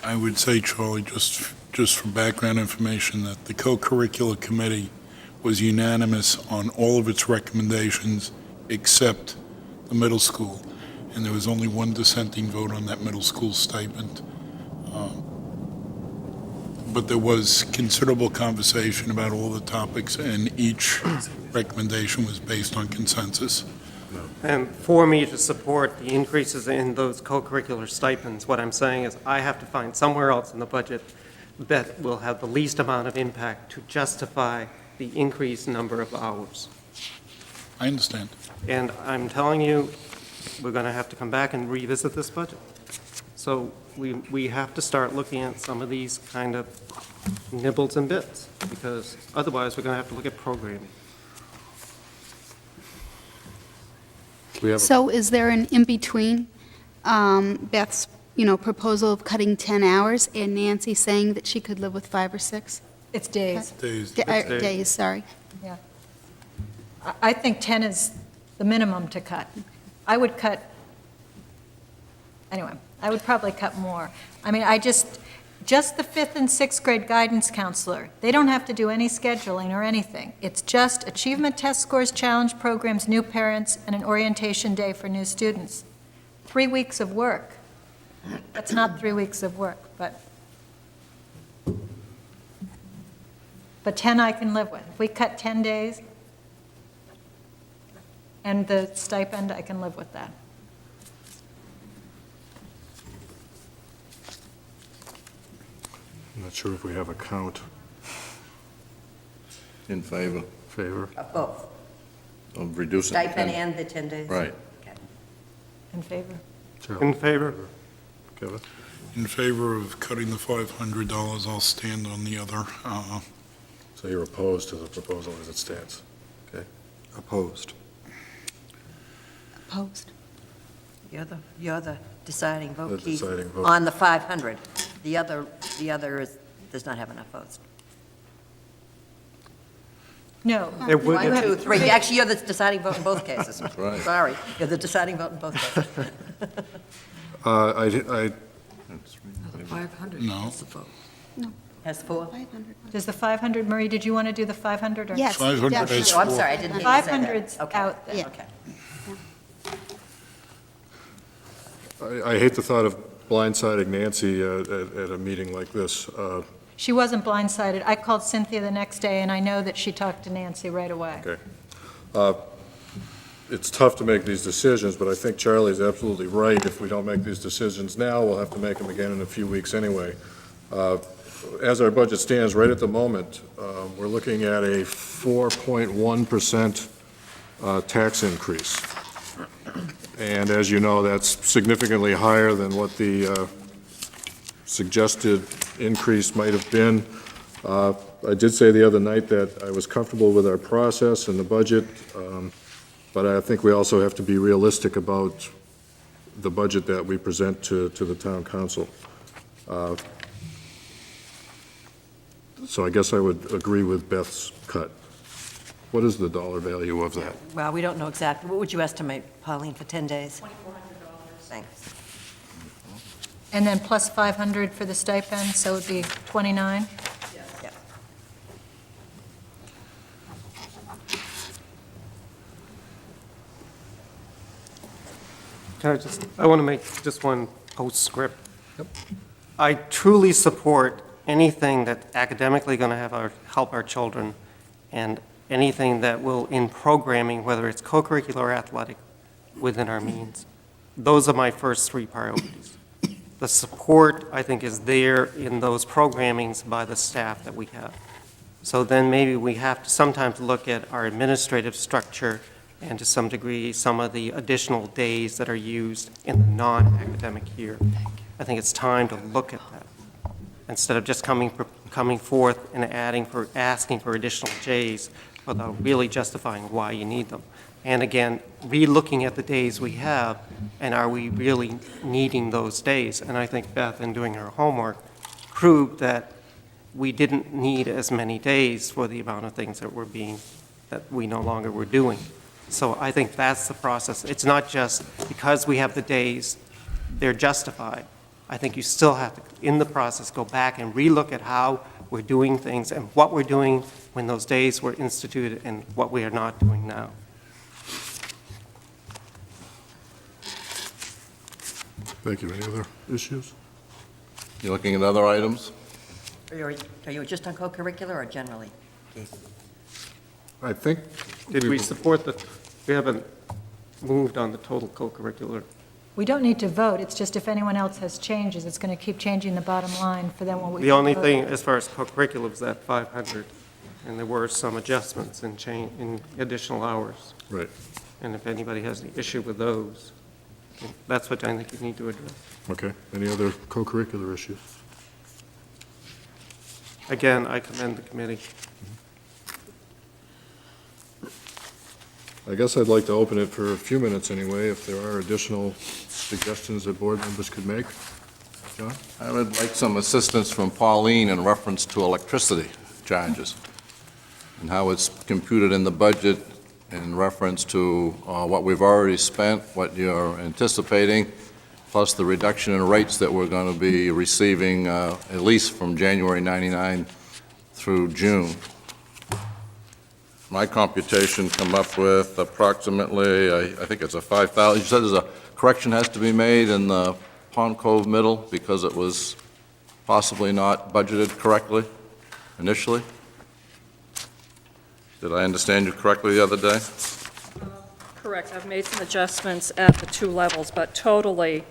[SPEAKER 12] I would say, Charlie, just for background information, that the co-curricular committee was unanimous on all of its recommendations except the middle school, and there was only one dissenting vote on that middle school stipend. But there was considerable conversation about all the topics, and each recommendation was based on consensus.
[SPEAKER 9] And for me to support the increases in those co-curricular stipends, what I'm saying is I have to find somewhere else in the budget that will have the least amount of impact to justify the increased number of hours.
[SPEAKER 12] I understand.
[SPEAKER 9] And I'm telling you, we're going to have to come back and revisit this budget. So we have to start looking at some of these kind of nibbles and bits, because otherwise we're going to have to look at programming.
[SPEAKER 11] So is there an in-between Beth's, proposal of cutting 10 hours and Nancy saying that she could live with 5 or 6?
[SPEAKER 6] It's days.
[SPEAKER 11] Days, sorry.
[SPEAKER 6] Yeah. I think 10 is the minimum to cut. I would cut, anyway, I would probably cut more. I mean, just the 5th and 6th grade guidance counselor, they don't have to do any scheduling or anything. It's just achievement test scores, challenge programs, new parents, and an orientation day for new students. 3 weeks of work. That's not 3 weeks of work, but 10 I can live with. If we cut 10 days and the stipend, I can live with that.
[SPEAKER 4] I'm not sure if we have a count.
[SPEAKER 10] In favor
[SPEAKER 2] Of both,
[SPEAKER 10] of reducing. the
[SPEAKER 2] stipend
[SPEAKER 10] 10.
[SPEAKER 2] and the 10 days?
[SPEAKER 10] Right.
[SPEAKER 2] Okay.
[SPEAKER 6] In favor?
[SPEAKER 9] In favor?
[SPEAKER 4] Kevin?
[SPEAKER 12] In favor of cutting the $500, I'll stand on the other.
[SPEAKER 4] So you're opposed to the proposal as it stands? Okay.
[SPEAKER 5] Opposed.
[SPEAKER 11] Opposed.
[SPEAKER 2] You're the deciding vote,
[SPEAKER 4] The
[SPEAKER 2] Keith,
[SPEAKER 4] deciding vote.
[SPEAKER 2] on the 500. The other does not have enough votes.
[SPEAKER 6] No.
[SPEAKER 9] There would-
[SPEAKER 2] 1, 2, 3. Actually, you're the deciding vote in both cases.
[SPEAKER 10] Right.
[SPEAKER 2] Sorry, you're the deciding vote in both cases.
[SPEAKER 4] I
[SPEAKER 17] 500
[SPEAKER 12] No.
[SPEAKER 17] is the vote.
[SPEAKER 2] Has 4?
[SPEAKER 11] 500.
[SPEAKER 6] Does the 500, Marie, did you want to do the 500? Or?
[SPEAKER 11] Yes.
[SPEAKER 12] 500
[SPEAKER 11] definitely.
[SPEAKER 12] is
[SPEAKER 2] Oh, I'm
[SPEAKER 12] for-
[SPEAKER 2] sorry, I didn't hear you say that.
[SPEAKER 6] 500's
[SPEAKER 2] Okay.
[SPEAKER 6] out there.
[SPEAKER 11] Yeah.
[SPEAKER 2] Okay.
[SPEAKER 4] I hate the thought of blindsiding Nancy at a meeting like this.
[SPEAKER 6] She wasn't blindsided. I called Cynthia the next day, and I know that she talked to Nancy right away.
[SPEAKER 4] Okay. It's tough to make these decisions, but I think Charlie's absolutely right. If we don't make these decisions now, we'll have to make them again in a few weeks anyway. As our budget stands right at the moment, we're looking at a 4.1% tax increase. And as you know, that's significantly higher than what the suggested increase might have been. I did say the other night that I was comfortable with our process and the budget, but I think we also have to be realistic about the budget that we present to the town council. So I guess I would agree with Beth's cut. What is the dollar value of that?
[SPEAKER 2] Well, we don't know exactly. What would you estimate, Pauline, for 10 days? $2,400. Thanks.
[SPEAKER 6] And then plus 500 for the stipend, so it would be 29?
[SPEAKER 2] Yes.
[SPEAKER 9] I want to make just one postscript. I truly support anything that's academically going to help our children, and anything that will, in programming, whether it's co-curricular or athletic, within our means. Those are my first 3 priorities. The support, I think, is there in those programmings by the staff that we have. So then maybe we have to sometimes look at our administrative structure and to some degree, some of the additional days that are used in the non-academic year. I think it's time to look at that, instead of just coming forth and asking for additional days without really justifying why you need them. And again, re-looking at the days we have, and are we really needing those days? And I think Beth, in doing her homework, proved that we didn't need as many days for the amount of things that we no longer were doing. So I think that's the process. It's not just because we have the days, they're justified. I think you still have to, in the process, go back and relook at how we're doing things and what we're doing when those days were instituted and what we are not doing now.
[SPEAKER 4] Thank you. Any other issues?
[SPEAKER 10] You looking at other items?
[SPEAKER 2] Are you just on co-curricular or generally, Keith?
[SPEAKER 4] I think.
[SPEAKER 9] Did we support we haven't moved on the total co-curricular.
[SPEAKER 6] We don't need to vote, it's just if anyone else has changes, it's going to keep changing the bottom line for them when we.
[SPEAKER 9] The only thing, as far as co-curricular, was that 500, and there were some adjustments in additional hours.
[SPEAKER 4] Right.
[SPEAKER 9] And if anybody has any issue with those, that's what I think you need to address.
[SPEAKER 4] Okay. Any other co-curricular issues?
[SPEAKER 9] Again, I commend the committee.
[SPEAKER 4] I guess I'd like to open it for a few minutes anyway, if there are additional suggestions that board members could make. John?
[SPEAKER 10] I would like some assistance from Pauline in reference to electricity charges and how it's computed in the budget in reference to what we've already spent, what you're anticipating, plus the reduction in rates that we're going to be receiving at least from January 99 through June. My computation come up with approximately, I think it's a 5,000. You said there's a correction has to be made in the Pond Cove Middle because it was possibly not budgeted correctly initially? Did I understand you correctly the other day?
[SPEAKER 16] Correct. I've made some adjustments at the two levels, but totally,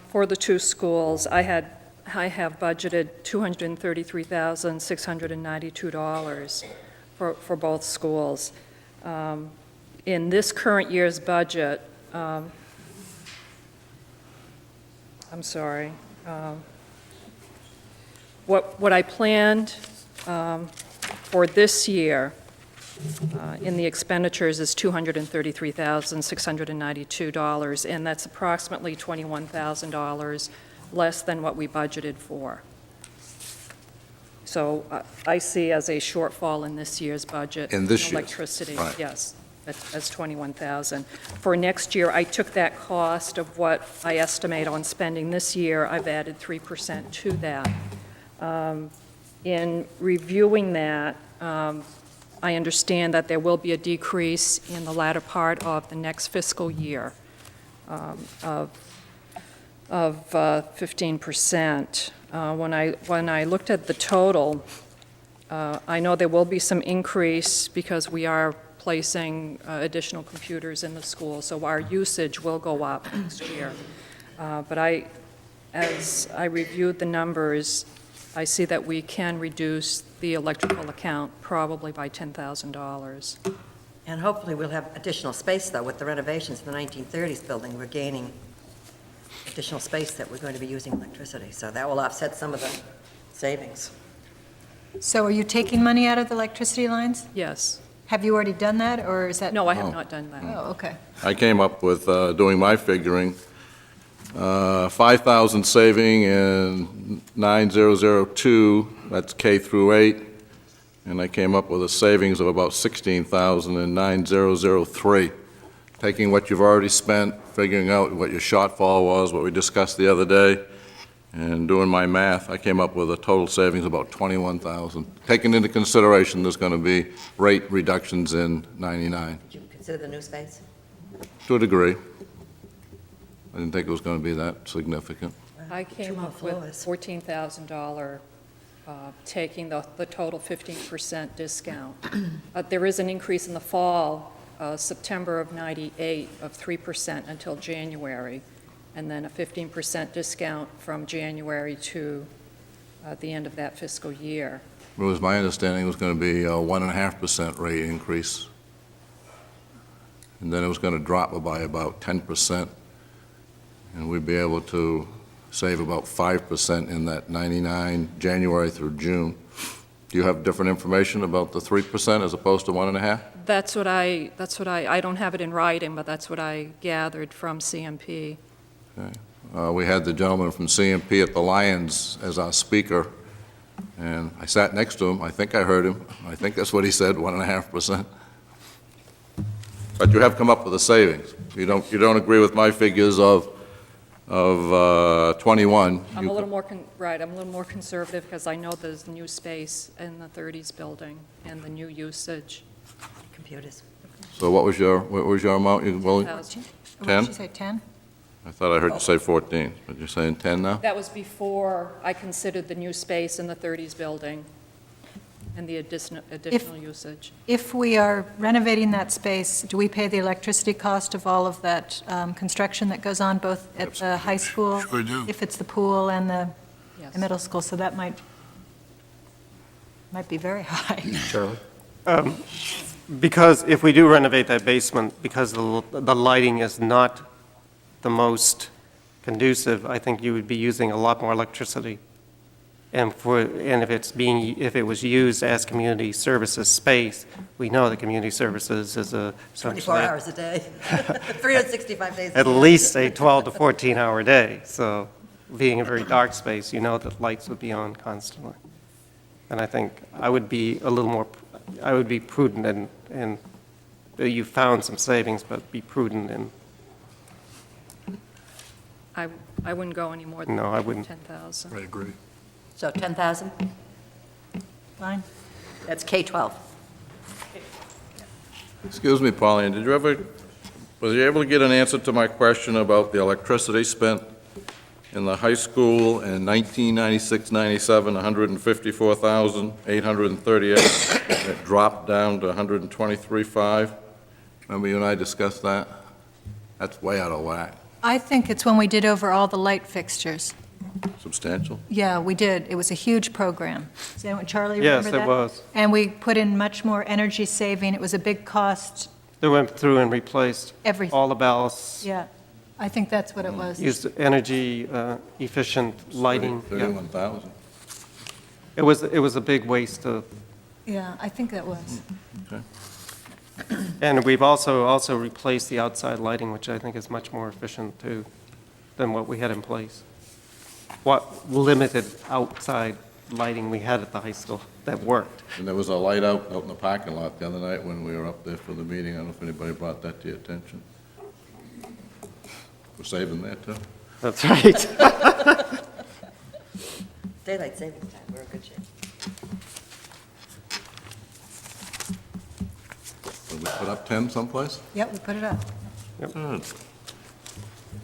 [SPEAKER 16] for the two schools, I have budgeted $233,692 for both schools. In this current year's budget, I'm sorry, what I planned for this year in the expenditures is $233,692, and that's approximately $21,000 less than what we budgeted for. So I see as a shortfall in this year's budget.
[SPEAKER 10] In this year's?
[SPEAKER 16] Electricity,
[SPEAKER 10] Right.
[SPEAKER 16] yes, as $21,000. For next year, I took that cost of what I estimate on spending this year, I've added 3% to that. In reviewing that, I understand that there will be a decrease in the latter part of the next fiscal year of 15%. When I looked at the total, I know there will be some increase because we are placing additional computers in the school, so our usage will go up next year. But as I reviewed the numbers, I see that we can reduce the electrical account probably by $10,000.
[SPEAKER 2] And hopefully we'll have additional space, though, with the renovations in the 1930s building. We're gaining additional space that we're going to be using electricity, so that will offset some of the savings.
[SPEAKER 6] So are you taking money out of the electricity lines?
[SPEAKER 16] Yes.
[SPEAKER 6] Have you already done that, or is that?
[SPEAKER 16] No, I have not done that.
[SPEAKER 6] Oh, okay.
[SPEAKER 10] I came up with, doing my figuring, 5,000 saving in 9002, that's K through 8, and I came up with a savings of about 16,000 in 9003. Taking what you've already spent, figuring out what your shortfall was, what we discussed the other day, and doing my math, I came up with a total savings of about 21,000. Taking into consideration there's going to be rate reductions in 99.
[SPEAKER 2] Did you consider the new space?
[SPEAKER 10] To a degree. I didn't think it was going to be that significant.
[SPEAKER 16] I came up with $14,000, taking the total 15% discount. There is an increase in the fall, September of '98, of 3% until January, and then a 15% discount from January to the end of that fiscal year.
[SPEAKER 10] It was my understanding it was going to be a 1.5% rate increase, and then it was going to drop by about 10%, and we'd be able to save about 5% in that 99, January through June. Do you have different information about the 3% as opposed to 1.5%?
[SPEAKER 16] That's what I don't have it in writing, but that's what I gathered from CMP.
[SPEAKER 10] Okay. We had the gentleman from CMP at the Lions as our speaker And I sat next to him, I think I heard him, I think that's what he said, 1.5%. But you have come up with a savings. You don't agree with my figures of 21.
[SPEAKER 16] I'm a little more, right, I'm a little more conservative because I know there's new space in the 30s building and the new usage.
[SPEAKER 2] Computers.
[SPEAKER 10] So what was your amount? You willing?
[SPEAKER 16] 1,000.
[SPEAKER 6] What
[SPEAKER 10] 10?
[SPEAKER 6] did you say, 10?
[SPEAKER 10] I thought I heard you say 14, but you're saying 10 now?
[SPEAKER 16] That was before I considered the new space in the 30s building and the additional usage.
[SPEAKER 6] If we are renovating that space, do we pay the electricity cost of all of that construction that goes on both at the high school?
[SPEAKER 12] Sure do.
[SPEAKER 6] If it's the pool and the
[SPEAKER 16] Yes.
[SPEAKER 6] middle school, so that might be very high.
[SPEAKER 4] Charlie?
[SPEAKER 9] Because if we do renovate that basement, because the lighting is not the most conducive, I think you would be using a lot more electricity. And if it was used as community services space, we know that community services is
[SPEAKER 2] 24 hours a day, 365 days a year.
[SPEAKER 9] at least a 12 to 14-hour day. So being a very dark space, you know that lights would be on constantly. And I think I would be prudent and you found some savings, but be prudent and
[SPEAKER 16] I wouldn't go any more than
[SPEAKER 9] No, I wouldn't.
[SPEAKER 16] 10,000.
[SPEAKER 4] I agree.
[SPEAKER 2] So 10,000?
[SPEAKER 6] Fine.
[SPEAKER 2] That's K-12.
[SPEAKER 10] Excuse me, Pauline, was you able to get an answer to my question about the electricity spent in the high school in 1996-97, 154,838. It dropped down to 123.5. Remember you and I discussed that? That's way out of whack.
[SPEAKER 6] I think it's when we did over all the light fixtures.
[SPEAKER 10] Substantial.
[SPEAKER 6] Yeah, we did. It was a huge program. Does anyone, Charlie,
[SPEAKER 9] Yes,
[SPEAKER 6] remember that?
[SPEAKER 9] it was.
[SPEAKER 6] And we put in much more energy saving. It was a big cost.
[SPEAKER 9] they went through and replaced
[SPEAKER 6] Everything.
[SPEAKER 9] all the ballasts,
[SPEAKER 6] Yeah, I think that's what it was.
[SPEAKER 9] used energy efficient lighting. Yeah.
[SPEAKER 10] 31,000.
[SPEAKER 9] It was a big waste of,
[SPEAKER 6] Yeah, I think that was.
[SPEAKER 10] Okay.
[SPEAKER 9] and we've also replaced the outside lighting, which I think is much more efficient too than what we had in place. What limited outside lighting we had at the high school that worked.
[SPEAKER 10] And there was a light out in the parking lot the other night when we were up there for the meeting. I don't know if anybody brought that to your attention. We're saving that, too.
[SPEAKER 9] That's right.
[SPEAKER 2] Daylight savings time, we're in good shape.
[SPEAKER 10] Did we put up 10 someplace?
[SPEAKER 6] Yep, we put it up.
[SPEAKER 10] Good.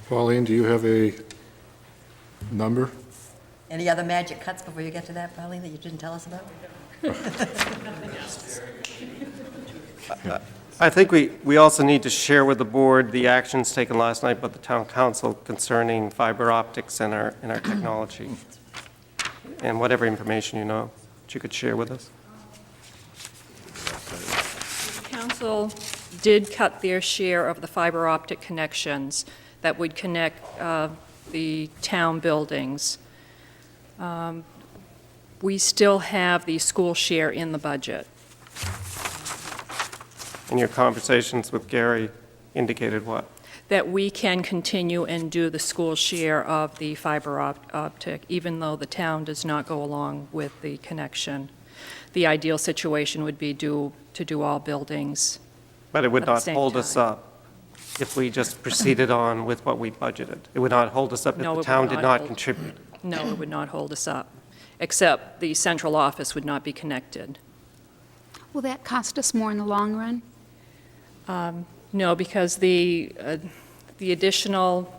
[SPEAKER 4] Pauline, do you have a number?
[SPEAKER 2] Any other magic cuts before you get to that, Pauline, that you didn't tell us about?
[SPEAKER 9] I think we also need to share with the board the actions taken last night by the town council concerning fiber optics and our technology, and whatever information you know that you could share with us.
[SPEAKER 16] Council did cut their share of the fiber optic connections that would connect the town buildings. We still have the school share in the budget.
[SPEAKER 9] And your conversations with Gary indicated what?
[SPEAKER 16] That we can continue and do the school share of the fiber optic, even though the town does not go along with the connection. The ideal situation would be to do all buildings.
[SPEAKER 9] But it would
[SPEAKER 16] At the
[SPEAKER 9] not
[SPEAKER 16] same
[SPEAKER 9] hold us
[SPEAKER 16] time.
[SPEAKER 9] up if we just proceeded on with what we budgeted. It would not hold us up if
[SPEAKER 16] No, it
[SPEAKER 9] the
[SPEAKER 16] would
[SPEAKER 9] town did
[SPEAKER 16] not
[SPEAKER 9] not
[SPEAKER 16] hold-
[SPEAKER 9] contribute.
[SPEAKER 16] No, it would not hold us up, except the central office would not be connected.
[SPEAKER 11] Will that cost us more in the long run?
[SPEAKER 16] No, because the additional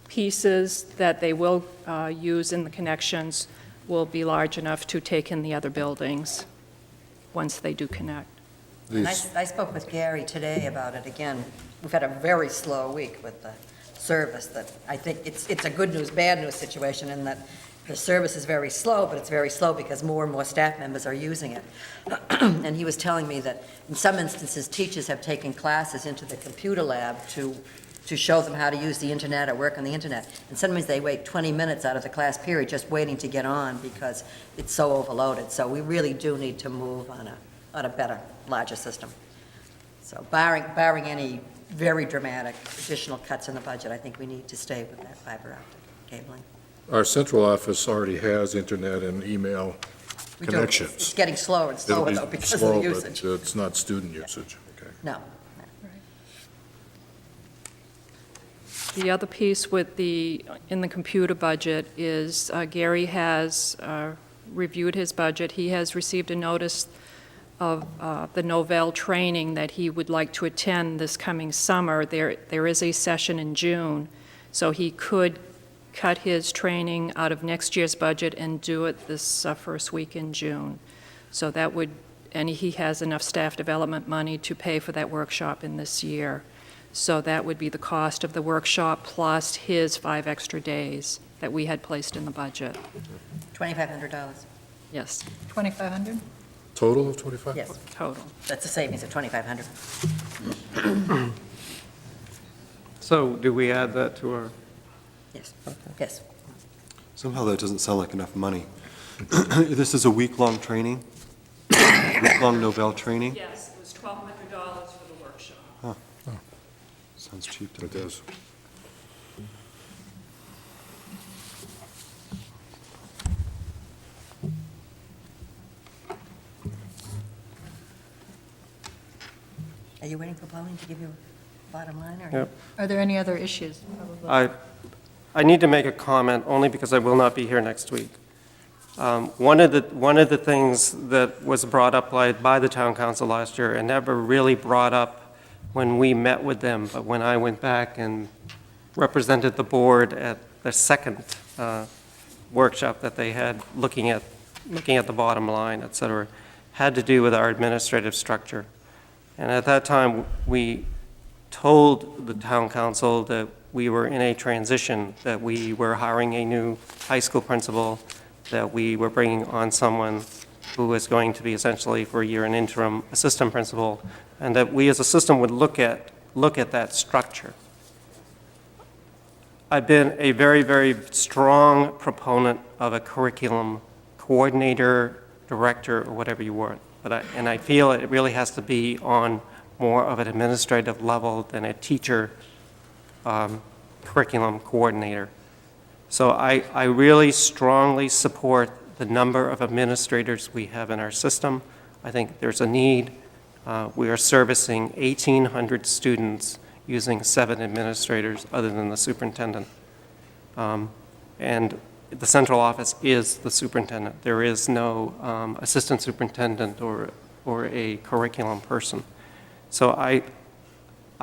[SPEAKER 16] pieces that they will use in the connections will be large enough to take in the other buildings once they do connect.
[SPEAKER 2] And I spoke with Gary today about it again. We've had a very slow week with the service that I think it's a good news, bad news situation in that the service is very slow, but it's very slow because more and more staff members are using it. And he was telling me that in some instances, teachers have taken classes into the computer lab to show them how to use the internet or work on the internet. And sometimes they wait 20 minutes out of the class period just waiting to get on because it's so overloaded. So we really do need to move on a better, larger system. So barring any very dramatic additional cuts in the budget, I think we need to stay with that fiber optic cabling.
[SPEAKER 4] Our central office already has internet and email
[SPEAKER 2] We do.
[SPEAKER 4] connections.
[SPEAKER 2] It's getting slower and slower, though, because of the
[SPEAKER 4] It'll be
[SPEAKER 2] usage.
[SPEAKER 4] slow, but it's not student usage, okay.
[SPEAKER 2] No.
[SPEAKER 16] The other piece in the computer budget is Gary has reviewed his budget. He has received a notice of the Novell training that he would like to attend this coming summer. There is a session in June, so he could cut his training out of next year's budget and do it this first week in June. So that would, and he has enough staff development money to pay for that workshop in this year. So that would be the cost of the workshop plus his 5 extra days that we had placed in the budget.
[SPEAKER 2] $2,500.
[SPEAKER 16] Yes.
[SPEAKER 6] 2,500?
[SPEAKER 4] Total of 25?
[SPEAKER 2] Yes.
[SPEAKER 16] Total.
[SPEAKER 2] That's a savings of $2,500.
[SPEAKER 9] So do we add that to our?
[SPEAKER 2] Yes. Yes.
[SPEAKER 5] Somehow that doesn't sound like enough money. This is a week-long training? Week-long Novell training?
[SPEAKER 16] Yes, it was $1,200 for the workshop.
[SPEAKER 5] Huh. Sounds cheap to me.
[SPEAKER 4] It does.
[SPEAKER 2] Are you waiting for Pauline to give you a bottom line, or?
[SPEAKER 9] Yep.
[SPEAKER 6] Are there any other issues? Probably.
[SPEAKER 9] I need to make a comment only because I will not be here next week. One of the things that was brought up by the town council last year and never really brought up when we met with them, but when I went back and represented the board at the second workshop that they had, looking at the bottom line, et cetera, had to do with our administrative structure. And at that time, we told the town council that we were in a transition, that we were hiring a new high school principal, that we were bringing on someone who was going to be essentially for a year an interim assistant principal, and that we as a system would look at that structure. I've been a very, very strong proponent of a curriculum coordinator, director, or whatever you want. And I feel it really has to be on more of an administrative level than a teacher curriculum coordinator. So I really strongly support the number of administrators we have in our system. I think there's a need. We are servicing 1,800 students using 7 administrators other than the superintendent. And the central office is the superintendent. There is no assistant superintendent or a curriculum person. So I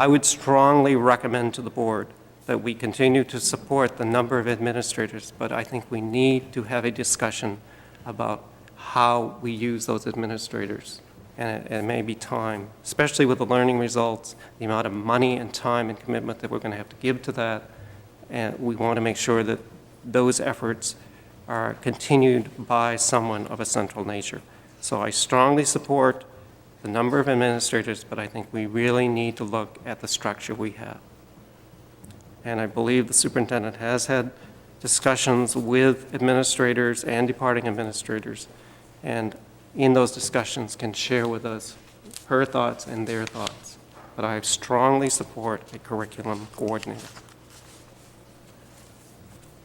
[SPEAKER 9] would strongly recommend to the board that we continue to support the number of administrators, but I think we need to have a discussion about how we use those administrators. And it may be time, especially with the learning results, the amount of money and time and commitment that we're going to have to give to that. And we want to make sure that those efforts are continued by someone of a central nature. So I strongly support the number of administrators, but I think we really need to look at the structure we have. And I believe the superintendent has had discussions with administrators and departing administrators, and in those discussions can share with us her thoughts and their thoughts. But I strongly support a curriculum coordinator.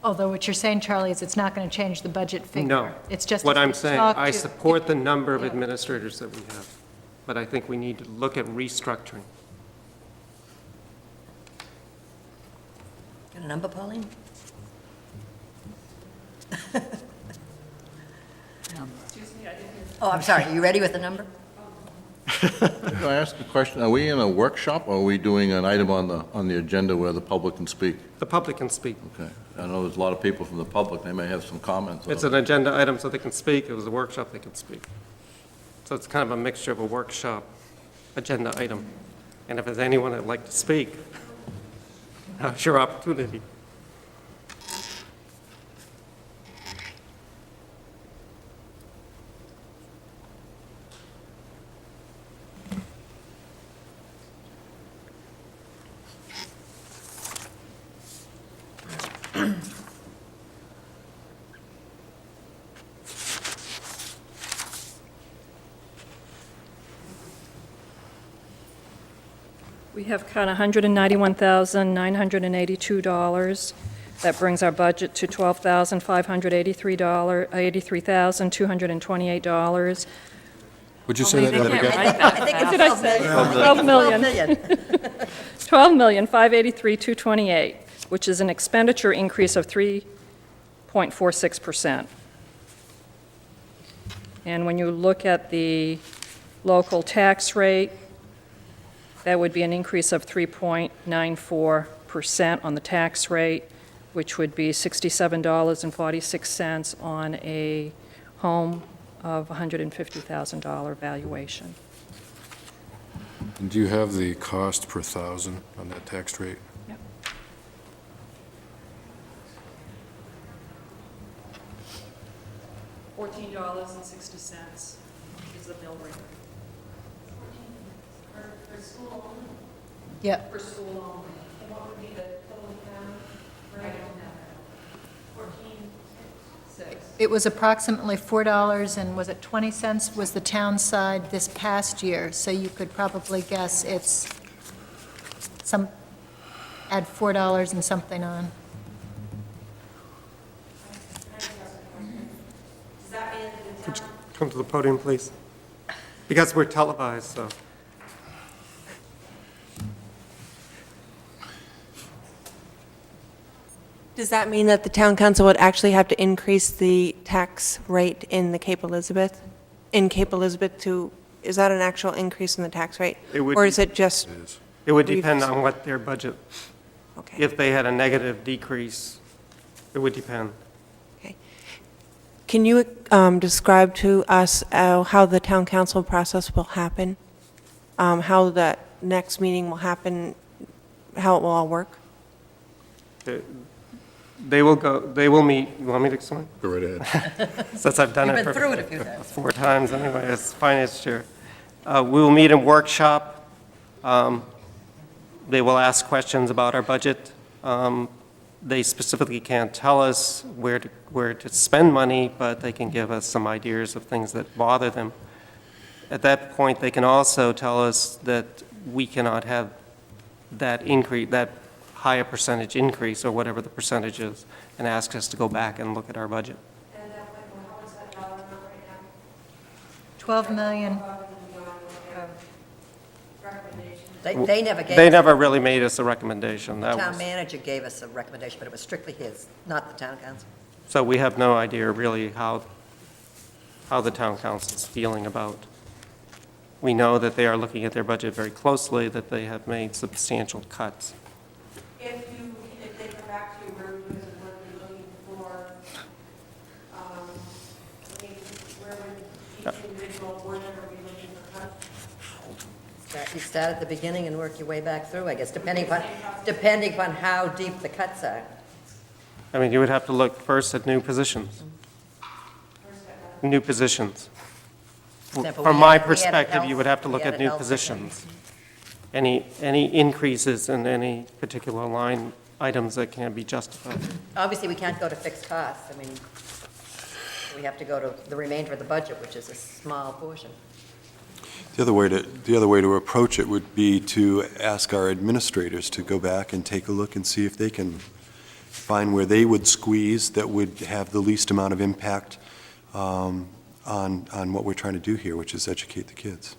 [SPEAKER 6] Although what you're saying, Charlie, is it's not going to change the budget figure.
[SPEAKER 9] No.
[SPEAKER 6] It's just.
[SPEAKER 9] What
[SPEAKER 6] as
[SPEAKER 9] I'm
[SPEAKER 6] we
[SPEAKER 9] saying,
[SPEAKER 6] talk
[SPEAKER 9] I
[SPEAKER 6] to-
[SPEAKER 9] support the number of
[SPEAKER 6] Yeah.
[SPEAKER 9] administrators that we have, but I think we need to look at restructuring.
[SPEAKER 2] Got a number, Pauline? Oh, I'm sorry, are you ready with the number?
[SPEAKER 10] Can I ask a question? Are we in a workshop, or are we doing an item on the agenda where the public can speak?
[SPEAKER 9] The public can speak.
[SPEAKER 10] Okay. I know there's a lot of people from the public, they may have some comments.
[SPEAKER 9] It's an agenda item so they can speak. It was a workshop, they can speak. So it's kind of a mixture of a workshop agenda item. And if there's anyone that'd like to speak, now's your opportunity.
[SPEAKER 16] We have cut $191,982 That brings our budget to $83,228.
[SPEAKER 4] Would you say that
[SPEAKER 16] They
[SPEAKER 4] number
[SPEAKER 16] can't
[SPEAKER 4] again?
[SPEAKER 16] write that
[SPEAKER 2] I think
[SPEAKER 16] fast.
[SPEAKER 2] it's 12 million.
[SPEAKER 16] 12 million.
[SPEAKER 2] 12 million.
[SPEAKER 16] $12,583,228, which is an expenditure increase of 3.46%. And when you look at the local tax rate, that would be an increase of 3.94% on the tax rate, which would be $67.46 on a home of $150,000 valuation.
[SPEAKER 4] And do you have the cost per thousand on that tax rate?
[SPEAKER 16] Yep. $14.60 is the mill rate.
[SPEAKER 7] For school only?
[SPEAKER 6] Yep.
[SPEAKER 16] For school only.
[SPEAKER 7] And what would be the total town?
[SPEAKER 16] I don't have
[SPEAKER 7] 14.6.
[SPEAKER 6] It was approximately $4, and was it 20 cents was the town side this past year, so you could probably guess it's add $4 and something on.
[SPEAKER 7] Does that mean that the town?
[SPEAKER 9] Come to the podium, please. Because we're televised, so.
[SPEAKER 19] Does that mean that the town council would actually have to increase the tax rate in the Cape Elizabeth? In Cape Elizabeth to, is that an actual increase in the tax rate?
[SPEAKER 9] It would
[SPEAKER 19] Or
[SPEAKER 9] be-
[SPEAKER 19] is it just,
[SPEAKER 9] It would depend on what their budget,
[SPEAKER 19] okay,
[SPEAKER 9] if they had a negative decrease, it would depend.
[SPEAKER 19] okay. Can you describe to us how the town council process will happen? How that next meeting will happen, how it will all work?
[SPEAKER 9] They will meet, you want me to explain?
[SPEAKER 4] Go right ahead.
[SPEAKER 9] Since I've done
[SPEAKER 2] You've
[SPEAKER 9] it
[SPEAKER 2] been
[SPEAKER 9] for
[SPEAKER 2] through it a few times.
[SPEAKER 9] 4 times anyway, as finance chair. We will meet in workshop. They will ask questions about our budget. They specifically can't tell us where to spend money, but they can give us some ideas of things that bother them. At that point, they can also tell us that we cannot have that increase, that higher percentage increase, or whatever the percentage is, and ask us to go back and look at our budget.
[SPEAKER 7] And how is that dollar amount right now?
[SPEAKER 6] 12 million.
[SPEAKER 2] They never gave.
[SPEAKER 9] They
[SPEAKER 2] us-
[SPEAKER 9] never really made us a recommendation.
[SPEAKER 2] The
[SPEAKER 9] That
[SPEAKER 2] town
[SPEAKER 9] was,
[SPEAKER 2] manager gave us a recommendation, but it was strictly his, not the town council.
[SPEAKER 9] so we have no idea really how the town council is feeling about. We know that they are looking at their budget very closely, that they have made substantial cuts.
[SPEAKER 7] If they come back to you, where would you looking for, where would each individual board member be looking for cuts?
[SPEAKER 2] You start at the beginning and work your way back through, I guess, depending upon how deep the cuts are.
[SPEAKER 9] I mean, you would have to look first at new positions. New positions.
[SPEAKER 2] Example,
[SPEAKER 9] From
[SPEAKER 2] we
[SPEAKER 9] my
[SPEAKER 2] added
[SPEAKER 9] perspective, you
[SPEAKER 2] health-
[SPEAKER 9] would have to
[SPEAKER 2] we
[SPEAKER 9] look at
[SPEAKER 2] added
[SPEAKER 9] new
[SPEAKER 2] health
[SPEAKER 9] positions. Any increases in any particular line items that can be justified.
[SPEAKER 2] Obviously, we can't go to fixed costs. I mean, we have to go to the remainder of the budget, which is a small portion.
[SPEAKER 5] The other way to approach it would be to ask our administrators to go back and take a look and see if they can find where they would squeeze that would have the least amount of impact on what we're trying to do here, which is educate the kids.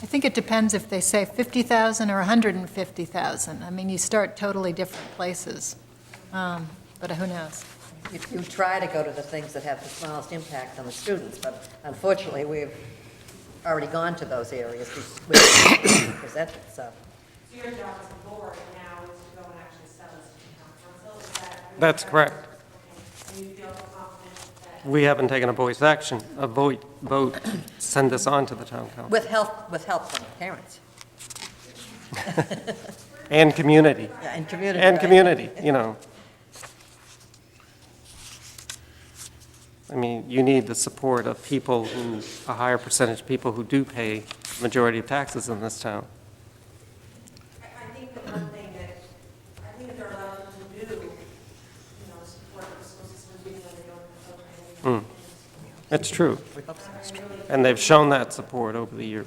[SPEAKER 6] I think it depends if they say 50,000 or 150,000. I mean, you start totally different places, but who knows?
[SPEAKER 2] You try to go to the things that have the smallest impact on the students, but unfortunately, we've already gone to those areas we presented, so.
[SPEAKER 7] So your job as a board now is to go and actually sell this to the town council, is that?
[SPEAKER 9] That's correct.
[SPEAKER 7] Okay. And you feel confident that?
[SPEAKER 9] We haven't taken a voice action, a vote, to send this on to the town council.
[SPEAKER 2] With help from the parents.
[SPEAKER 9] And community.
[SPEAKER 2] Yeah, and community.
[SPEAKER 9] And
[SPEAKER 2] right.
[SPEAKER 9] community, you know. I mean, you need the support of people who, a higher percentage of people who do pay the majority of taxes in this town.
[SPEAKER 7] I think the one thing that, I think that there are a lot of people who do, support the school system, even though they don't.
[SPEAKER 9] It's true. And they've shown that support over the years.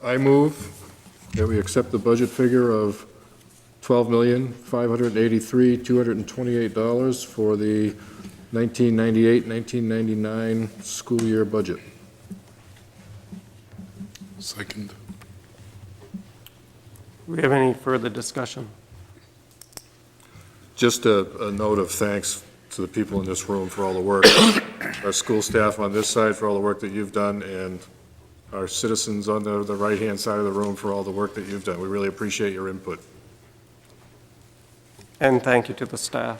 [SPEAKER 4] I move that we accept the budget figure of $12,583,228 for the 1998-1999 school year budget.
[SPEAKER 12] Second.
[SPEAKER 9] Do we have any further discussion?
[SPEAKER 4] Just a note of thanks to the people in this room for all the work, our school staff on this side for all the work that you've done, and our citizens on the right-hand side of the room for all the work that you've done. We really appreciate your input.
[SPEAKER 9] And thank you to the staff.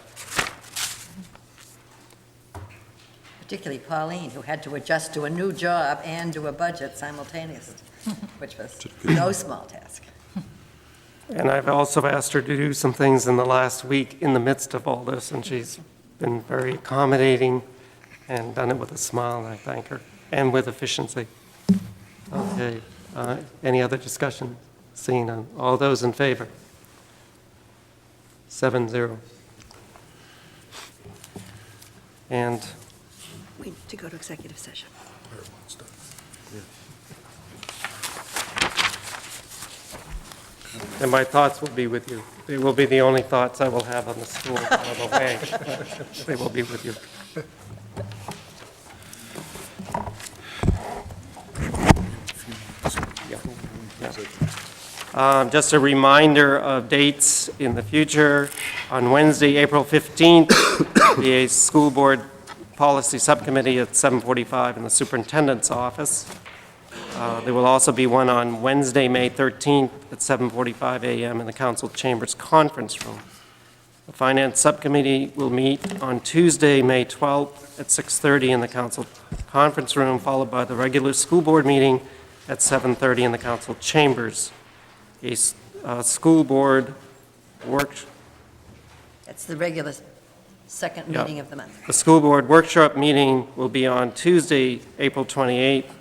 [SPEAKER 2] Particularly Pauline, who had to adjust to a new job and do a budget simultaneously, which was no small task.
[SPEAKER 9] And I've also asked her to do some things in the last week in the midst of all this, and she's been very accommodating and done it with a smile, and I thank her, and with efficiency. Okay, any other discussion? Seeing none. All those in favor? 7-0. And
[SPEAKER 2] We need to go to executive session.
[SPEAKER 9] And my thoughts will be with you. They will be the only thoughts I will have on the school on the way. They will be with you. Just a reminder of dates in the future. On Wednesday, April 15th, the School Board Policy Subcommittee at 7:45 in the Superintendent's office. There will also be one on Wednesday, May 13th at 7:45 a.m. in the Council Chambers Conference Room. The Finance Subcommittee will meet on Tuesday, May 12th at 6:30 in the Council Conference Room, followed by the regular school board meeting at 7:30 in the Council Chambers. A school board
[SPEAKER 2] That's the regular second
[SPEAKER 9] Yeah.
[SPEAKER 2] meeting of the month.
[SPEAKER 9] The school board workshop meeting will be on Tuesday, April 28th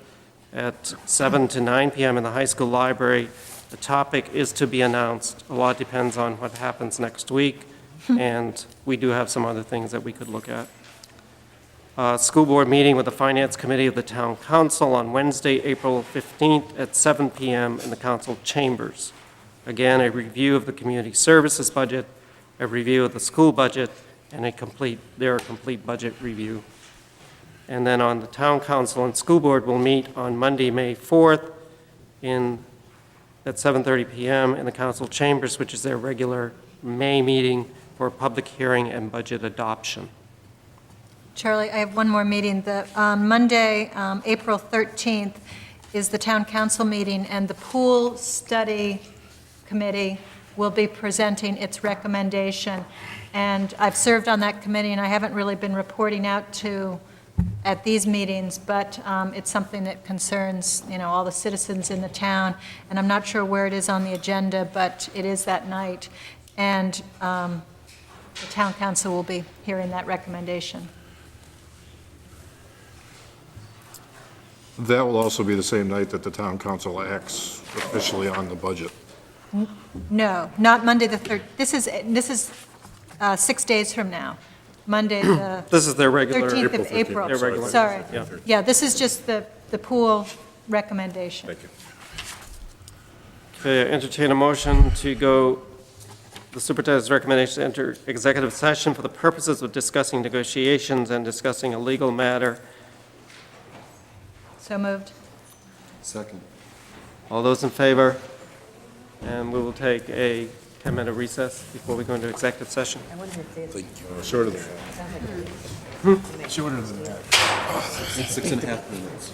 [SPEAKER 9] at 7 to 9 p.m. in the high school library. The topic is to be announced. A lot depends on what happens next week, and we do have some other things that we could look at. School board meeting with the Finance Committee of the Town Council on Wednesday, April 15th at 7 p.m. in the council chambers. Again, a review of the community services budget, a review of the school budget, and their complete budget review. And then on the Town Council and School Board will meet on Monday, May 4th at 7:30 p.m. in the council chambers, which is their regular May meeting for public hearing and budget adoption.
[SPEAKER 6] Charlie, I have one more meeting. On Monday, April 13th, is the town council meeting, and the pool study committee will be presenting its recommendation. And I've served on that committee, and I haven't really been reporting out at these meetings, but it's something that concerns, all the citizens in the town. And I'm not sure where it is on the agenda, but it is that night. And the town council will be hearing that recommendation.
[SPEAKER 4] That will also be the same night that the town council acts officially on the budget.
[SPEAKER 6] No, not Monday the 3rd. This is 6 days from now. Monday the
[SPEAKER 9] This is their regular
[SPEAKER 6] 13th of
[SPEAKER 4] April 15th.
[SPEAKER 6] April.
[SPEAKER 9] Their regular-
[SPEAKER 6] Sorry.
[SPEAKER 9] yeah.
[SPEAKER 6] Yeah, this is just the pool recommendation.
[SPEAKER 4] Thank you.
[SPEAKER 9] Okay, entertain a motion to go, the superintendent's recommendation to enter executive session for the purposes of discussing negotiations and discussing a legal matter.
[SPEAKER 6] So moved.
[SPEAKER 5] Second.
[SPEAKER 9] All those in favor? And we will take a 10-minute recess before we go into executive session.
[SPEAKER 2] I wonder if there's...
[SPEAKER 4] Shorter than that.
[SPEAKER 5] Shorter than that. 6.5 minutes.